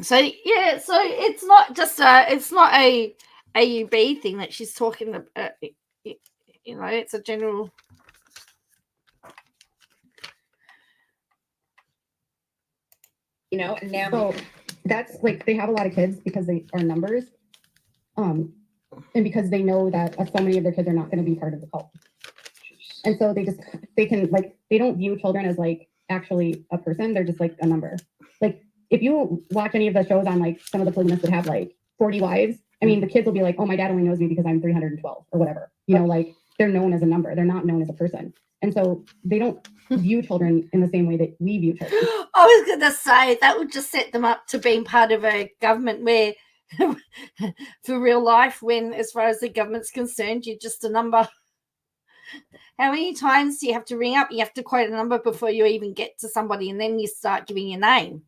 So, yeah, so it's not just it's not a AUB thing that she's talking about. It's a general. And now. So that's they have a lot of kids because they are numbers, and because they know that so many of their kids are not going to be part of the cult, and so they don't view children as actually a person. They're just a number. If you watch any of the shows on some of the polygamists that have 40 wives, I mean the kids will be oh, my dad only knows me because I'm 312 or whatever. They're known as a number. They're not known as a person. And so they don't view children in the same way that we view children. I was going to say that would just set them up to being part of a government where, for real life, when as far as the government's concerned, you're just a number. How many times do you have to ring up? You have to quote a number before you even get to somebody, and then you start giving your name.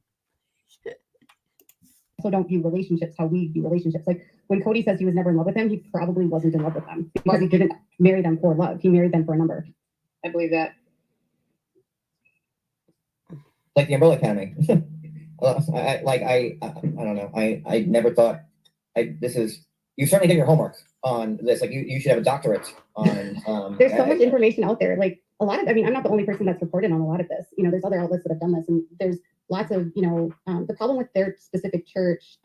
Also don't view relationships how we view relationships. Like when Cody says he was never in love with them, he probably wasn't in love with them because he didn't marry them for love. He married them for a number. I believe that. Like the Umbrella Academy. I don't know. I never thought this is. You certainly did your homework on this. Like you should have a doctorate on. There's so much information out there. Like a lot of. I mean, I'm not the only person that's reported on a lot of this. You know, there's other outlets that have done this, and there's lots of. You know, the problem with their specific church.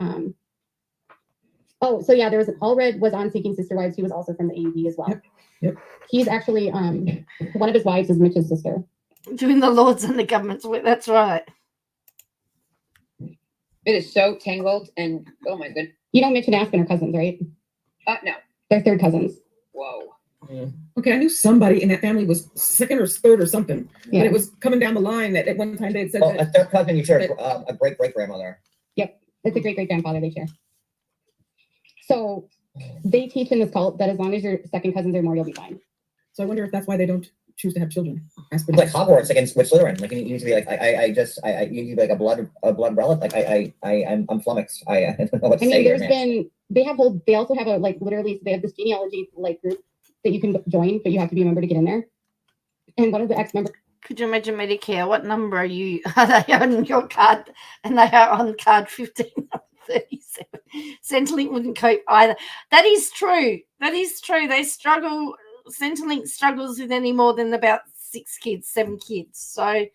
Oh, so yeah, there was Allred was on Seeking Sister Wives. He was also from the AUD as well. Yep. He's actually one of his wives is Mitch's sister. Doing the Lord's and the government's work. That's right. It is so tangled and oh my goodness. You know, Mitch and Aspen are cousins, right? No. They're third cousins. Whoa. Okay, I knew somebody in that family was second or third or something. Yeah. And it was coming down the line that at one time they had said Well, that. a third cousin, you share a great grandmother. Yep, it's a great grandfather they share. So they teach in this cult that as long as your second cousins are more, you'll be fine. So I wonder if that's why they don't choose to have children. It's like Hogwarts against with Slytherin. Like you need to be like you need to be like a blood relative. Like I'm flummoxed. I don't know what to I say. mean, Here, they also have a like literally they have this genealogy like group that you can join, but you have to be a member to get in there. And one of the ex-members. Could you imagine Medicare? What number are you? Are they on your card? And they are on card 1537. Centrelink wouldn't cope either. That is true. That is true. They struggle. Centrelink struggles with any more than about 7 kids. So,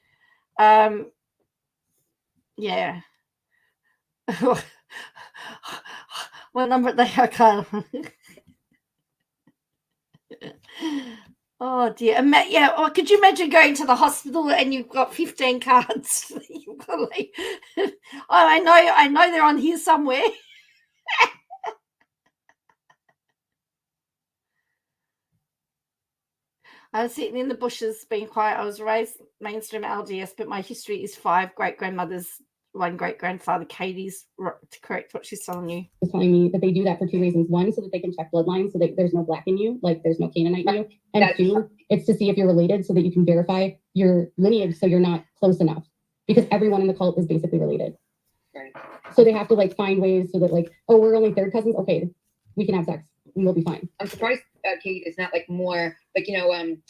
yeah. What number they are? Can't. Oh dear. Yeah. Or could you imagine going to the hospital and you've got 15 cards? You've got like, oh, I know they're on here somewhere. I was sitting in the bushes being quiet. I was raised mainstream LDS, but my history is 5 great-grandmothers, 1 great-grandfather. Katie's to correct what she's telling you. Was telling me that they do that for 2 reasons. One, so that they can check bloodlines so that there's no black in you, like there's no Canaanite in you. And That's 2, it's to see if you're related so that you can verify your lineage so you're not close enough. Because everyone in the cult is basically related. Right. So they have to like find ways so that like, oh, we're only third cousins. Okay, we can have sex and we'll be fine. I'm surprised, Kate, it's not like more like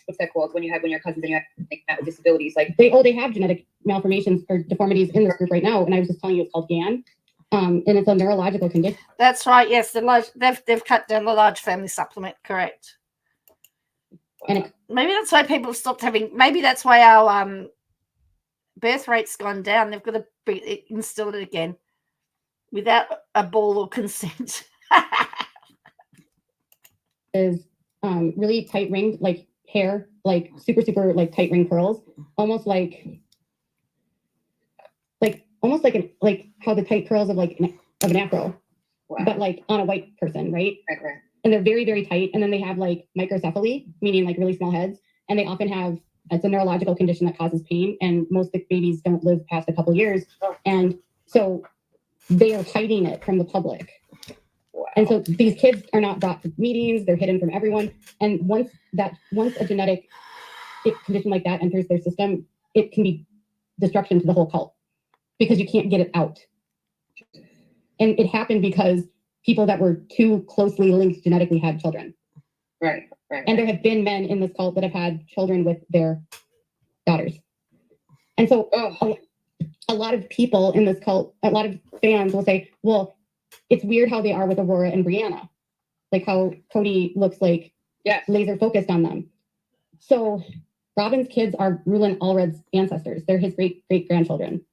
what's that called when your cousins and you have like that with disabilities like They have genetic malformations or deformities in this group right now. And I was just telling you it's called GAN. And it's a neurological condition. That's right. Yes, they've cut down the large family supplement. Correct. And Maybe that's why people stopped having. Maybe that's why our birth rate's gone down. They've got to instill it again without a ball or consent. is really tight ringed, like hair, like super like tight ring curls, almost like how the tight curls of an afro, wow. but like on a white person, right? Right. And they're very, very tight. And then they have like microcephaly, meaning like really small heads. And they often have, it's a neurological condition that causes pain. And most babies don't live past a couple years. And so they are hiding it from the public. Wow. And so these kids are not brought to meetings. They're hidden from everyone. And once a genetic condition like that enters their system, it can be destruction to the whole cult because you can't get it out. And it happened because people that were too closely linked genetically had children. Right. And there have been men in this cult that have had children with their daughters. And so a lot of people in this cult, a lot of fans will say, well, it's weird how they are with Aurora and Brianna. Like how Cody looks like laser focused on them. So Robin's kids are Rulin Allred's ancestors. They're his great-great-grandchildren.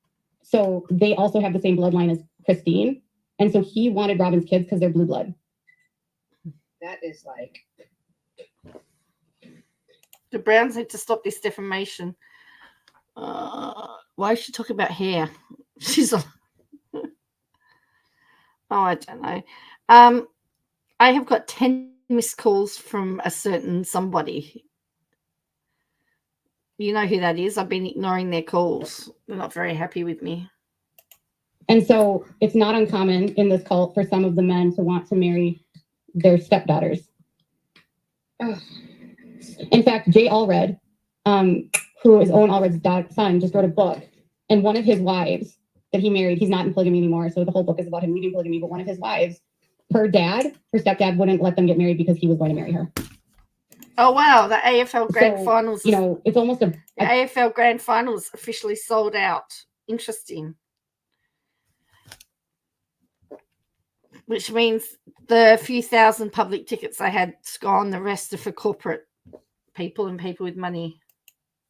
So they also have the same bloodline as Christine. And so he wanted Robin's kids because they're blue blood. That is like... The Browns need to stop this defamation. Why is she talking about hair? She's on... Oh, I don't know. I have got 10 missed calls from a certain somebody. You know who that is. I've been ignoring their calls. They're not very happy with me. And so it's not uncommon in this cult for some of the men to want to marry their stepdaughters. Ugh. In fact, Jay Allred, who is Owen Allred's son, just wrote a book. And one of his wives that he married, he's not in polygamy anymore, so the whole book is about him leaving polygamy, but one of his wives, her stepdad wouldn't let them get married because he was going to marry her. Oh, wow. The AFL Grand So, Finals. You know, it's almost the AFL Grand Finals officially sold out. Interesting. Which means the few thousand public tickets they had gone, the rest are for corporate people and people with money.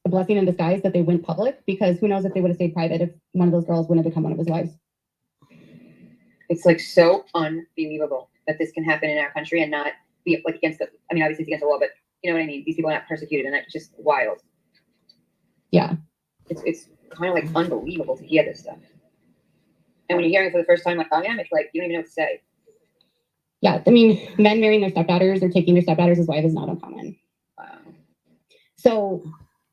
A blessing in disguise that they went public, because who knows if they would have stayed private if one of those girls wouldn't have become one of his wives. It's like so unbelievable that this can happen in our country and not be like against the, I mean, obviously it's against the law, but you know what I mean? These people are not persecuted, and that's just wild. Yeah. It's kind of like unbelievable to hear this stuff. And when you're hearing it for the first time, like I am, it's like you don't even know what to say. Yeah, I mean, men marrying their stepdaughters or taking their stepdaughters as wives is not uncommon. Wow. So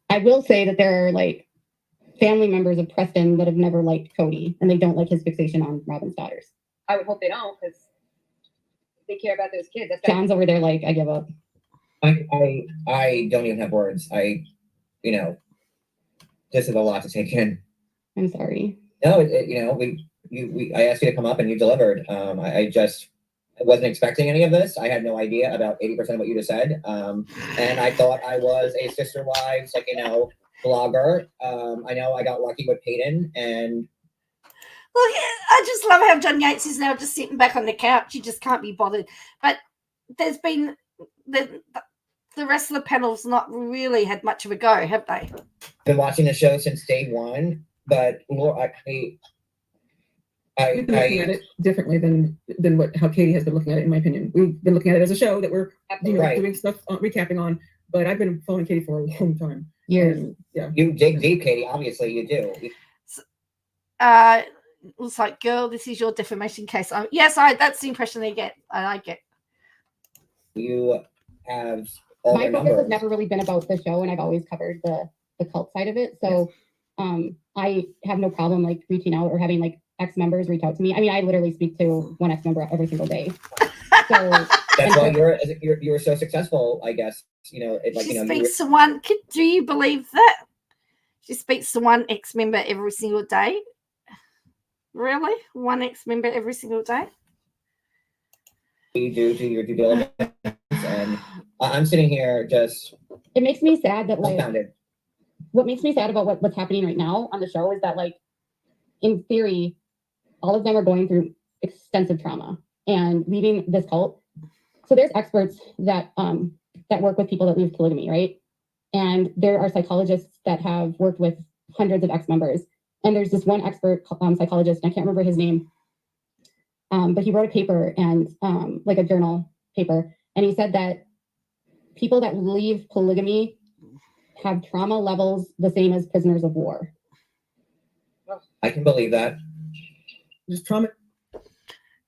I will say that there are like family members of Preston that have never liked Cody, and they don't like his fixation on Robin's daughters. I would hope they don't, because they care about those kids. That's John's over there like, I give up. I don't even have words. You know, this is a lot to take in. I'm sorry. No, you know, I asked you to come up and you delivered. I wasn't expecting any of this. I had no idea about 80% of what you just said. And I thought I was a sister wives, like, you know, blogger. I know I got lucky with Peyton, and Look, I just love how John Yates is now just sitting back on the couch. He just can't be bothered. But there's been the rest of the panel's not really had much of a go, have they? been watching the show since day one. But Laura, We've been looking at it differently than how Katie has been looking at it, in my opinion. We've been looking at it as a show that we're Right. doing stuff, recapping on, but I've been following Katie for a long time. Years. And, yeah. you dig deep, Katie. Obviously, you do. Looks like, girl, this is your defamation case. Yes, that's the impression they get. I get. You have all My their focus has numbers. never really been about the show, and I've always covered the cult side of it. So I have no problem like reaching out or having like ex-members reach out to me. I mean, I literally speak to one ex-member every single day. So That's why you're so successful, I guess. You know, She speaks to one. Do you believe that? She speaks to one ex-member every single day. Really? One ex-member every single day? You do your due diligence, and I'm sitting here just it makes me sad that like dumbfounded. what makes me sad about what's happening right now on the show is that like in theory, all of them are going through extensive trauma and leaving this cult. So there's experts that work with people that leave polygamy, right? And there are psychologists that have worked with hundreds of ex-members. And there's this one expert psychologist, and I can't remember his name, but he wrote a paper and like a journal paper, and he said that people that leave polygamy have trauma levels the same as prisoners of war. I can believe that. Just trauma.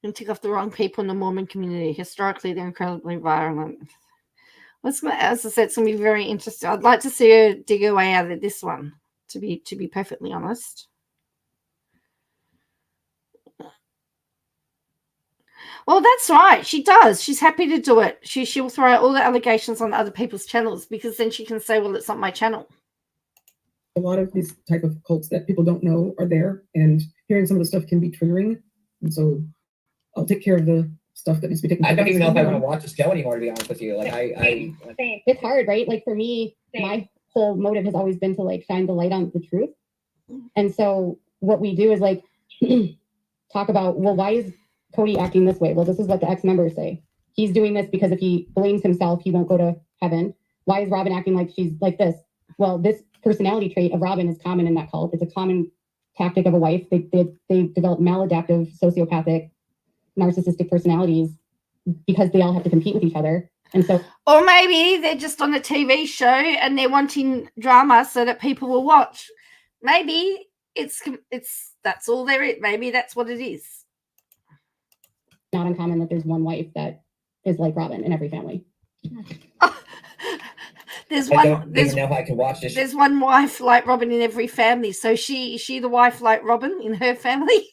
And tick off the wrong people in the Mormon community. Historically, they're incredibly violent. As I said, it's going to be very interesting. I'd like to see her dig her way out of this one, to be perfectly honest. Well, that's right. She does. She's happy to do it. She'll throw out all the allegations on other people's channels because then she can say, well, it's not my channel. A lot of these type of cults that people don't know are there, and hearing some of the stuff can be triggering. And so I'll take care of the stuff that needs to be taken care I of. don't even know if I want to watch this show anymore, to be honest with you. Like Same. It's hard, right? Like for me, Same. my whole motive has always been to like shine the light on the truth. And so what we do is like talk about, well, why is Cody acting this way? Well, this is what the ex-members say. He's doing this because if he blames himself, he won't go to heaven. Why is Robin acting like she's like this? Well, this personality trait of Robin is common in that cult. It's a common tactic of a wife. They develop maladaptive, sociopathic, narcissistic personalities because they all have to compete with each other. And so, or maybe they're just on a TV show and they're wanting drama so that people will watch. Maybe it's that's all there is. Maybe that's what it is. not uncommon that there's one wife that is like Robin in every family. There's I one. don't There's even know how I can watch this. there's one wife like Robin in every family. So is she the wife like Robin in her family?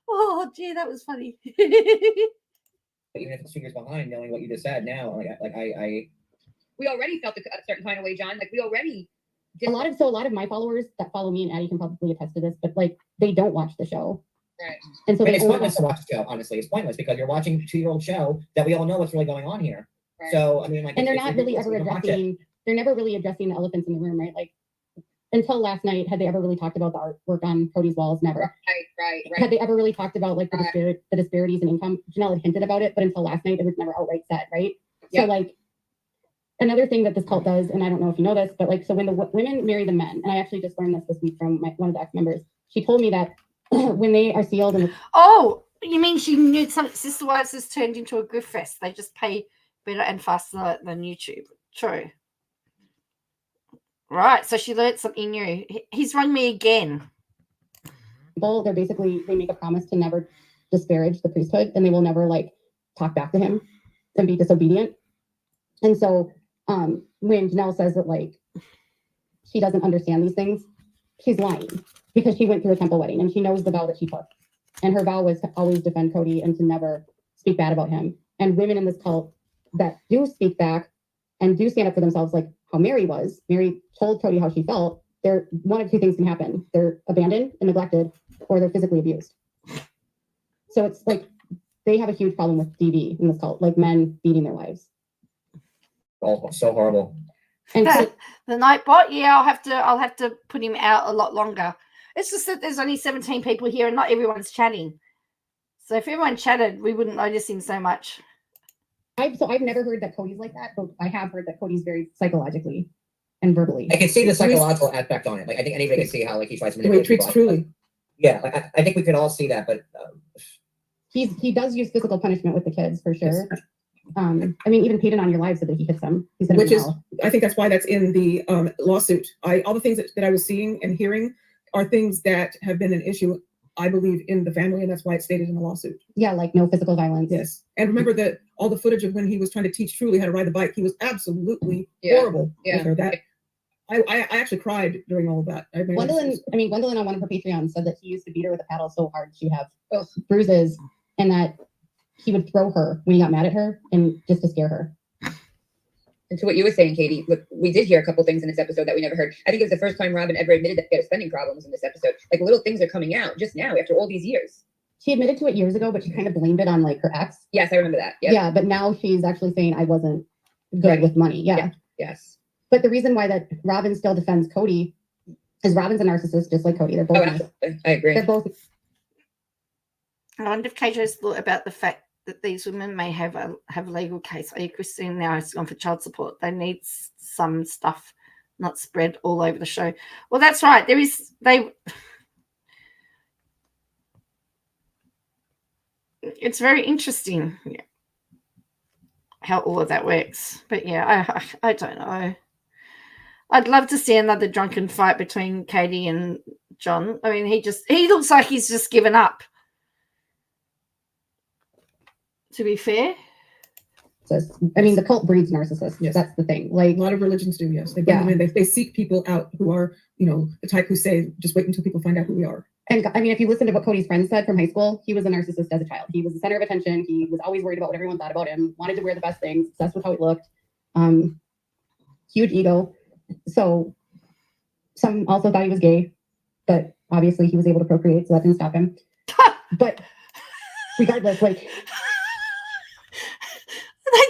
oh, gee, that was funny. Even if it's 2 years behind, knowing what you just said now, I We already felt a certain kind of way, John. Like we already did a lot of my followers that follow me, and Addie can probably attest to this, but like they don't watch the show. Right. And so I mean, they it's only pointless to watch the show. Honestly, it's pointless because you're watching a 2-year-old show that we all know what's really going on here. Right. So I mean, like, and they're it's not really ridiculous ever to watch it. addressing. They're never really addressing the elephants in the room, right? Like until last night, had they ever really talked about the artwork on Cody's walls? Never. Right. Had they ever really talked about like the disparities in income? Janelle had hinted about it, but until last night, it was never outright said, right? Yeah. So like another thing that this cult does, and I don't know if you know this, but like so when the women marry the men, and I actually just learned this week from one of the ex-members. She told me that when they are sealed and Oh, you mean she knew some Sister Wives has turned into a grift fest? They just pay better and faster than YouTube. True. Right. So she learned something new. He's rung me again. they're basically they make a promise to never disparage the priesthood, and they will never like talk back to him and be disobedient. And so when Janelle says that like she doesn't understand these things, she's lying because she went through a temple wedding and she knows the vow that she took. And her vow was to always defend Cody and to never speak bad about him. And women in this cult that do speak back and do stand up for themselves, like how Mary was. Mary told Cody how she felt. There, one of two things can happen. They're abandoned and neglected, or they're physically abused. So it's like they have a huge problem with DV in this cult, like men beating their wives. Oh, so horrible. And so, The Nightbot, yeah, I'll have to put him out a lot longer. It's just that there's only 17 people here and not everyone's chatting. So if everyone chatted, we wouldn't notice him so much. I've never heard that Cody's like that, but I have heard that Cody's very psychologically and verbally. I can see the psychological aspect on it. Like I think anybody can see how like he tries to The way he manipulate treats people. Truly. Yeah, like, I think we could all see that, but He does use physical punishment with the kids for sure. I mean, even Peyton on Your Live said that he hits them. He said Which is, no. I think that's why that's in the lawsuit. All the things that I was seeing and hearing are things that have been an issue, I believe, in the family, and that's why it's stated in the lawsuit. Yeah, like no physical violence. Yes. And remember that all the footage of when he was trying to teach Truly how to ride the bike, he was absolutely Yeah. horrible Yeah. with her. That I actually cried during all of that. Gwendolyn on one of her Patreons said that he used to beat her with a paddle so hard she'd have bruises, and that he would throw her when he got mad at her and just to scare her. And to what you were saying, Katie, look, we did hear a couple things in this episode that we never heard. I think it was the first time Robin ever admitted that he had spending problems in this episode. Like little things are coming out just now after all these years. She admitted to it years ago, but she kind of blamed it on like her ex. Yes, I remember that. Yep. Yeah, but now she's actually saying I wasn't good Right. with money. Yeah. Yes. But the reason why that Robin still defends Cody is Robin's a narcissist, just like Cody. They're both. Oh, absolutely. I agree. They're both. I wonder if KJ's thought about the fact that these women may have a legal case. Christine now has gone for child support. They need some stuff not spread all over the show. Well, that's right. It's very interesting how all of that works. But yeah, I don't know. I'd love to see another drunken fight between Katie and John. I mean, he looks like he's just given up. To be fair. I mean, the cult breeds narcissists. Yes. That's the thing. Like A lot of religions do, yes. They bring them in. They seek people out who are, the type who say, just wait until people find out who we are. And I mean, if you listen to what Cody's friends said from high school, he was a narcissist as a child. He was the center of attention. He was always worried about what everyone thought about him, wanted to wear the best things, obsessed with how he looked. Huge ego. So some also thought he was gay, but obviously he was able to procreate, so that didn't stop him. But regardless, like they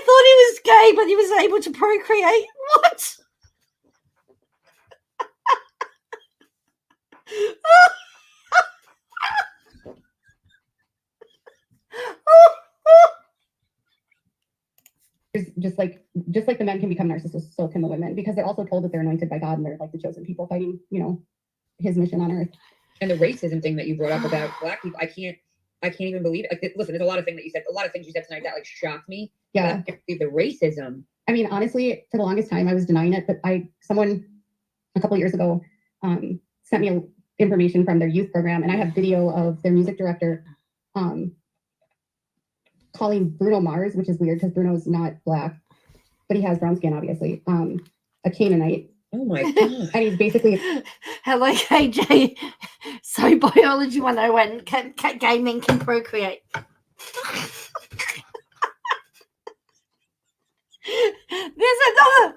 thought he was gay, but he was able to procreate. What? just like the men can become narcissists, so can the women, because they're also told that they're anointed by God and they're like the chosen people fighting, his mission on earth. And the racism thing that you brought up about Black people, I can't even believe it. Like, listen, there's a lot of things that you said, a lot of things you said tonight that like shocked me. Yeah. But the racism. I mean, honestly, for the longest time, I was denying it, but someone a couple of years ago sent me information from their youth program, and I have video of their music director calling Bruno Mars, which is weird because Bruno's not black, but he has brown skin, obviously, a Canaanite. Oh my god. And he's basically, Hello, KJ. So biology 101, gay men can procreate.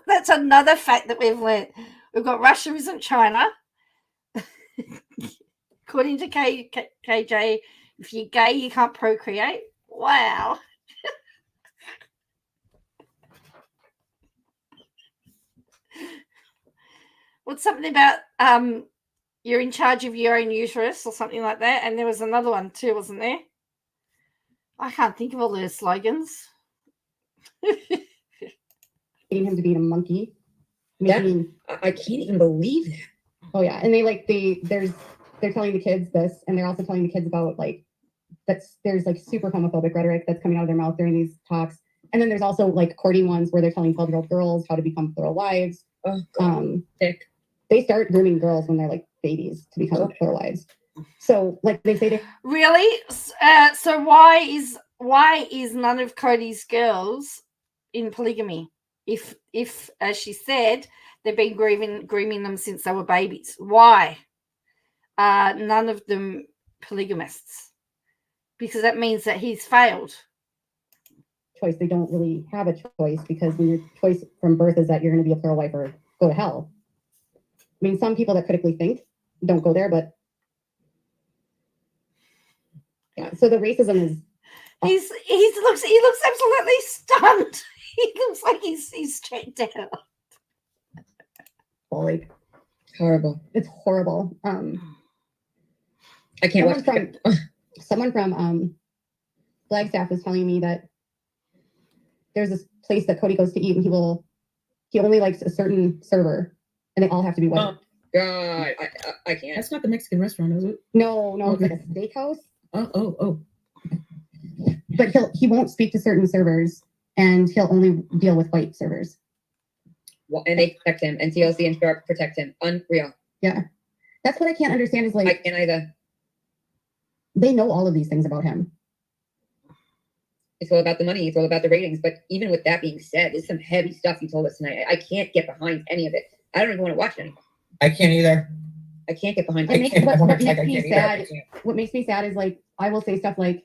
That's another fact that we've learned. We've got Russia isn't China. According to KJ, if you're gay, you can't procreate. Wow. What's something about you're in charge of your own uterus or something like that? And there was another one too, wasn't there? I can't think of all their slogans. getting him to be a monkey. Yeah. Making, I can't even believe that. oh yeah, and they're telling the kids this, and they're also telling the kids about like there's like super homophobic rhetoric that's coming out of their mouth during these talks. And then there's also like courting ones where they're telling 12-year-old girls how to become plural wives. Oh, God. Sick. They start grooming girls when they're like babies to become plural wives. So like they say Really? So why is none of Cody's girls in polygamy? If as she said, they've been grooming them since they were babies. Why are none of them polygamists? Because that means that he's failed. choice. They don't really have a choice, because when your choice from birth is that you're going to be a plural wife or go to hell. I mean, some people that critically think don't go there, but yeah. So the racism is. He looks absolutely stunned. He looks like he's checked out. Like Horrible. it's horrible. I can't watch Someone from Flagstaff was telling me that there's this place that Cody goes to eat, and he only likes a certain server, and they all have to be white. Oh God, I can't. That's not the Mexican restaurant, is it? No, Okay. it's like a steakhouse. Oh. But he won't speak to certain servers, and he'll only deal with white servers. Well, and they protect him, and TLC and Sharp protect him. Unreal. Yeah, that's what I can't understand. Is I like can't either. they know all of these things about him. It's all about the money. It's all about the ratings. But even with that being said, there's some heavy stuff you told us tonight. I can't get behind any of it. I don't even want to watch it anymore. I can't either. I can't get behind It it. makes, what Like, makes I me can't either. sad. I can't. What makes me sad is like I will say stuff like,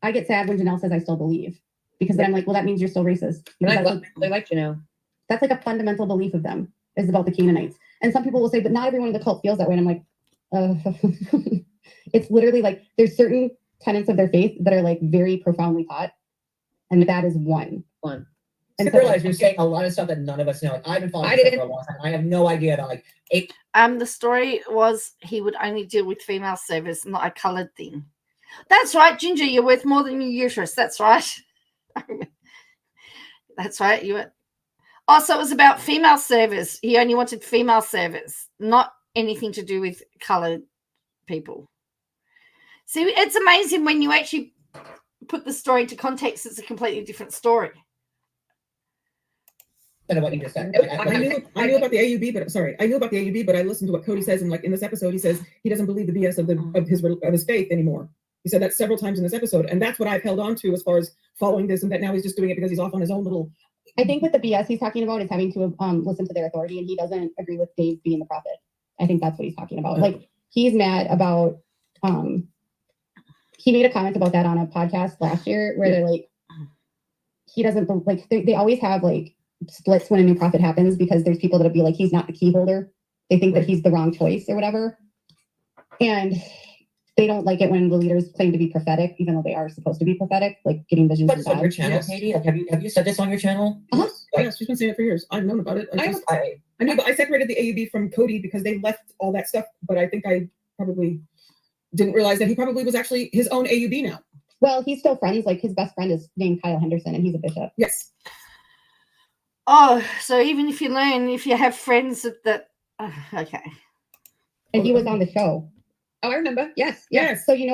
I get sad when Janelle says I still believe, because then I'm like, well, that means you're still racist. And Because I that's, like you know. that's like a fundamental belief of them, is about the Canaanites. And some people will say, but not everyone in the cult feels that way. And I'm like, it's literally like there's certain tenets of their faith that are like very profoundly taught, and that is one. One. And I so, realize you're saying a lot of stuff that none of us know. Like, I've been following I this stuff didn't. for a long time. I have no idea that like The story was he would only deal with female servers, not a coloured thing. That's right, Ginger. You're worth more than your uterus. That's right. That's right. You were. Oh, so it was about female servers. He only wanted female servers, not anything to do with coloured people. See, it's amazing when you actually put the story into context. It's a completely different story. of what you just said. I knew about the AUB, but I listened to what Cody says, and like in this episode, he says he doesn't believe the BS of his faith anymore. He said that several times in this episode, and that's what I've held on to as far as following this, and that now he's just doing it because he's off on his own little. I think what the BS he's talking about is having to listen to their authority, and he doesn't agree with Dave being the prophet. I think that's what he's talking about. Like he's mad about. He made a comment about that on a podcast last year, where they're like, he doesn't like. They always have like splits when a new prophet happens, because there's people that'll be like, he's not the key holder. They think that he's the wrong choice or whatever, and they don't like it when the leaders claim to be prophetic, even though they are supposed to be prophetic, like getting visions. But it's on your channel, Yes. Katie. Like, have you said this on your channel? Uh-huh. Yes, she's been saying it for years. I've known about it. I knew, but I separated the AUB from Cody because they left all that stuff. But I think I probably didn't realize that he probably was actually his own AUB now. Well, he's still friends. Like his best friend is named Kyle Henderson, and he's a bishop. Yes. Oh, so even if you have friends that okay. And he was on the show. Oh, I remember. Yes. Yes. So do you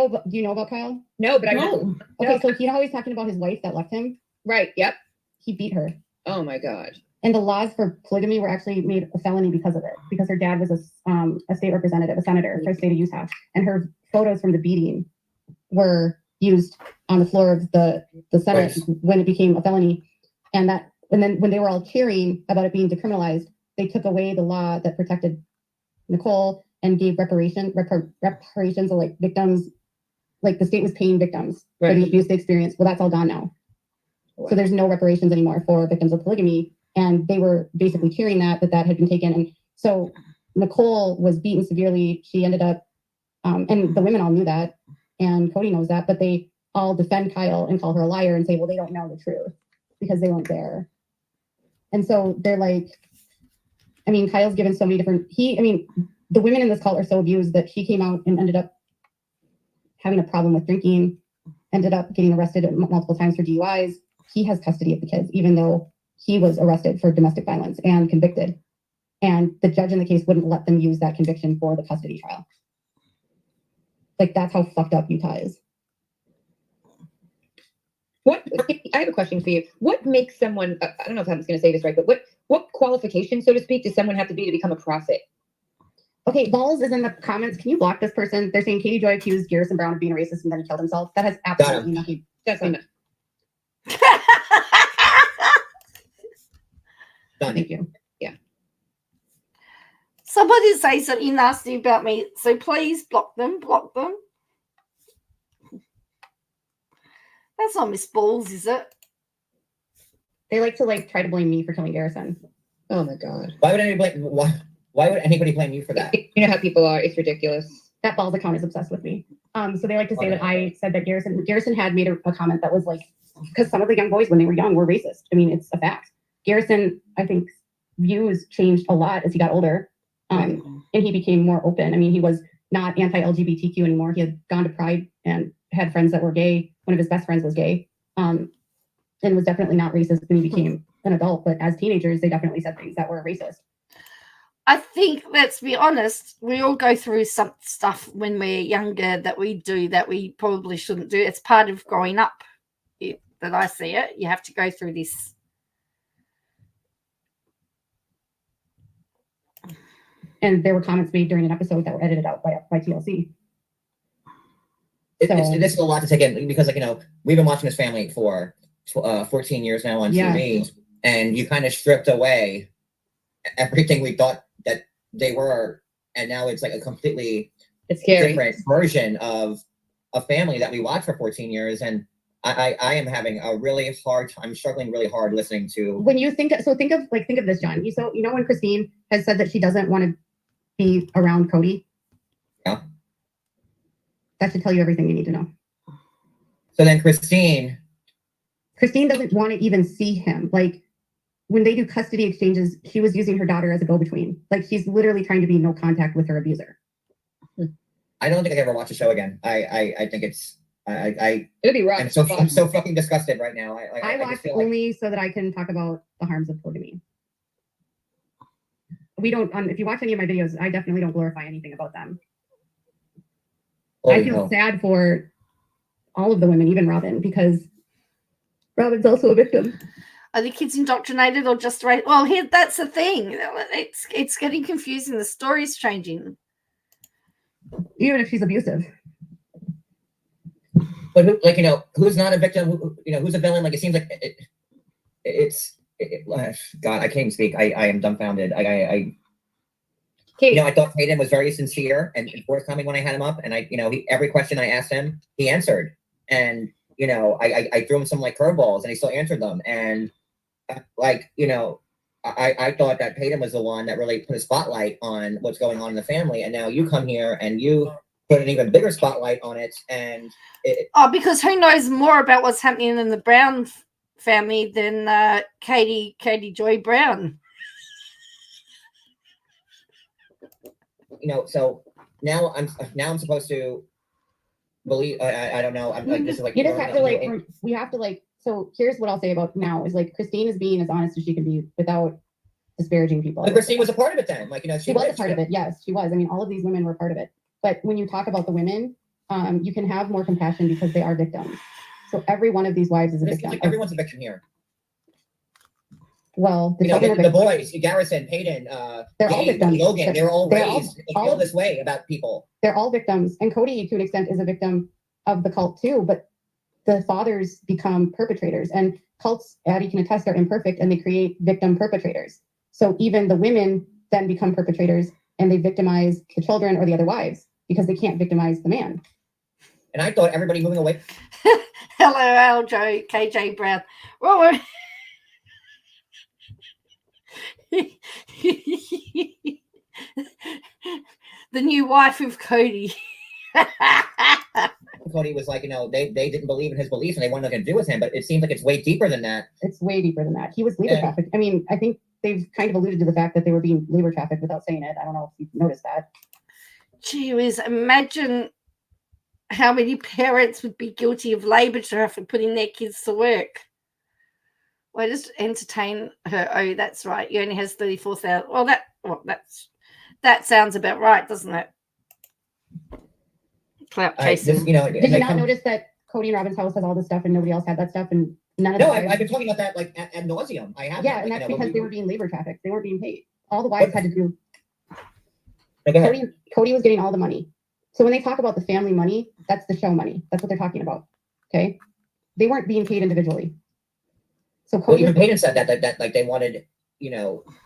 know about Kyle? No, but I No. know. Okay, so you know how he's talking about his wife that left him? Right. Yep. He beat her. Oh my God. And the laws for polygamy were actually made a felony because of it, because her dad was a state representative, a senator for the state of Utah. And her photos from the beating were used on the floor of the Senate Right. when it became a felony. And then when they were all cheering about it being decriminalized, they took away the law that protected Nicole and gave reparations of like victims, like the state was paying victims for the abuse they experienced. Well, that's all gone now. So there's no reparations anymore for victims of polygamy. And they were basically cheering that had been taken. And so Nicole was beaten severely. She ended up, and the women all knew that, and Cody knows that, but they all defend Kyle and call her a liar and say, well, they don't know the truth because they weren't there. And so they're like, I mean, Kyle's given so many different, the women in this cult are so abused that she came out and ended up having a problem with drinking, ended up getting arrested multiple times for DUIs. He has custody of the kids, even though he was arrested for domestic violence and convicted. And the judge in the case wouldn't let them use that conviction for the custody trial. Like, that's how fucked up Utah is. What I have a question for you. What makes someone, I don't know if I'm going to say this right, but what qualification, so to speak, does someone have to be to become a prophet? Okay, Balls is in the comments. Can you block this person? They're saying Katie Joy accused Garrison Brown of being a racist and then he killed himself. That has absolutely nothing. That's enough. Thank you. Somebody say something nasty about me, so please block them. That's not Miss Balls, is it? They like to try to blame me for killing Garrison. Oh my God. Why would anybody blame you for that? You know how people are. It's ridiculous. That Balls account is obsessed with me. So they like to say that I said that Garrison had made a comment that was like, because some of the young boys when they were young were racist. I mean, it's a fact. Garrison, I think, views changed a lot as he got older. And he became more open. I mean, he was not anti-LGBTQ anymore. He had gone to Pride and had friends that were gay. One of his best friends was gay, and was definitely not racist when he became an adult. But as teenagers, they definitely said things that were racist. I think, let's be honest, we all go through some stuff when we're younger that we do that we probably shouldn't do. It's part of growing up that I see it. You have to go through this. And there were comments made during an episode that were edited out by TLC. This is a lot to take in because, we've been watching this family for 14 years now on TV, and you kind of stripped away everything we thought that they were, and now it's like a completely different version of a family that we watched for 14 years, and I am having a really hard time. I'm struggling really hard listening to. When you think of this, John. When Christine has said that she doesn't want to be around Cody. Yeah. That should tell you everything you need to know. So then Christine doesn't want to even see him. Like, when they do custody exchanges, she was using her daughter as a go-between. Like, she's literally trying to be no contact with her abuser. I don't think I ever watch the show again. I think it's it'll be rough. I'm so fucking disgusted right now. I watch only so that I can talk about the harms of polygamy. We don't. If you watch any of my videos, I definitely don't glorify anything about them. I feel sad for all of the women, even Robin, because Robin's also a victim. Are the kids indoctrinated or just right? Well, here that's the thing. It's getting confusing. The story's changing. Even if she's abusive. But who's not a victim? Who's a villain? Like, it seems like God, I can't even speak. I am dumbfounded. I thought Hayden was very sincere and forthcoming when I had him up, and every question I asked him, he answered, and I threw him some curveballs, and he still answered them, and I thought that Hayden was the one that really put a spotlight on what's going on in the family, and now you come here and you put an even bigger spotlight on it, and because who knows more about what's happening in the Brown family than Katie Joy Brown. So now I'm supposed to believe. I don't know. I'm like, this is like, you just have to we have to so here's what I'll say about now is Christine is being as honest as she can be without disparaging people. But Christine was a part of it then. She was a part of it. Yes, she was. I mean, all of these women were part of it. But when you talk about the women, you can have more compassion because they are victims. So every one of these wives is a victim. Everyone's a victim here. Well, the boys, Garrison, Hayden, they're all victims. Logan, they're all raised all this way about people. They're all victims. And Cody, to an extent, is a victim of the cult too. But the fathers become perpetrators. And cults, Addie can attest, are imperfect, and they create victim perpetrators. So even the women then become perpetrators, and they victimize the children or the other wives because they can't victimize the man. And I thought everybody moving away. Hello, Aljo, KJ Brown. Well, the new wife of Cody. Cody was like, they didn't believe in his beliefs and they wanted nothing to do with him. But it seems like it's way deeper than that. It's way deeper than that. He was labor trafficked. I mean, I think they've kind of alluded to the fact that they were being labor trafficked without saying it. I don't know if you've noticed that. Gee whiz, imagine how many parents would be guilty of labor traffic putting their kids to work. Well, just entertain her. Oh, that's right. He only has 34,000. Well, that sounds about right, doesn't it? Clout chasing. Did you not notice that Cody and Robin's house has all this stuff and nobody else had that stuff, and none of the wives... I've been talking about that like ad nauseum. I have. Yeah, and that's because they were being labor trafficked. They weren't being paid. All the wives had to do. Cody was getting all the money. So when they talk about the family money, that's the show money. That's what they're talking about. Okay, they weren't being paid individually. So Cody even Peyton said that like they wanted,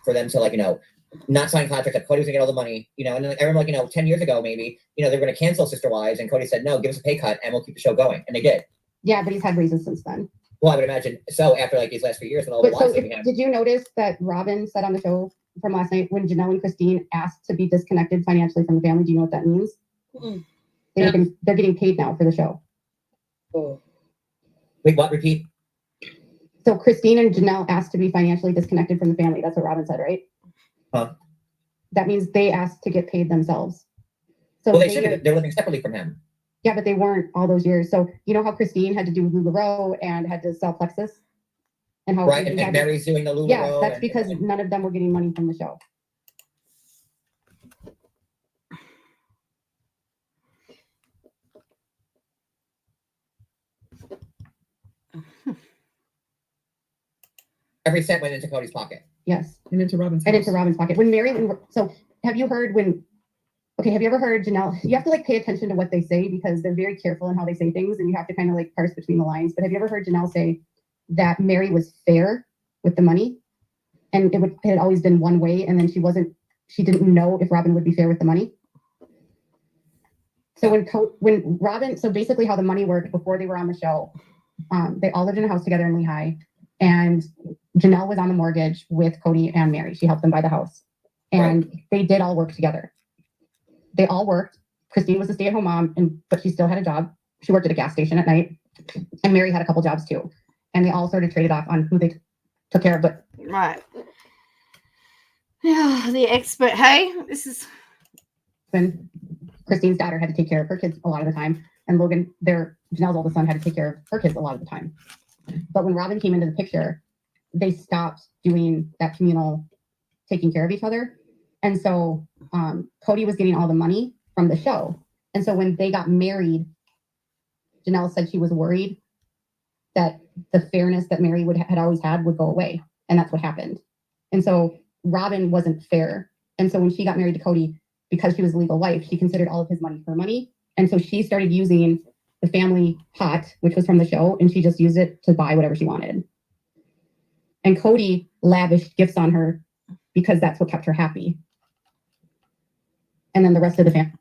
for them to not sign contracts, that Cody was gonna get all the money, and then I remember 10 years ago maybe, they were gonna cancel Sister Wives, and Cody said, no, give us a pay cut and we'll keep the show going. And they did. Yeah, but he's had raises since then. Well, I would imagine so after these last few years and all the wives that we have. Did you notice that Robin said on the show from last night when Janelle and Christine asked to be disconnected financially from the family? Do you know what that means? Mm-hmm. They're getting paid now for the show. Oh. Wait, what? Repeat. So Christine and Janelle asked to be financially disconnected from the family. That's what Robin said, right? Huh? That means they asked to get paid themselves. So well, they're living separately from him. Yeah, but they weren't all those years. So you know how Christine had to do LuLaRoe and had to sell Plexus? And how right, and Mary's doing the LuLaRoe. Yeah, that's because none of them were getting money from the show. Every cent went into Cody's pocket. Yes. And into Robin's pocket. So have you heard have you ever heard Janelle? You have to pay attention to what they say because they're very careful in how they say things and you have to kind of parse between the lines. But have you ever heard Janelle say that Mary was fair with the money and it had always been one way and then she didn't know if Robin would be fair with the money? So when Robin, so basically how the money worked before they were on the show, they all lived in a house together in Lehigh, and Janelle was on the mortgage with Cody and Mary. She helped them buy the house, and they did all work together. They all worked. Christine was a stay-at-home mom, but she still had a job. She worked at a gas station at night, and Mary had a couple jobs too. And they all sort of traded off on who they took care of. But right, yeah, the expert. Hey, this is when Christine's daughter had to take care of her kids a lot of the time, and Logan, Janelle's oldest son, had to take care of her kids a lot of the time. But when Robin came into the picture, they stopped doing that communal taking care of each other. And so Cody was getting all the money from the show. And so when they got married, Janelle said she was worried that the fairness that Mary had always had would go away. And that's what happened. And so Robin wasn't fair. And so when she got married to Cody, because she was a legal wife, she considered all of his money her money. And so she started using the family pot, which was from the show, and she just used it to buy whatever she wanted. And Cody lavished gifts on her because that's what kept her happy. And then the rest of the family.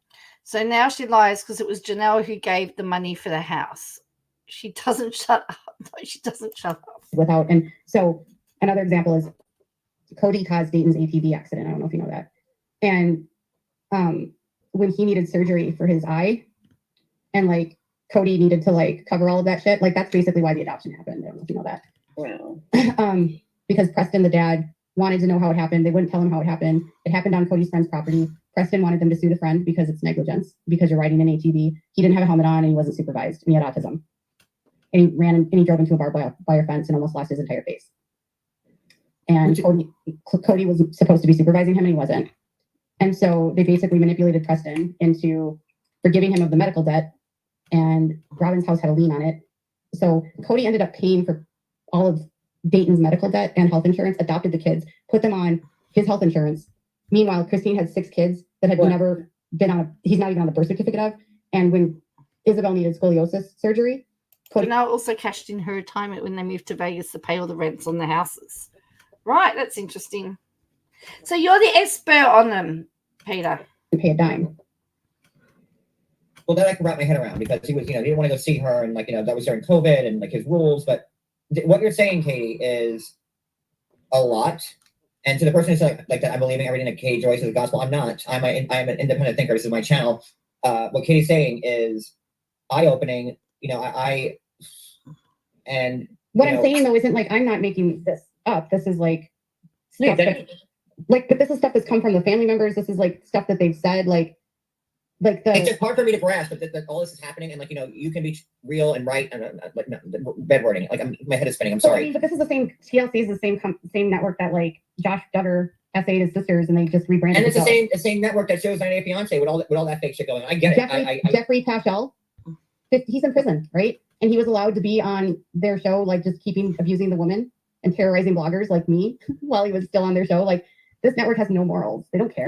So now she lies because it was Janelle who gave the money for the house. She doesn't shut up. No, she doesn't shut up. And so another example is Cody caused Dayton's ATV accident. I don't know if you know that. And when he needed surgery for his eye, and Cody needed to cover all of that shit, that's basically why the adoption happened. I don't know if you know that. Wow. Because Preston, the dad, wanted to know how it happened. They wouldn't tell him how it happened. It happened on Cody's friend's property. Preston wanted them to sue the friend because it's negligence, because you're riding an ATV. He didn't have a helmet on and he wasn't supervised, and he had autism. And he drove into a barbed wire fence and almost lost his entire face. And Cody was supposed to be supervising him and he wasn't. And so they basically manipulated Preston into forgiving him of the medical debt, and Robin's house had a lien on it. So Cody ended up paying for all of Dayton's medical debt and health insurance, adopted the kids, put them on his health insurance. Meanwhile, Christine had 6 kids that had never been he's not even on the birth certificate of. And when Isabel needed scoliosis surgery, Cody- Janelle also cashed in her retirement when they moved to Vegas to pay all the rents on the houses. Right, that's interesting. So you're the expert on them, Peter. pay a dime. Well, that I can wrap my head around because he was, he didn't want to go see her, and like, that was during COVID and like his rules. But what you're saying, Katie, is a lot. And to the person who's like that, I'm believing everything that Katie Joyce is the gospel. I'm not. I'm an independent thinker. This is my channel. What Katie's saying is eye-opening. And What I'm saying though isn't like I'm not making this up. This is like No, stuff that, but this is stuff that's come from the family members. This is like stuff that they've said. It's just hard for me to grasp that all this is happening, and you can be real and right, and bad wording. My head is spinning. I'm So, sorry. but this is the same. TLC is the same network that like Josh Duggar essayed his sisters, and they just rebranded. And it's the show. the same network that shows 90 Day Fiance with all that fake shit going on. I get it. Jeffrey Paschal, he's in prison, right? And he was allowed to be on their show, like just abusing the woman and terrorizing bloggers like me while he was still on their show. Like this network has no morals. They don't care.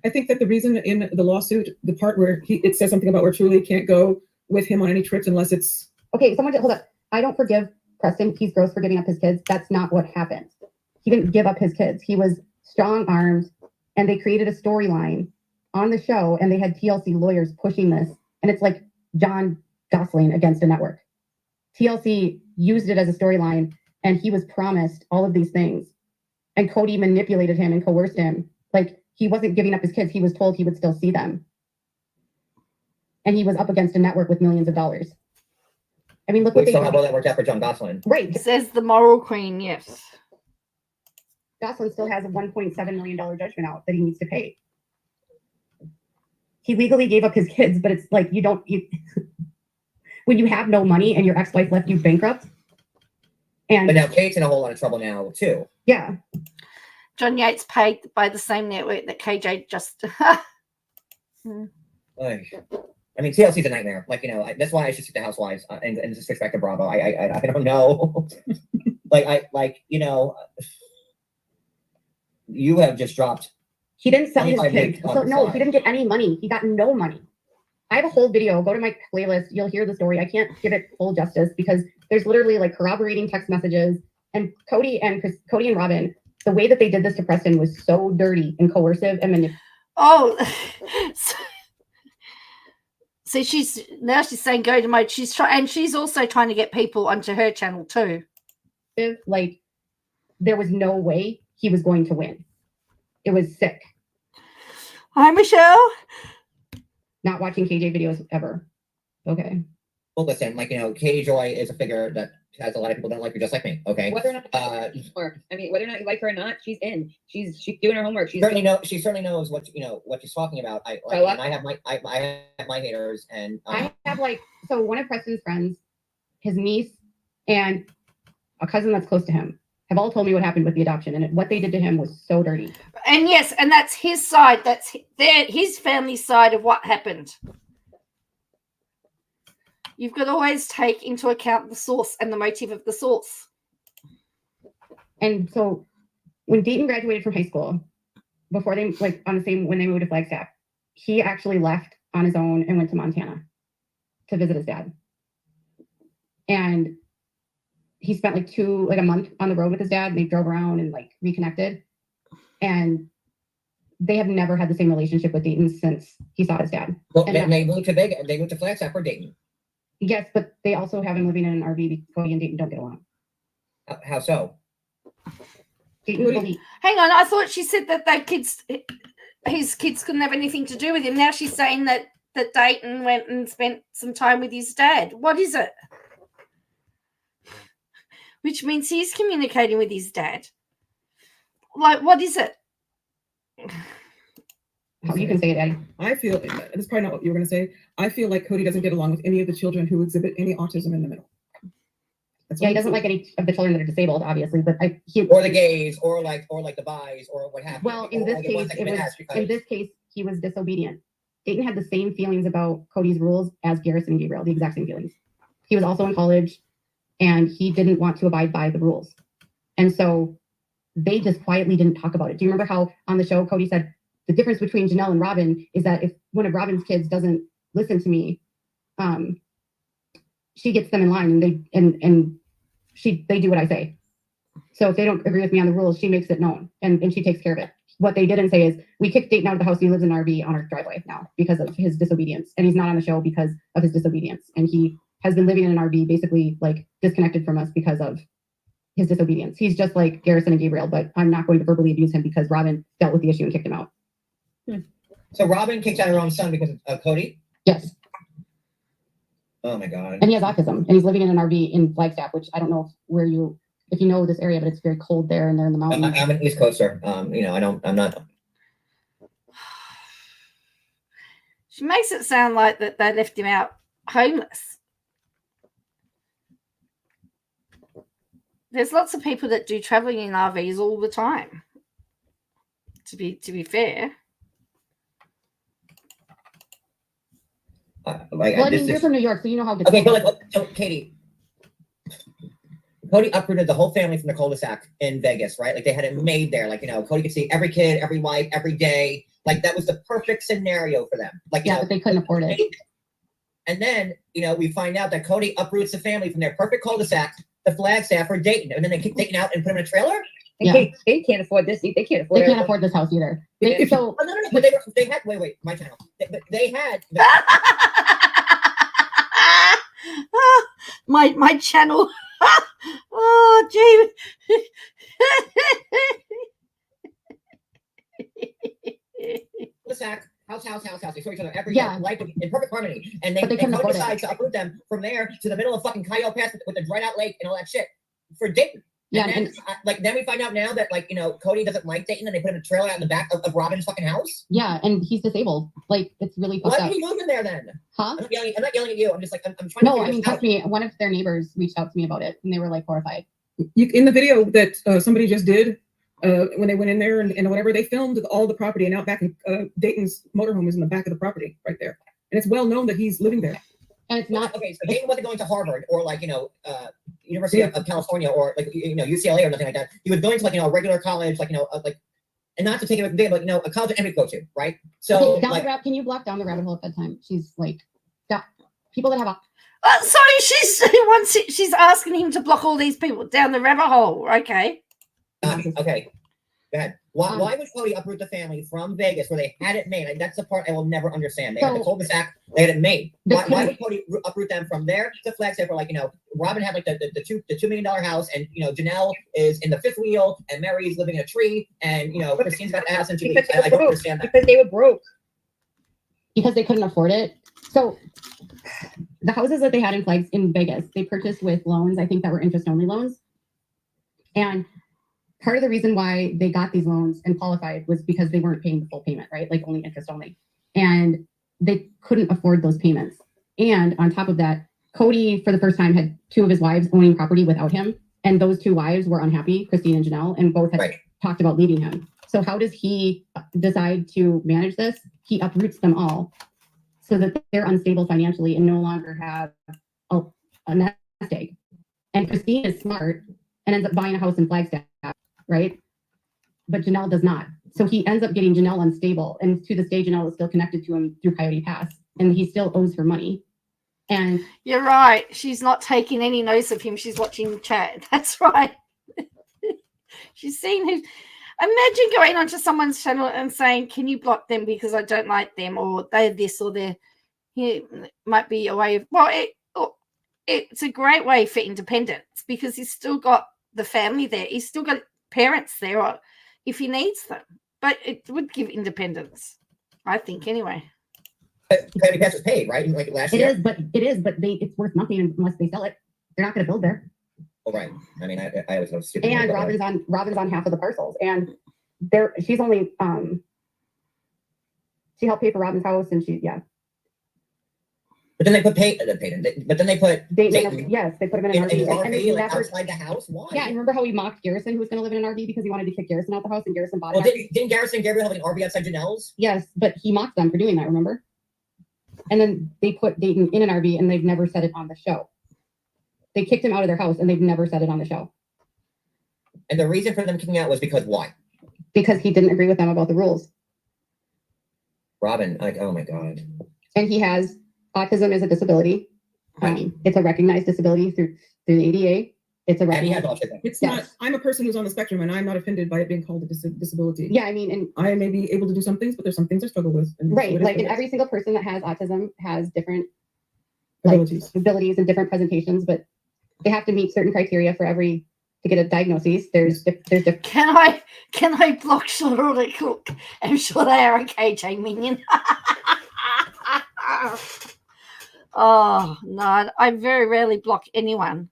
I think that the reason in the lawsuit, the part where it says something about where Truly can't go with him on any trips unless it's Okay, hold up. I don't forgive Preston. He's gross for giving up his kids. That's not what happened. He didn't give up his kids. He was strong-armed, and they created a storyline on the show, and they had TLC lawyers pushing this. And it's like John Gosling against a network. TLC used it as a storyline, and he was promised all of these things. And Cody manipulated him and coerced him. Like, he wasn't giving up his kids. He was told he would still see them. And he was up against a network with millions of dollars. I mean, look what We they saw did. how well that worked out for John Gosling. Right. Says the moral queen, yes. Gosling still has a $1.7 million judgment out that he needs to pay. He legally gave up his kids, but it's like when you have no money and your ex-wife left you bankrupt. And But now Kate's in a whole lot of trouble now too. yeah. John Yates paid by the same network that KJ just. I mean, TLC's a nightmare. That's why I should stick to Housewives and just switch back to Bravo. I don't know. You have just dropped. He didn't sell his 25 kids. big So no, side. he didn't get any money. He got no money. I have a whole video. Go to my playlist. You'll hear the story. I can't give it full justice because there's literally like corroborating text messages. And Cody and Robin, the way that they did this to Preston was so dirty and coercive and manipulative. Oh, so she's saying go to mode. She's also trying to get people onto her channel too. Like there was no way he was going to win. It was sick. Hi, Michelle. Not watching KJ videos ever. Okay. Well, listen, Katie Joy is a figure that has a lot of people don't like her, just like me. Okay. Whether or not whether or not you like her or not, she's in. She's doing her homework. She certainly knows what she's talking about. And I have my haters, and I have so one of Preston's friends, his niece, and a cousin that's close to him have all told me what happened with the adoption, and what they did to him was so dirty. And yes, and that's his side. That's his family side of what happened. You've got to always take into account the source and the motive of the source. And so when Dayton graduated from high school, before they when they moved to Flagstaff, he actually left on his own and went to Montana to visit his dad. And he spent a month on the road with his dad, and they drove around and reconnected. And they have never had the same relationship with Dayton since he saw his dad. Well, and they moved to Flagstaff for Dayton. Yes, but they also have him living in an RV because Cody and Dayton don't get along. How so? Dayton believed. Hang on, I thought she said that his kids couldn't have anything to do with him. Now she's saying that Dayton went and spent some time with his dad. What is it? Which means he's communicating with his dad. What is it? You can say it, Eddie. I feel that's probably not what you were going to say. I feel like Cody doesn't get along with any of the children who exhibit any autism in the middle. He doesn't like any of the children that are disabled, obviously, but or the gays, or the bis, or what have you. Well, in this case, he was disobedient. Dayton had the same feelings about Cody's rules as Garrison and Gabriel, the exact same feelings. He was also in college, and he didn't want to abide by the rules, and so they just quietly didn't talk about it. Do you remember how on the show Cody said, the difference between Janelle and Robin is that if one of Robin's kids doesn't listen to me, she gets them in line, and they do what I say. So if they don't agree with me on the rules, she makes it known, and she takes care of it. What they didn't say is we kicked Dayton out of the house. He lives in an RV on our driveway now because of his disobedience, and he's not on the show because of his disobedience. And he has been living in an RV, basically like disconnected from us because of his disobedience. He's just like Garrison and Gabriel, but I'm not going to verbally abuse him because Robin dealt with the issue and kicked him out. So Robin kicked out her own son because of Cody? Yes. Oh my God. And he has autism, and he's living in an RV in Flagstaff, which I don't know if you know this area, but it's very cold there, and they're in the mountains. I'm an East Coaster. I'm not. She makes it sound like that they left him out homeless. There's lots of people that do traveling in RVs all the time. To be fair. You're from New York, so you know how. Okay, but so Katie, Cody uprooted the whole family from the cul-de-sac in Vegas, right? Like they had it made there. Like, Cody could see every kid, every wife, every day. Like that was the perfect scenario for them. Like, but they couldn't afford it. And then, we find out that Cody uproots the family from their perfect cul-de-sac to Flagstaff or Dayton. And then they kick Dayton out and put him in a trailer? They can't afford this. They can't afford They can't afford this house either. No. But they had, wait, my channel. They had. my channel. Oh, gee. Cul-de-sac, house. They saw each other every day, like in perfect harmony. And they decide to uproot them from there to the middle of fucking Coyote Pass with the dried out lake and all that shit for Dayton. Yeah, and then we find out now that Cody doesn't like Dayton, and they put him in a trailer out in the back of Robin's fucking house. Yeah, and he's disabled. Like it's really fucked up. Why are you moving there then? Huh? I'm not yelling at you. I'm just like I'm trying to. No, I mean, trust me. One of their neighbors reached out to me about it, and they were like horrified. In the video that somebody just did, when they went in there and whatever, they filmed all the property, and out back, Dayton's motorhome is in the back of the property right there, and it's well known that he's living there. And it's not okay. So Dayton wasn't going to Harvard or University of California or UCLA or nothing like that. He was going to a regular college, and not to take it away, but a college that anybody go to, right? So can you block down the rabbit hole at bedtime? She's like, people that have sorry, she's asking him to block all these people down the rabbit hole. Okay. Okay. Go ahead. Why would Cody uproot the family from Vegas where they had it made? Like, that's the part I will never understand. They had the cul-de-sac, they had it made. Why would Cody uproot them from there to Flagstaff where Robin had the $2 million house, and Janelle is in the fifth wheel, and Mary's living in a tree, and Christine's got a house in 2 weeks. I don't understand that. Because they were broke. Because they couldn't afford it. So the houses that they had in Vegas, they purchased with loans, I think that were interest-only loans. And part of the reason why they got these loans and qualified was because they weren't paying the full payment, right? Like only interest only. And they couldn't afford those payments. And on top of that, Cody, for the first time, had two of his wives owning property without him. And those two wives were unhappy, Christine and Janelle, and both had talked about leaving him. So how does he decide to manage this? He uproots them all so that they're unstable financially and no longer have a nest egg. And Christine is smart and ends up buying a house in Flagstaff, right? But Janelle does not. So he ends up getting Janelle unstable. And to this day, Janelle is still connected to him through Coyote Pass. And he still owes her money. And you're right. She's not taking any notice of him. She's watching the chat. That's right. She's seen who. Imagine going onto someone's channel and saying, can you block them because I don't like them, or they're this or they're. Might be a way of. Well, it's a great way for independence because he's still got the family there. He's still got parents there, or if he needs them. But it would give independence, I think, anyway. Coyote Pass was paid, right? Like last year. It is, but it's worth nothing unless they sell it. They're not going to build there. Oh, right. I mean, I always was stupid. And Robin's on half of the parcels, and she's only she helped pay for Robin's house, and But then they put Dayton. Yes, they put him in an RV. Outside the house. Why? Yeah, and remember how he mocked Garrison, who was going to live in an RV because he wanted to kick Garrison out the house, and Garrison bought it. Didn't Garrison and Gabriel have an RV outside Janelle's? Yes, but he mocked them for doing that. Remember? And then they put Dayton in an RV, and they've never said it on the show. They kicked him out of their house, and they've never said it on the show. And the reason for them kicking out was because why? Because he didn't agree with them about the rules. Robin, oh my God. And he has autism as a disability, It's a recognized disability through the ADA. It's a And he has recognized. autism. It's Yes. not, I'm a person who's on the spectrum and I'm not offended by it being called a disability. Yeah, I mean, and I may be able to do some things, but there's some things I struggle with. And right, so it is like, what and it is. every single person that has autism has different like, abilities and different presentations, but they have to meet certain criteria for every to get a diagnosis. There's different. Can I block Charlotte Cook? I'm sure they are a KJ minion. Oh no, I very rarely block anyone.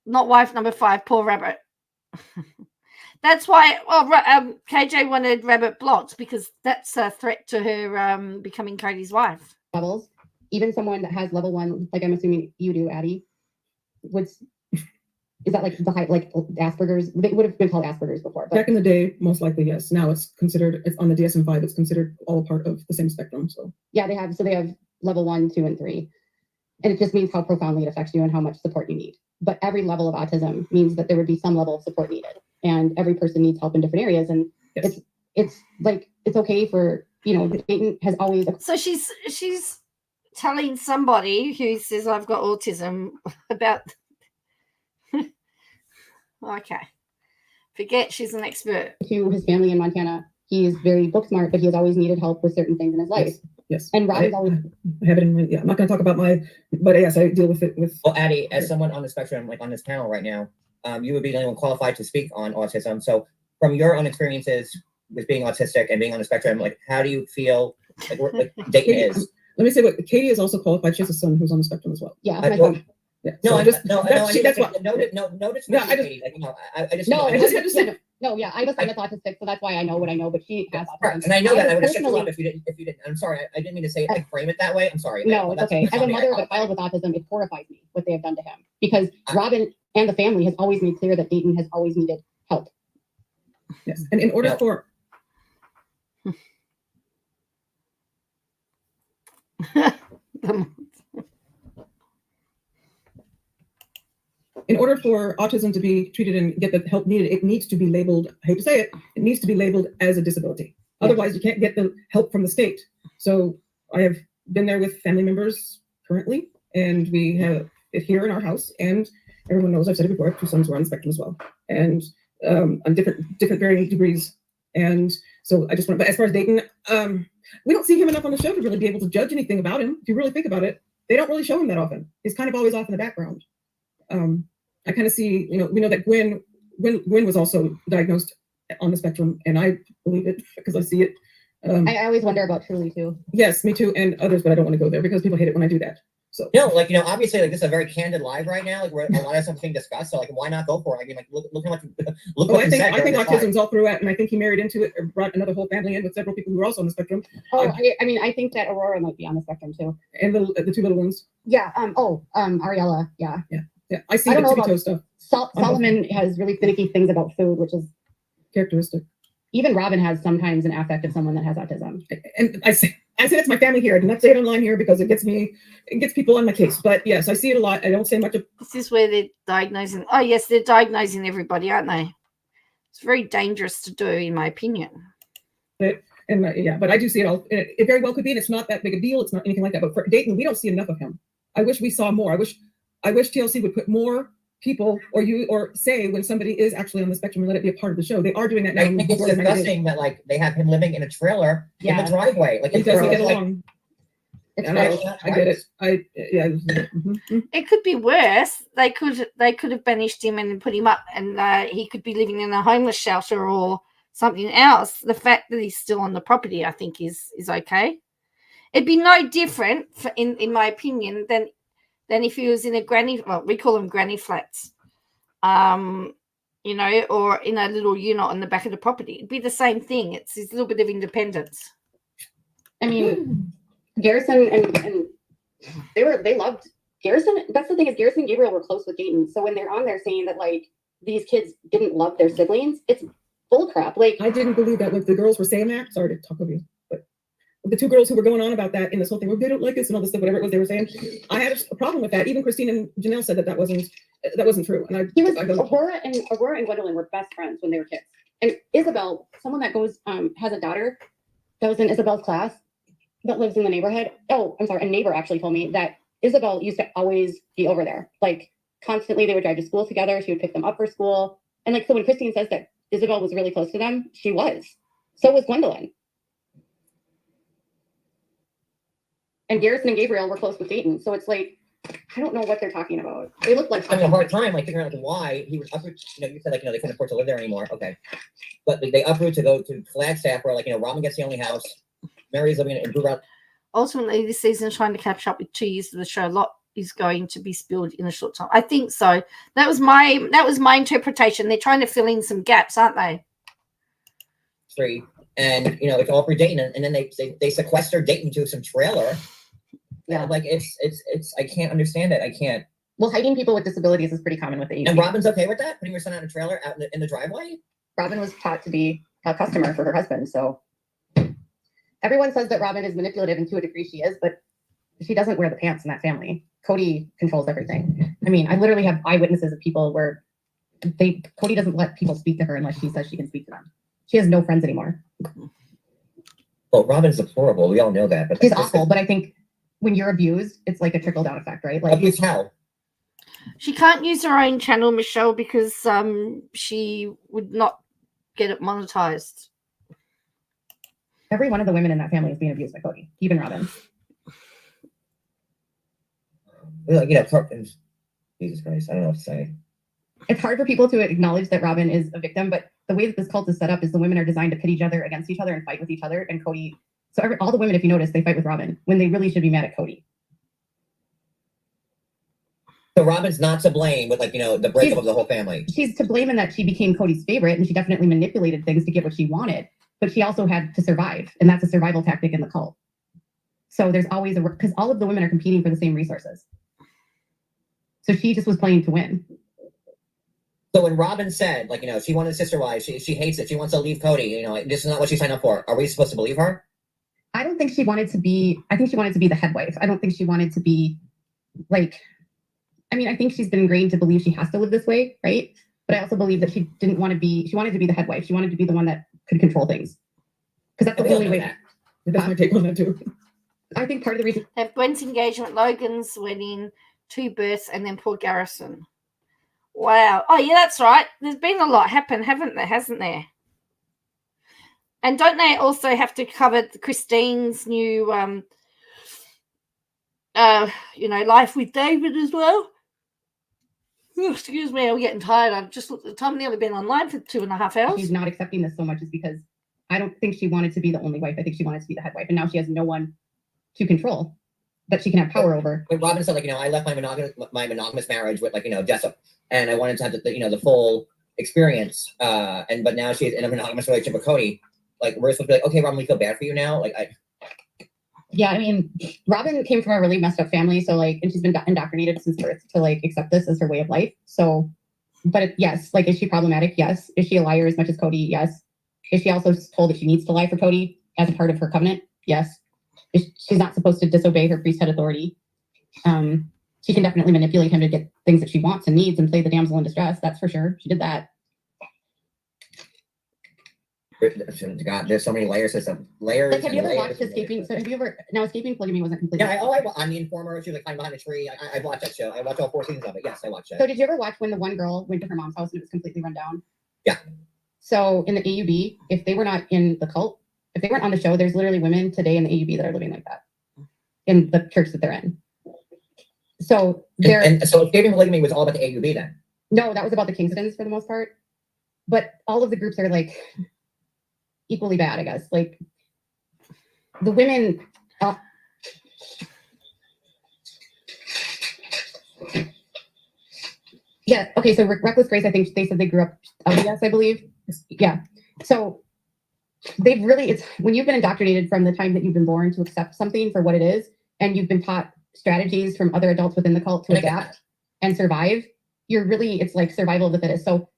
Not wife number 5, poor Rabbit. That's why. Well, KJ wanted Rabbit blocked because that's a threat to her becoming Cody's wife. Levels. Even someone that has level 1, like I'm assuming you do, Addie, is that like the high, like Asperger's? It would have been called Asperger's before. But Back in the day, most likely, yes. Now it's considered, it's on the DSM-5, it's considered all part of the same spectrum. So yeah, they have level 1, 2, and 3. And it just means how profoundly it affects you and how much support you need. But every level of autism means that there would be some level of support needed. And every person needs help in different areas. And yes. it's like, it's okay for, Dayton has always. So she's telling somebody who says I've got autism about. Okay. Forget she's an expert. To his family in Montana, he is very book smart, but he has always needed help with certain things in his life. Yes. And Robin's always. I have it in my, I'm not going to talk about but yes, I deal with it with. Well, Addie, as someone on the spectrum, like on this panel right now, you would be the only one qualified to speak on autism. So from your own experiences with being autistic and being on the spectrum, like how do you feel like Dayton is? Let me say what Katie is also qualified. She has a son who's on the spectrum as well. Yeah, I- my son. Yeah. No, So I just, just no, that's, no, that's what. notice. Yeah, I just- Katie, like, I just No, I just had to say. no, yeah, I have a son that's autistic, so that's why I know what I know. But she has Right, autism. and I know that I would have shut you personally- up if you didn't. I'm sorry, I didn't mean to say it, like frame it that way. I'm sorry. No, it's That's- okay. that's As a on me. I mother of a apologize. child with autism, it horrifies me what they have done to him because Robin and the family has always made clear that Dayton has always needed help. Yes. And in order Yeah. for autism to be treated and get the help needed, it needs to be labeled, I hate to say it, it needs to be labeled as a disability. Otherwise, you can't get the help from the state. So I have been there with family members currently, and we have it here in our house, and everyone knows, I've said it before, I have 2 sons who are on the spectrum as well, and on different varying degrees. And so I just want, but as far as Dayton, we don't see him enough on the show to really be able to judge anything about him. If you really think about it, they don't really show him that often. He's kind of always off in the background. I kind of see, we know that Gwen was also diagnosed on the spectrum, and I believe it because I see it. I always wonder about Truly too. Yes, me too, and others, but I don't want to go there because people hate it when I do that. So No, like obviously, like this is a very candid live right now, like where a lot of stuff is being discussed. So like, why not go for it? I mean, like look how much look Oh, what I you think said. during this autism's live. all throughout, and I think he married into it, or brought another whole family in with several people who are also on the spectrum, Oh, I mean, I think that Aurora might be on the spectrum too. and the 2 little ones. Yeah. Ariella. Yeah. Yeah, I see I the don't know tippy toe about- stuff Solomon has really finicky things about food, which is characteristic. even Robin has sometimes an affect of someone that has autism. And I say it's my family here. I do not say it online here because it gets people on my case. But yes, I see it a lot. I don't say much of. This is where they're diagnosing. Oh, yes, they're diagnosing everybody, aren't they? It's very dangerous to do, in my opinion. But I do see it all. It very well could be, and it's not that big a deal. It's not anything like that. But for Dayton, we don't see enough of him. I wish we saw more. I wish TLC would put more people or say when somebody is actually on the spectrum and let it be a part of the show. They are doing that now. I think it's disgusting that like they have him living in a trailer in the driveway. Like He doesn't get like, along. It's And gross. I get it. It could be worse. They could have banished him and put him up, and he could be living in a homeless shelter or something else. The fact that he's still on the property, I think, is okay. It'd be no different, in my opinion, than if he was in a granny. Well, we call them granny flats, or in a little unit on the back of the property. It'd be the same thing. It's his little bit of independence. I mean, Garrison and they loved Garrison. That's the thing, is Garrison and Gabriel were close with Dayton. So when they're on there saying that like these kids didn't love their siblings, it's bullcrap. Like, I didn't believe that when the girls were saying that. Sorry to talk over you, but the 2 girls who were going on about that in this whole thing, well, they don't like us and all this stuff, whatever it was they were saying. I had a problem with that. Even Christine and Janelle said that wasn't true. And Aurora and Gwendolyn were best friends when they were kids. And Isabel, someone that goes has a daughter that was in Isabel's class that lives in the neighborhood. Oh, I'm sorry. A neighbor actually told me that Isabel used to always be over there. Like constantly they would drive to school together. She would pick them up for school. And like, so when Christine says that Isabel was really close to them, she was. So was Gwendolyn. And Garrison and Gabriel were close with Dayton. So it's like, I don't know what they're talking about. They look like having a hard time like figuring out why he would uproot. You know, you said like they couldn't afford to live there anymore. Okay, but they uproot to go to Flagstaff, where Robin gets the only house. Mary's living in Brewer. Ultimately, this season, trying to catch up with 2 years of the show, a lot is going to be spilled in a short time. I think so. That was my interpretation. They're trying to fill in some gaps, aren't they? 3, and it's all for Dayton, and then they sequester Dayton to some trailer. Yeah, like it's I can't understand it. I can't. Well, hiding people with disabilities is pretty common with the AUB. And Robin's okay with that? Putting your son out in a trailer out in the driveway? Robin was taught to be a customer for her husband, so everyone says that Robin is manipulative, and to a degree she is, but she doesn't wear the pants in that family. Cody controls everything. I mean, I literally have eyewitnesses of people where Cody doesn't let people speak to her unless she says she can speak to them. She has no friends anymore. Well, Robin's deplorable. We all know that. But she's awful, but I think when you're abused, it's like a trickle-down effect, right? Like abused how? She can't use her own channel, Michelle, because she would not get it monetized. Every one of the women in that family is being abused by Cody, even Robin. Jesus Christ, I don't know what to say. It's hard for people to acknowledge that Robin is a victim, but the way that this cult is set up is the women are designed to pit each other against each other and fight with each other. And Cody, so all the women, if you notice, they fight with Robin when they really should be mad at Cody. So Robin's not to blame with the breakup of the whole family. She's to blame in that she became Cody's favorite, and she definitely manipulated things to get what she wanted. But she also had to survive, and that's a survival tactic in the cult. So there's always because all of the women are competing for the same resources. So she just was playing to win. So when Robin said, she wanted sister wives, she hates it. She wants to leave Cody. This is not what she signed up for. Are we supposed to believe her? I don't think she wanted to be. I think she wanted to be the head wife. I don't think she wanted to be I think she's been ingrained to believe she has to live this way, right? But I also believe that she didn't want to be. She wanted to be the head wife. She wanted to be the one that could control things. Because that's the only way. That's my take on that too. I think part of the reason They have Gwen's engagement, Logan's wedding, 2 births, and then poor Garrison. Wow. Oh, yeah, that's right. There's been a lot happen, hasn't there? And don't they also have to cover Christine's new, life with David as well? Oh, excuse me, I'm getting tired. I've just looked at the time. I've nearly been online for 2.5 hours. she's not accepting this so much is because I don't think she wanted to be the only wife. I think she wanted to be the head wife, and now she has no one to control that she can have power over. When Robin said, I left my monogamous marriage with Jessup, and I wanted to have the full experience. But now she's in a monogamous relationship with Cody. We're supposed to be okay, Robin, we feel bad for you now. Yeah, I mean, Robin came from a really messed up family, so and she's been indoctrinated since birth to accept this as her way of life. So, but yes, is she problematic? Yes. Is she a liar as much as Cody? Yes. Is she also told that she needs to lie for Cody as a part of her covenant? Yes. She's not supposed to disobey her priesthood authority. She can definitely manipulate him to get things that she wants and needs and play the damsel in distress. That's for sure. She did that. God, there's so many layers. There's some layers. Have you ever watched Escaping? So have you ever? Now, Escaping Polygamy wasn't completely. Yeah, I'm the informer. She was climbing behind a tree. I watched that show. I watched all 4 seasons of it. Yes, I watched it. So did you ever watch when the one girl went to her mom's house and it was completely run down? Yeah. So in the AUB, if they were not in the cult, if they weren't on the show, there's literally women today in the AUB that are living like that in the church that they're in. So so Escaping Polygamy was all about the AUB then? No, that was about the Kingstons for the most part. But all of the groups are equally bad, I guess. The women. Yeah. Okay. So Reckless Grace, I think they said they grew up LDS, I believe. Yeah. So they've really, it's when you've been indoctrinated from the time that you've been born to accept something for what it is, and you've been taught strategies from other adults within the cult to adapt and survive, it's survival of the fittest. So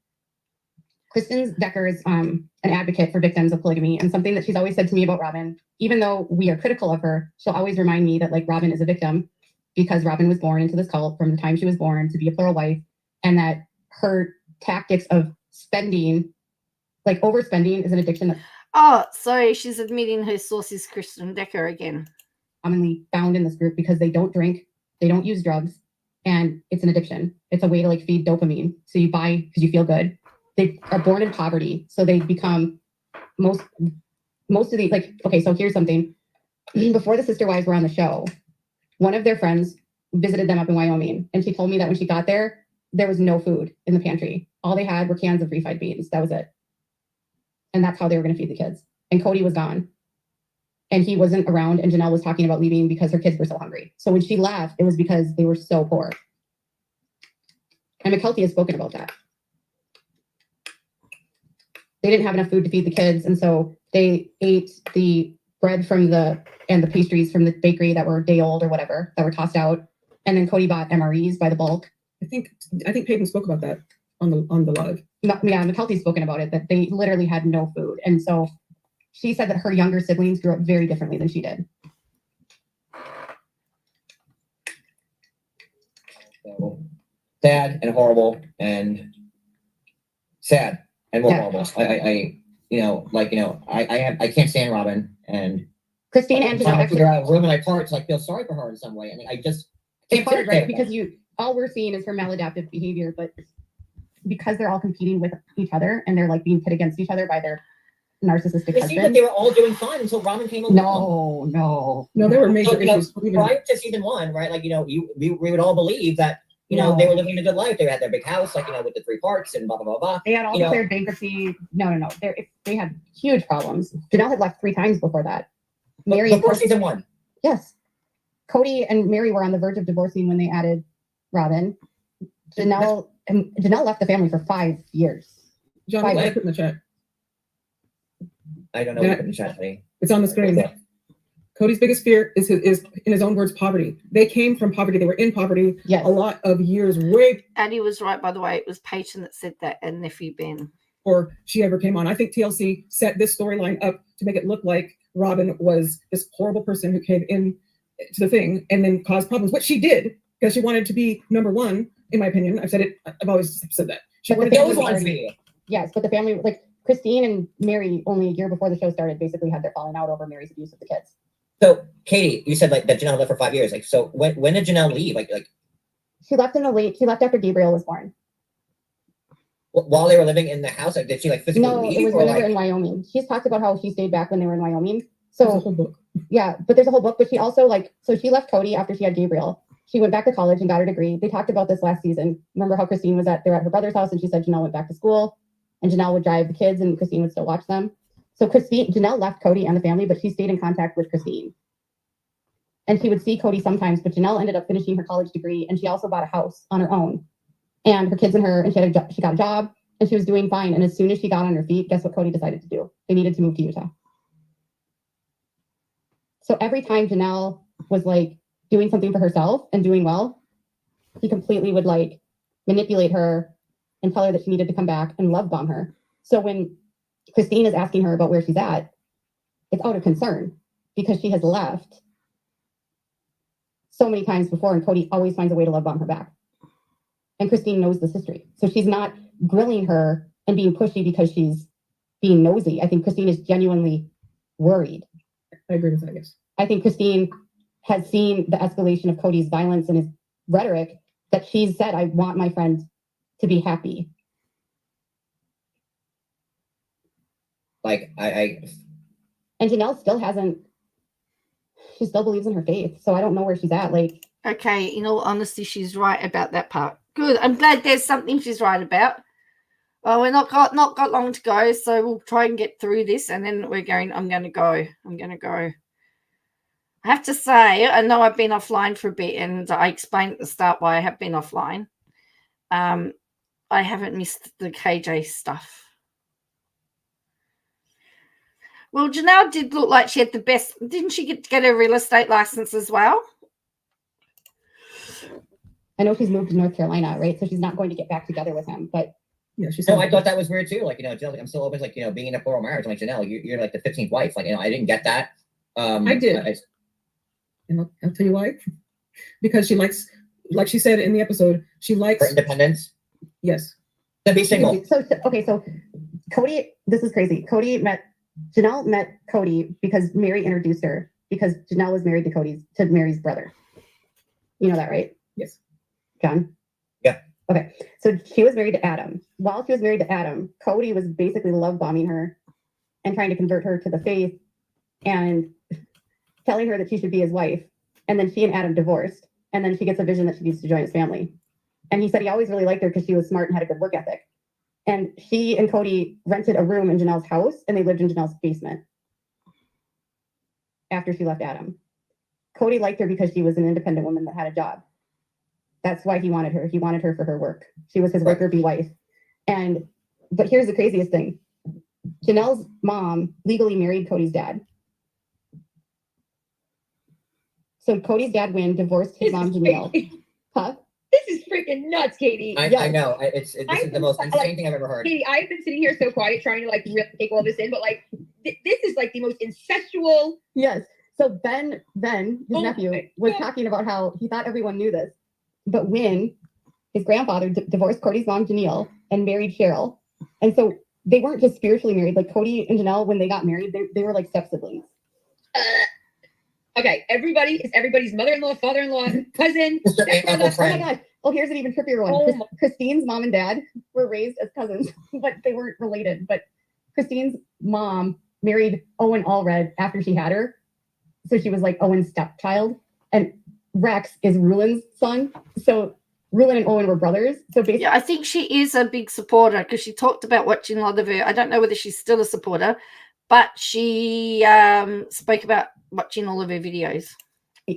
Kristen Decker is an advocate for victims of polygamy, and something that she's always said to me about Robin, even though we are critical of her, she'll always remind me that Robin is a victim because Robin was born into this cult from the time she was born to be a plural wife, and that her tactics of spending, overspending, is an addiction. Oh, so she's admitting her source is Kristen Decker again. Commonly found in this group because they don't drink, They don't use drugs, and it's an addiction. It's a way to like feed dopamine. So you buy because you feel good. They are born in poverty, so they become most of these like, okay, so here's something. Before the sister wives were on the show, one of their friends visited them up in Wyoming, and she told me that when she got there, there was no food in the pantry. All they had were cans of refried beans. That was it. And that's how they were going to feed the kids. And Cody was gone. And he wasn't around, and Janelle was talking about leaving because her kids were so hungry. So when she left, it was because they were so poor. And McKelty has spoken about that. They didn't have enough food to feed the kids, and so they ate the bread and the pastries from the bakery that were a day old or whatever, that were tossed out. And then Cody bought MREs by the bulk. I think Peyton spoke about that on the live. Yeah, McKelty's spoken about it, that they literally had no food. And so she said that her younger siblings grew up very differently than she did. So sad and horrible and sad and more horrible. I can't stand Robin, and Christine I'm and trying to Janelle, figure out ruin my part to like feel sorry for her in some way. I mean, I just it's hard, right? it. Because all we're seeing is her maladaptive behavior, but because they're all competing with each other and they're like being pit against each other by their narcissistic It seemed like husbands. they were all doing fine until Robin came along. No. No, there were major issues. Prior to season 1, right? Like, we would all believe that, they were living a good life. They had their big house, like, with the 3 parks and blah, blah, blah, blah. They had all declared bankruptcy. No. They had huge problems. Janelle had left 3 times before that. Mary Before season 1. Yes. Cody and Mary were on the verge of divorcing when they added Robin. Janelle left the family for 5 years. John, what I put in the chat? I don't know what you put in the chat today. It's on the screen. Cody's biggest fear is in his own words, poverty. They came from poverty. They were in poverty a lot of years, way. And he was right, by the way. It was Peyton that said that, and nephew Ben. Before she ever came on. I think TLC set this storyline up to make it look like Robin was this horrible person who came in to the thing and then caused problems, which she did because she wanted to be number 1, in my opinion. I've said it. I've always said that. She wanted to be. Yes, but the family, like Christine and Mary, only a year before the show started, basically had their falling out over Mary's abuse of the kids. So, Katie, you said like that Janelle left for 5 years. Like, so when did Janelle leave? Like she left she left after Gabriel was born. While they were living in the house, like, did she like physically leave? No, it was when they were in Wyoming. She's talked about how she stayed back when they were in Wyoming. So there's a whole book. Yeah, but there's a whole book. But she also so she left Cody after she had Gabriel. She went back to college and got her degree. They talked about this last season. Remember how Christine was they were at her brother's house and she said Janelle went back to school and Janelle would drive the kids and Christine would still watch them. So Janelle left Cody and the family, but she stayed in contact with Christine. And she would see Cody sometimes, but Janelle ended up finishing her college degree and she also bought a house on her own. And her kids and her, and she got a job and she was doing fine. And as soon as she got on her feet, guess what Cody decided to do? They needed to move to Utah. So every time Janelle was like doing something for herself and doing well, he completely would like manipulate her and tell her that she needed to come back and love bomb her. So when Christine is asking her about where she's at, it's out of concern because she has left so many times before and Cody always finds a way to love bomb her back. And Christine knows this history. So she's not grilling her and being pushy because she's being nosy. I think Christine is genuinely worried. I agree with that, yes. I think Christine has seen the escalation of Cody's violence and his rhetoric that she's said, I want my friend to be happy. Like, And Janelle still she still believes in her faith. So I don't know where she's at. Like, okay, in all honesty, she's right about that part. Good. I'm glad there's something she's right about. Well, we're not got long to go, so we'll try and get through this, and then I'm going to go. I have to say, I know I've been offline for a bit, and I explained at the start why I have been offline. I haven't missed the KJ stuff. Well, Janelle did look like she had the best. Didn't she get a real estate license as well? I know she's moved to North Carolina, right? So she's not going to get back together with him, but yeah, she's. No, I thought that was weird too. Like, Janelle, like, I'm still open, like, being in a plural marriage. I'm like, Janelle, you're like the 15th wife. Like, I didn't get that. I did. And I'll tell you why. Because she likes, like she said in the episode, she likes for independence. Yes. To be single. So Cody, this is crazy. Janelle met Cody because Mary introduced her because Janelle was married to Mary's brother. You know that, right? Yes. John? Yeah. Okay. So she was married to Adam. While she was married to Adam, Cody was basically love bombing her and trying to convert her to the faith and telling her that she should be his wife. And then she and Adam divorced. And then she gets a vision that she needs to join his family. And he said he always really liked her because she was smart and had a good work ethic. And she and Cody rented a room in Janelle's house, and they lived in Janelle's basement after she left Adam. Cody liked her because she was an independent woman that had a job. That's why he wanted her. He wanted her for her work. She was his worker bee wife. But here's the craziest thing. Janelle's mom legally married Cody's dad. So Cody's dad, Wynn, divorced his mom, Janelle. Huh? This is freaking nuts, Katie. I know. This is the most insane thing I've ever heard. Katie, I've been sitting here so quiet trying to like really take all this in, but like this is like the most incestual. Yes. So Ben, his nephew, was talking about how he thought everyone knew this. But Wynn, his grandfather, divorced Cody's mom, Janelle, and married Cheryl. And so they weren't just spiritually married. Like Cody and Janelle, when they got married, they were like step-siblings. Okay, everybody is everybody's mother-in-law, father-in-law, cousin. Oh my gosh. Oh, here's an even trippier one. Christine's mom and dad were raised as cousins, but they weren't related. But Christine's mom married Owen Allred after she had her. So she was like Owen's stepchild. And Rex is Rulin's son. So Rulin and Owen were brothers. So basically, Yeah, I think she is a big supporter because she talked about watching a lot of her. I don't know whether she's still a supporter, but she spoke about watching all of her videos.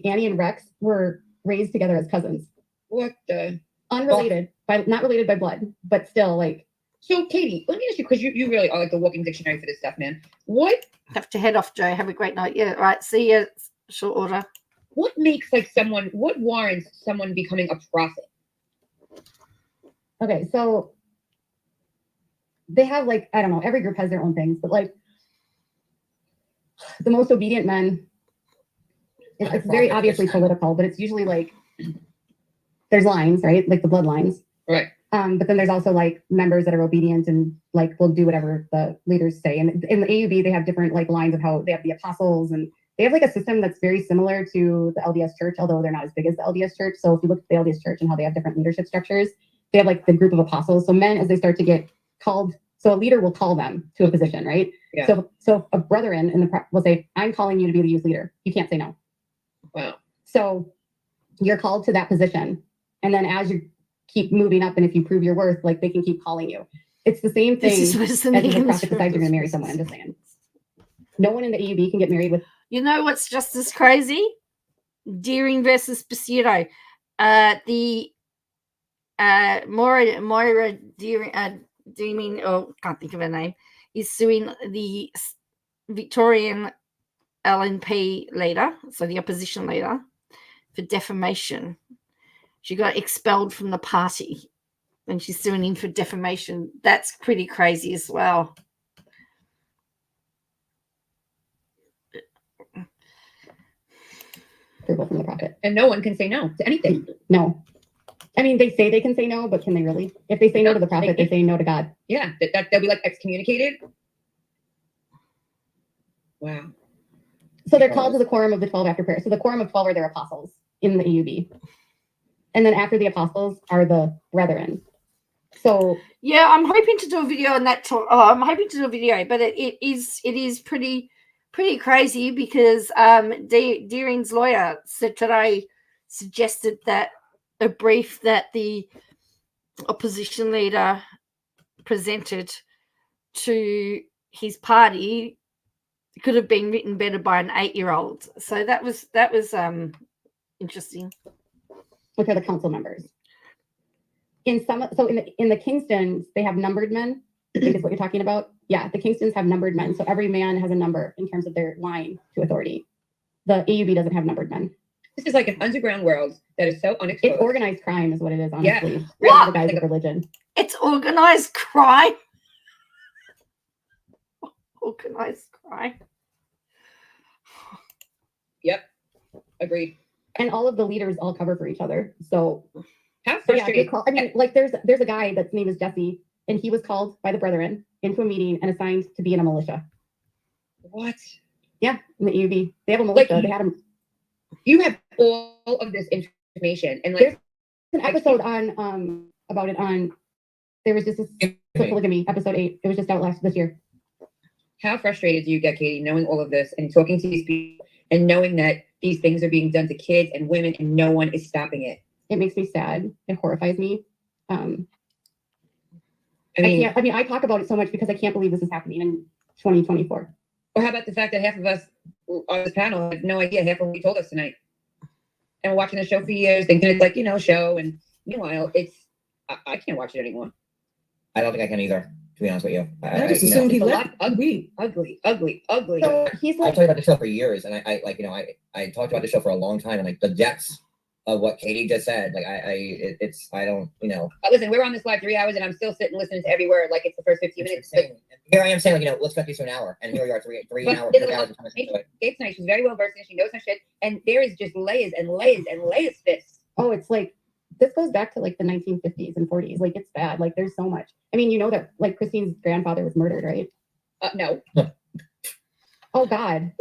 Annie and Rex were raised together as cousins. What the? Unrelated, not related by blood, but still like. So Katie, let me ask you, because you really are like the walking dictionary for this stuff, man. What Have to head off, Joe. Have a great night. Yeah, right. See you. Short order. what makes like someone, what warrants someone becoming a prophet? Okay, so they have like, I don't know, every group has their own things, but like the most obedient men, it's very obviously political, but it's usually like there's lines, right? Like the bloodlines. Right. But then there's also like members that are obedient and like will do whatever the leaders say. And in the AUB, they have different like lines of how they have the apostles, and they have like a system that's very similar to the LDS church, although they're not as big as the LDS church. So if you look at the LDS church and how they have different leadership structures, they have like the group of apostles. So men, as they start to get called, so a leader will call them to a position, right? Yeah. So a brethren in the will say, I'm calling you to be the youth leader. You can't say no. Wow. So you're called to that position. And then as you keep moving up, and if you prove your worth, like they can keep calling you. It's the same thing This is as when a prophet decides you're going to marry someone. I'm just saying. No one in the AUB can get married with. You know what's just as crazy? Deering versus Pseudo. The Moira Deeming, or can't think of her name, is suing the Victorian LNP leader, so the opposition leader, for defamation. She got expelled from the party and she's suing him for defamation. That's pretty crazy as well. Approval from the prophet. And no one can say no to anything. No. I mean, they say they can say no, but can they really? If they say no to the prophet, they say no to God. Yeah, they'll be like excommunicated. Wow. So they're called to the quorum of the 12 after prayer. So the quorum of 12 are their apostles in the AUB. And then after the apostles are the brethren. So yeah, I'm hoping to do a video on that. I'm hoping to do a video, but it is pretty crazy because Deering's lawyer said today suggested that a brief that the opposition leader presented to his party could have been written better by an 8-year-old. So that was interesting. which are the council members. In the Kingstons, they have numbered men. I think is what you're talking about. Yeah, the Kingstons have numbered men. So every man has a number in terms of their line to authority. The AUB doesn't have numbered men. This is like an underground world that is so unexposed. It's organized crime is what it is, honestly. Yeah. Rather than the guise of religion. It's organized crime. Organized crime. Yep. Agreed. And all of the leaders all cover for each other. So How yeah, frustrating. I mean, like there's a guy that's name is Jesse, and he was called by the brethren into a meeting and assigned to be in a militia. What? Yeah, in the EUB. They have a militia. Like, they had him. You have all of this information. And There's like, an episode on about it on. There was just this polygamy episode 8. It was just out this year. how frustrated do you get, Katie, knowing all of this and talking to these people and knowing that these things are being done to kids and women and no one is stopping it? It makes me sad. It horrifies me. I mean, I talk about it so much because I can't believe this is happening in 2024. or how about the fact that half of us on this panel have no idea half of what you told us tonight? And we're watching the show for years, thinking it's like, show. And meanwhile, I can't watch it anymore. I don't think I can either, to be honest with you. I just assumed he It's a left. lot ugly. So he's I like, talked about the show for years, and I talked about the show for a long time, and like the depths of what Katie just said, like I don't. Listen, we're on this live 3 hours and I'm still sitting listening to every word like it's the first 15 minutes. But Here I am saying, let's cut these to an hour, and here we are, three But hours, there's 3 a hours. lot of time to it. Gabe tonight, she's very well versed and she knows her shit. And there is just layers and layers and layers to this. oh, it's like, this goes back to like the 1950s and 40s. Like, it's bad. Like, there's so much. I mean, that like Christine's grandfather was murdered, right? No. Oh God.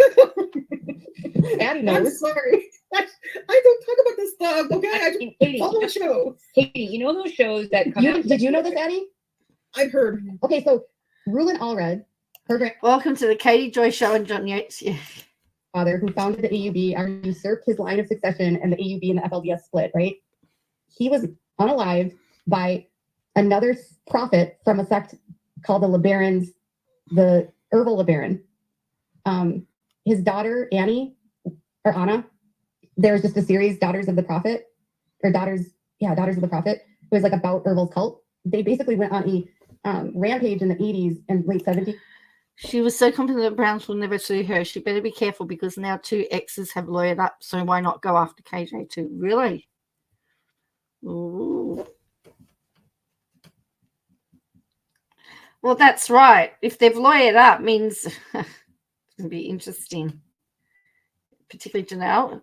Addie I'm knows. sorry. I don't talk about this stuff. Okay, I just Katie, follow the show. Katie, those shows that come out? Did you know this, Addie? I've heard. Okay, so Rulin Allred, her Welcome to the Katie Joy Show and John Yates. Yeah. grandfather, who founded the AUB, usurped his line of succession, and the AUB and the FLDS split, right? He was unalived by another prophet from a sect called the LeBarons, the Herbal LeBaron. His daughter, Anna, there was just a series, Daughters of the Prophet. Daughters of the Prophet. It was like about Herbal cult. They basically went on a rampage in the 80s and late 70s. She was so confident that Browns will never sue her. She better be careful because now 2 exes have lawyered up. So why not go after KJ too? Really? Ooh. Well, that's right. If they've lawyered up, means it's going to be interesting. Particularly Janelle.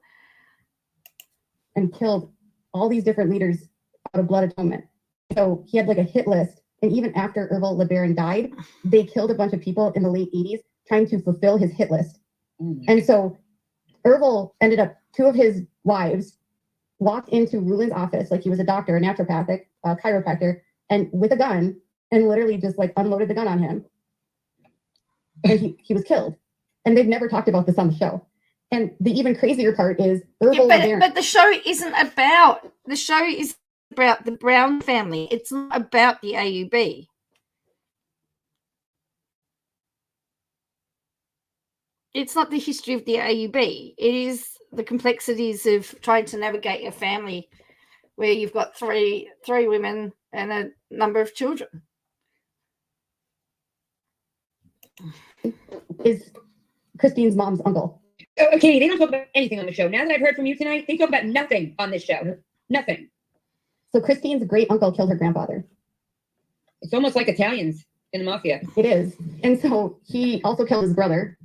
And killed all these different leaders out of blood atonement. So he had like a hit list. And even after Herbal LeBaron died, they killed a bunch of people in the late 80s trying to fulfill his hit list. And so Herbal ended up, 2 of his wives walked into Rulin's office like he was a doctor, a naturopathic, a chiropractor, and with a gun, and literally just like unloaded the gun on him. And he was killed. And they've never talked about this on the show. And the even crazier part is Herbal LeBaron. But the show isn't about, the show is about the Brown family. It's not about the AUB. It's not the history of the AUB. It is the complexities of trying to navigate a family where you've got three women and a number of children. Is Christine's mom's uncle. Okay, they don't talk about anything on the show. Now that I've heard from you tonight, they talk about nothing on this show. Nothing. So Christine's great uncle killed her grandfather. It's almost like Italians in the mafia. It is. And so he also killed his brother,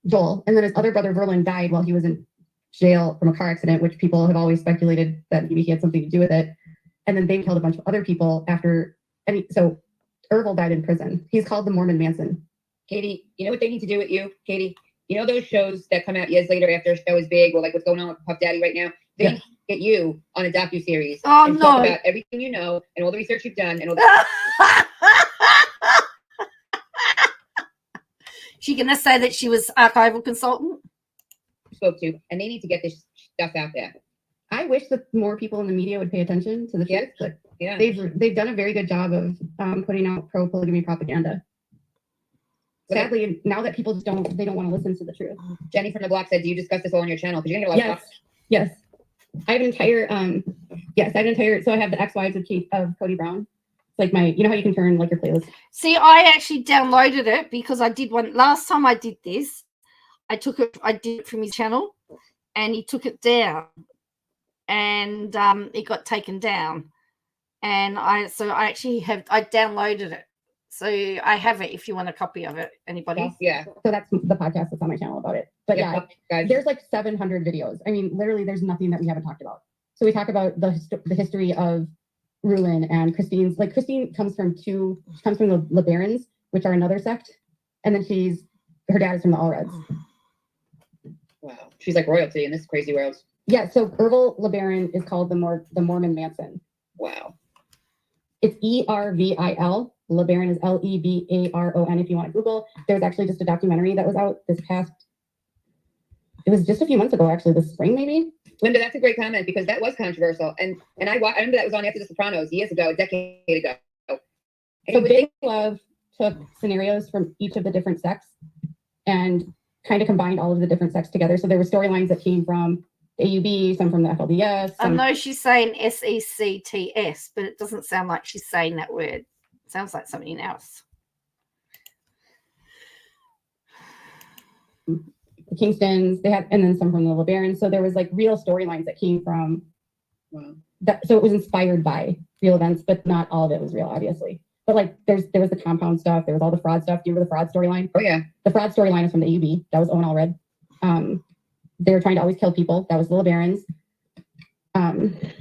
Joel. And then his other brother, Verlin, died while he was in jail from a car accident, which people have always speculated that maybe he had something to do with it. And then they killed a bunch of other people after. So Herbal died in prison. He's called the Mormon Manson. Katie, you know what they need to do with you, Katie? You know those shows that come out years later after a show is big, or like what's going on with Puff Daddy right now? They need to get you on a docuseries and talk about everything you know and all the research you've done and all the She gonna say that she was archival consultant? spoke to, and they need to get this stuff out there. I wish that more people in the media would pay attention to the truth, but Yeah. they've done a very good job of putting out pro-polygamy propaganda. Sadly, now that people don't want to listen to the truth. Jenny from the block said, "Do you discuss this all on your channel? Because you're gonna get a lot of Yes. I have an entire. So I have the ex-wives of Cody Brown. It's like my, how you can turn like your playlist. See, I actually downloaded it because I did one last time I did this. I did it from his channel, and he took it down, and it got taken down. And I downloaded it, so I have it. If you want a copy of it, anybody? Yeah. So that's the podcast that's on my channel about it. But yeah, guys. there's like 700 videos. I mean, literally, there's nothing that we haven't talked about. So we talk about the history of Rulin and Christine's. Like Christine comes from the LeBarons, which are another sect, and then her dad is from the Allreds. Wow, she's like royalty in this crazy world. Yeah, so Ervil LeBaron is called the Mormon Manson. Wow. It's ERVIL. LeBaron is LEBARON if you want to Google. There's actually just a documentary that was out it was just a few months ago, actually, this spring maybe. Linda, that's a great comment because that was controversial. And I remember that was on after The Sopranos years ago, a decade ago. So Big Love took scenarios from each of the different sects and kind of combined all of the different sects together. So there were storylines that came from the AUB, some from the FLDS. I know she's saying SECTS, but it doesn't sound like she's saying that word. It sounds like something else. The Kingstons, and then some from the LeBarons. So there was like real storylines that came from that. So it was inspired by real events, but not all of it was real, obviously. But like there was the compound stuff, there was all the fraud stuff. Do you remember the fraud storyline? Oh yeah. The fraud storyline is from the AUB. That was Owen Allred. They were trying to always kill people. That was the LeBarons.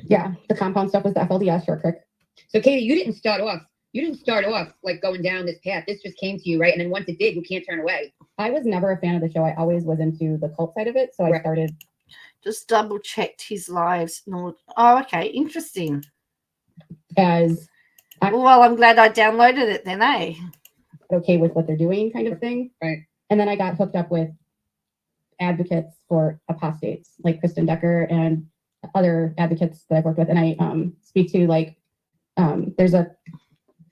Yeah, the compound stuff was the FLDS, Short Creek. So Katie, you didn't start off like going down this path. This just came to you, right? And then once it did, you can't turn away. I was never a fan of the show. I always was into the cult side of it. So I started. Just double checked his lives. No, oh, okay, interesting. Well, I'm glad I downloaded it then, eh? Okay with what they're doing, kind of thing. Right. And then I got hooked up with advocates for apostates, like Kristen Decker and other advocates that I've worked with. And I speak to there's a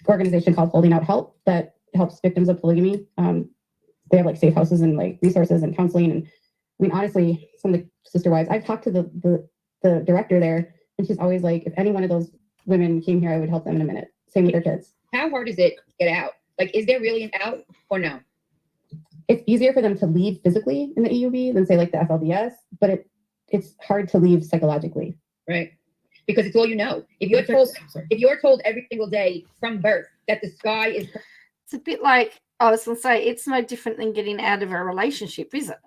organization called Holding Out Help that helps victims of polygamy. They have like safe houses and like resources and counseling. And I mean, honestly, some of the sister wives, I've talked to the director there, and she's always like, if any one of those women came here, I would help them in a minute. Same with their kids. How hard is it to get out? Like, is there really an out or no? It's easier for them to leave physically in the EUB than say like the FLDS, but it's hard to leave psychologically. Right. Because it's all you know. If you're told every single day from birth that the sky is, it's a bit like I was going to say. It's no different than getting out of a relationship, is it?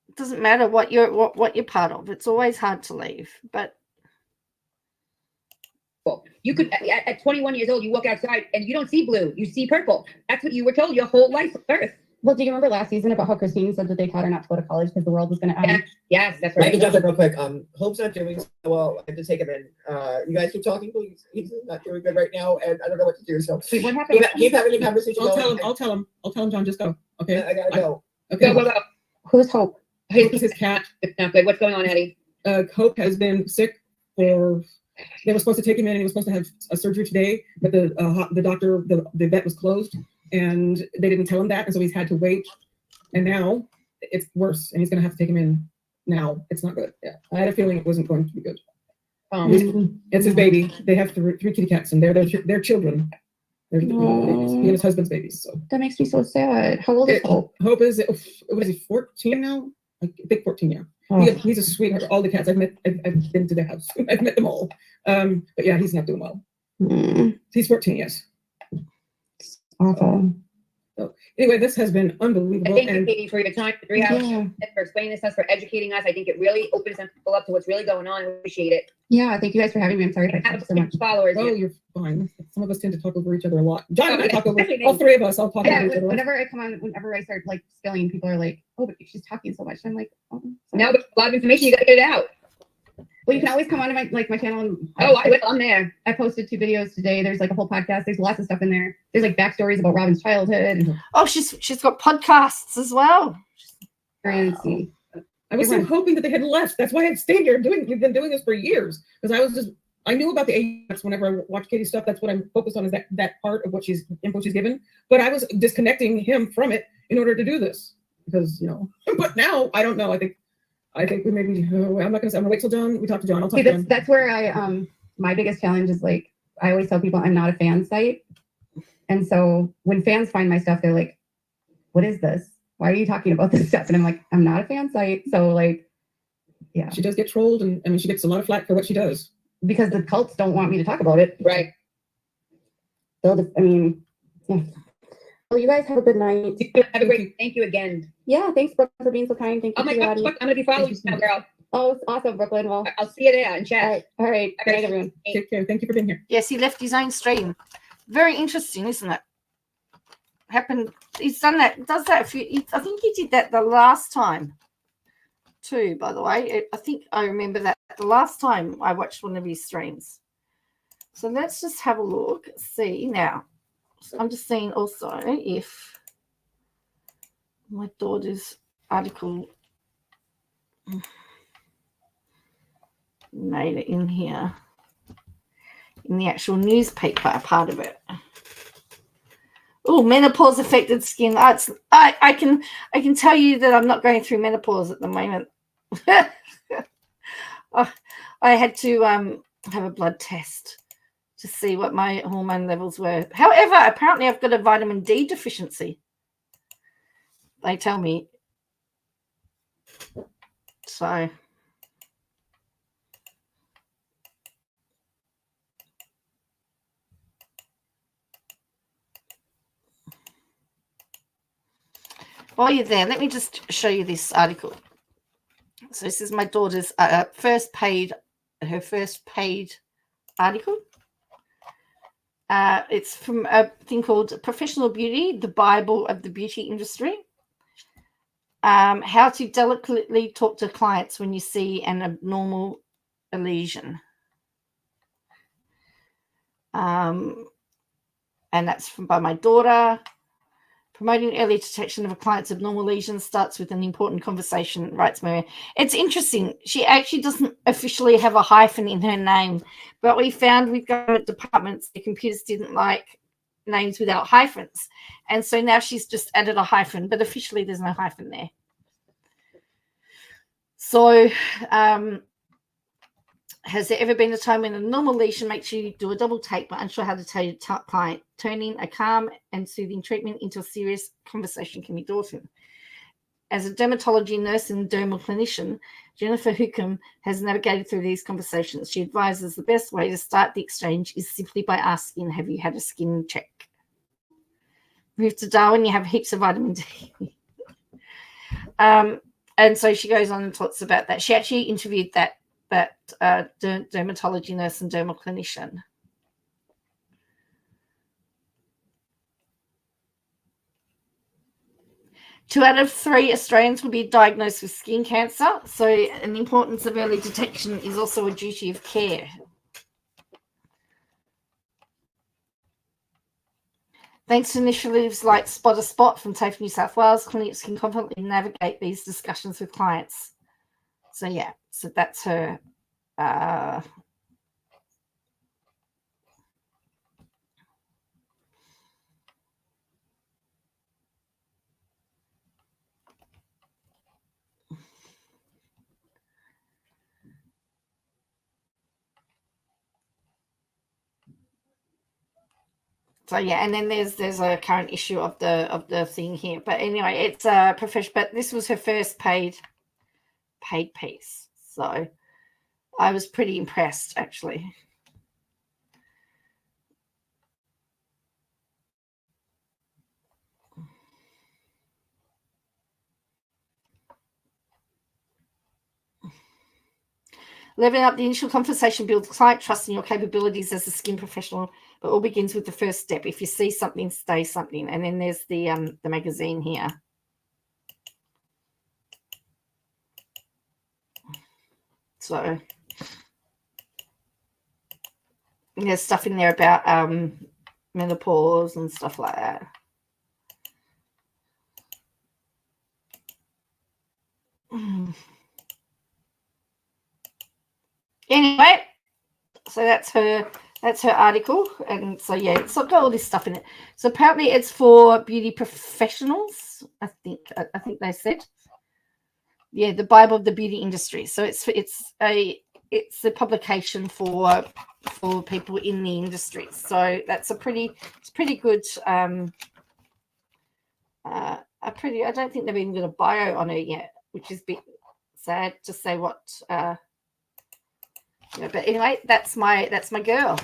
It doesn't matter what you're part of. It's always hard to leave. But you could at 21 years old, you walk outside and you don't see blue, you see purple. That's what you were told your whole life from birth. Well, do you remember last season about how Christine said that they taught her not to go to college because the world was going to end? Yes, that's I right. can jump in real quick. Hope's not doing so well. I have to take him in. You guys keep talking, please. He's not doing good right now, and I don't know what to do. So wait, what happened? keep having a conversation. I'll tell him, John. Just go. Okay. I gotta go. Okay. Go. Who's Hope? Hope is his cat. It's not good. What's going on, Eddie? Hope has been sick for. They were supposed to take him in, and he was supposed to have a surgery today, but the doctor, the vet was closed, and they didn't tell him that, and so he's had to wait. And now it's worse, and he's going to have to take him in now. It's not good. Yeah, I had a feeling it wasn't going to be good. It's his baby. They have three kitty cats, and they're their children. They're he and his husband's babies. So that makes me so sad. How old is Hope? Hope is what is he? 14 now? I think 14. Yeah. Oh. He's a sweetheart. All the cats I've been to their house. I've met them all. But yeah, he's not doing well. He's 14. Yes. Awful. So anyway, this has been unbelievable. Thank you, Katie, for your time, for 3 hours, for explaining this to us, for educating us. I think it really opens people up to what's really going on. We appreciate it. Yeah, thank you guys for having me. I'm sorry if I Have talked so much. followers. Oh, you're fine. Some of us tend to talk over each other a lot. John and I talk over all three of us. I'll talk over each other. Whenever I come on, whenever I start like spilling, people are like, "Oh, but she's talking so much." I'm like, "Oh." Now, but a lot of information, you got to get it out. Well, you can always come on to my channel. And I'm there. I posted 2 videos today. There's like a whole podcast. There's lots of stuff in there. There's like backstories about Robin's childhood. Oh, she's got podcasts as well. I was so hoping that they had left. That's why I stayed here. We've been doing this for years because I knew about the AUX whenever I watch Katie's stuff. That's what I'm focused on is that part of what info she's given. But I was disconnecting him from it in order to do this because But now I don't know. I think we maybe. I'm not gonna say. I'm gonna wait till John. We talk to John. I'll talk to John. That's where my biggest challenge is like I always tell people I'm not a fan site, and so when fans find my stuff, they're like, "What is this? Why are you talking about this stuff?" And I'm like, "I'm not a fan site." So like, yeah, she does get trolled, and I mean, she gets a lot of flack for what she does because the cults don't want me to talk about it. Right. Yeah. Well, you guys have a good night. Have a great. Thank you again. Yeah, thanks, Brooke, for being so kind. Thank you. Oh my God, I'm gonna be following you now, girl. Oh, it's awesome, Brooklyn. Well, I'll see you there and chat. All right. Good night, everyone. Take care. Thank you for being here. Yes, he left his own stream. Very interesting, isn't it? Happened. He's done that. Does that? I think he did that the last time. too, by the way. I think I remember that the last time I watched one of his streams. So let's just have a look. See now. I'm just seeing also if my daughter's article made it in here in the actual newspaper part of it. Oh, menopause affected skin. I can tell you that I'm not going through menopause at the moment. I had to have a blood test to see what my hormone levels were. However, apparently I've got a vitamin D deficiency. They tell me. So while you're there, let me just show you this article. So this is my daughter's first paid article. It's from a thing called Professional Beauty, the Bible of the beauty industry. How to delicately talk to clients when you see an abnormal lesion. And that's by my daughter. Promoting early detection of a client's abnormal lesions starts with an important conversation, writes Maria. It's interesting. She actually doesn't officially have a hyphen in her name, but we found with government departments, the computers didn't like names without hyphens. And so now she's just added a hyphen, but officially there's no hyphen there. So has there ever been a time when a normal lesion makes you do a double take but unsure how to tell your client? Turning a calm and soothing treatment into a serious conversation can be daunting. As a dermatology nurse and dermal clinician, Jennifer Hookham has navigated through these conversations. She advises the best way to start the exchange is simply by asking, have you had a skin check? Move to Darwin, you have heaps of vitamin D. And so she goes on and talks about that. She actually interviewed that dermatology nurse and dermal clinician. Two out of 3 Australians will be diagnosed with skin cancer. So an importance of early detection is also a duty of care. Thanks to initiatives like Spot a Spot from TAFE New South Wales, clinics can confidently navigate these discussions with clients. So yeah, so that's her. So yeah, and then there's a current issue of the thing here. But anyway, it's a profession. But this was her first paid piece. So I was pretty impressed, actually. Leveling up the initial conversation builds client trust in your capabilities as a skin professional, but all begins with the first step. If you see something, say something. And then there's the magazine here. So there's stuff in there about menopause and stuff like that. Anyway, so that's her article, and so yeah, it's got all this stuff in it. So apparently it's for beauty professionals. I think they said, yeah, the Bible of the beauty industry. So it's a publication for people in the industry. So that's pretty good. I don't think they've even got a bio on it yet, which is a bit sad to say what. But anyway, that's my girl.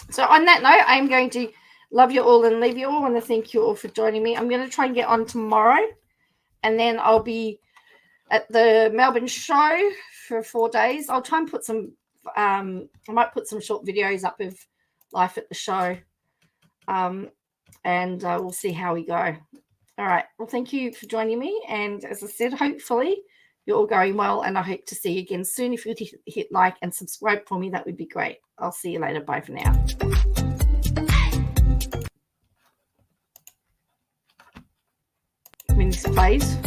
So on that note, I'm going to love you all and leave you all. I want to thank you all for joining me. I'm going to try and get on tomorrow, and then I'll be at the Melbourne show for 4 days. I'll try and put some I might put some short videos up of life at the show, and we'll see how we go. All right, well, thank you for joining me, and as I said, hopefully you're all going well, and I hope to see you again soon. If you could hit like and subscribe for me, that would be great. I'll see you later. Bye for now. When this plays.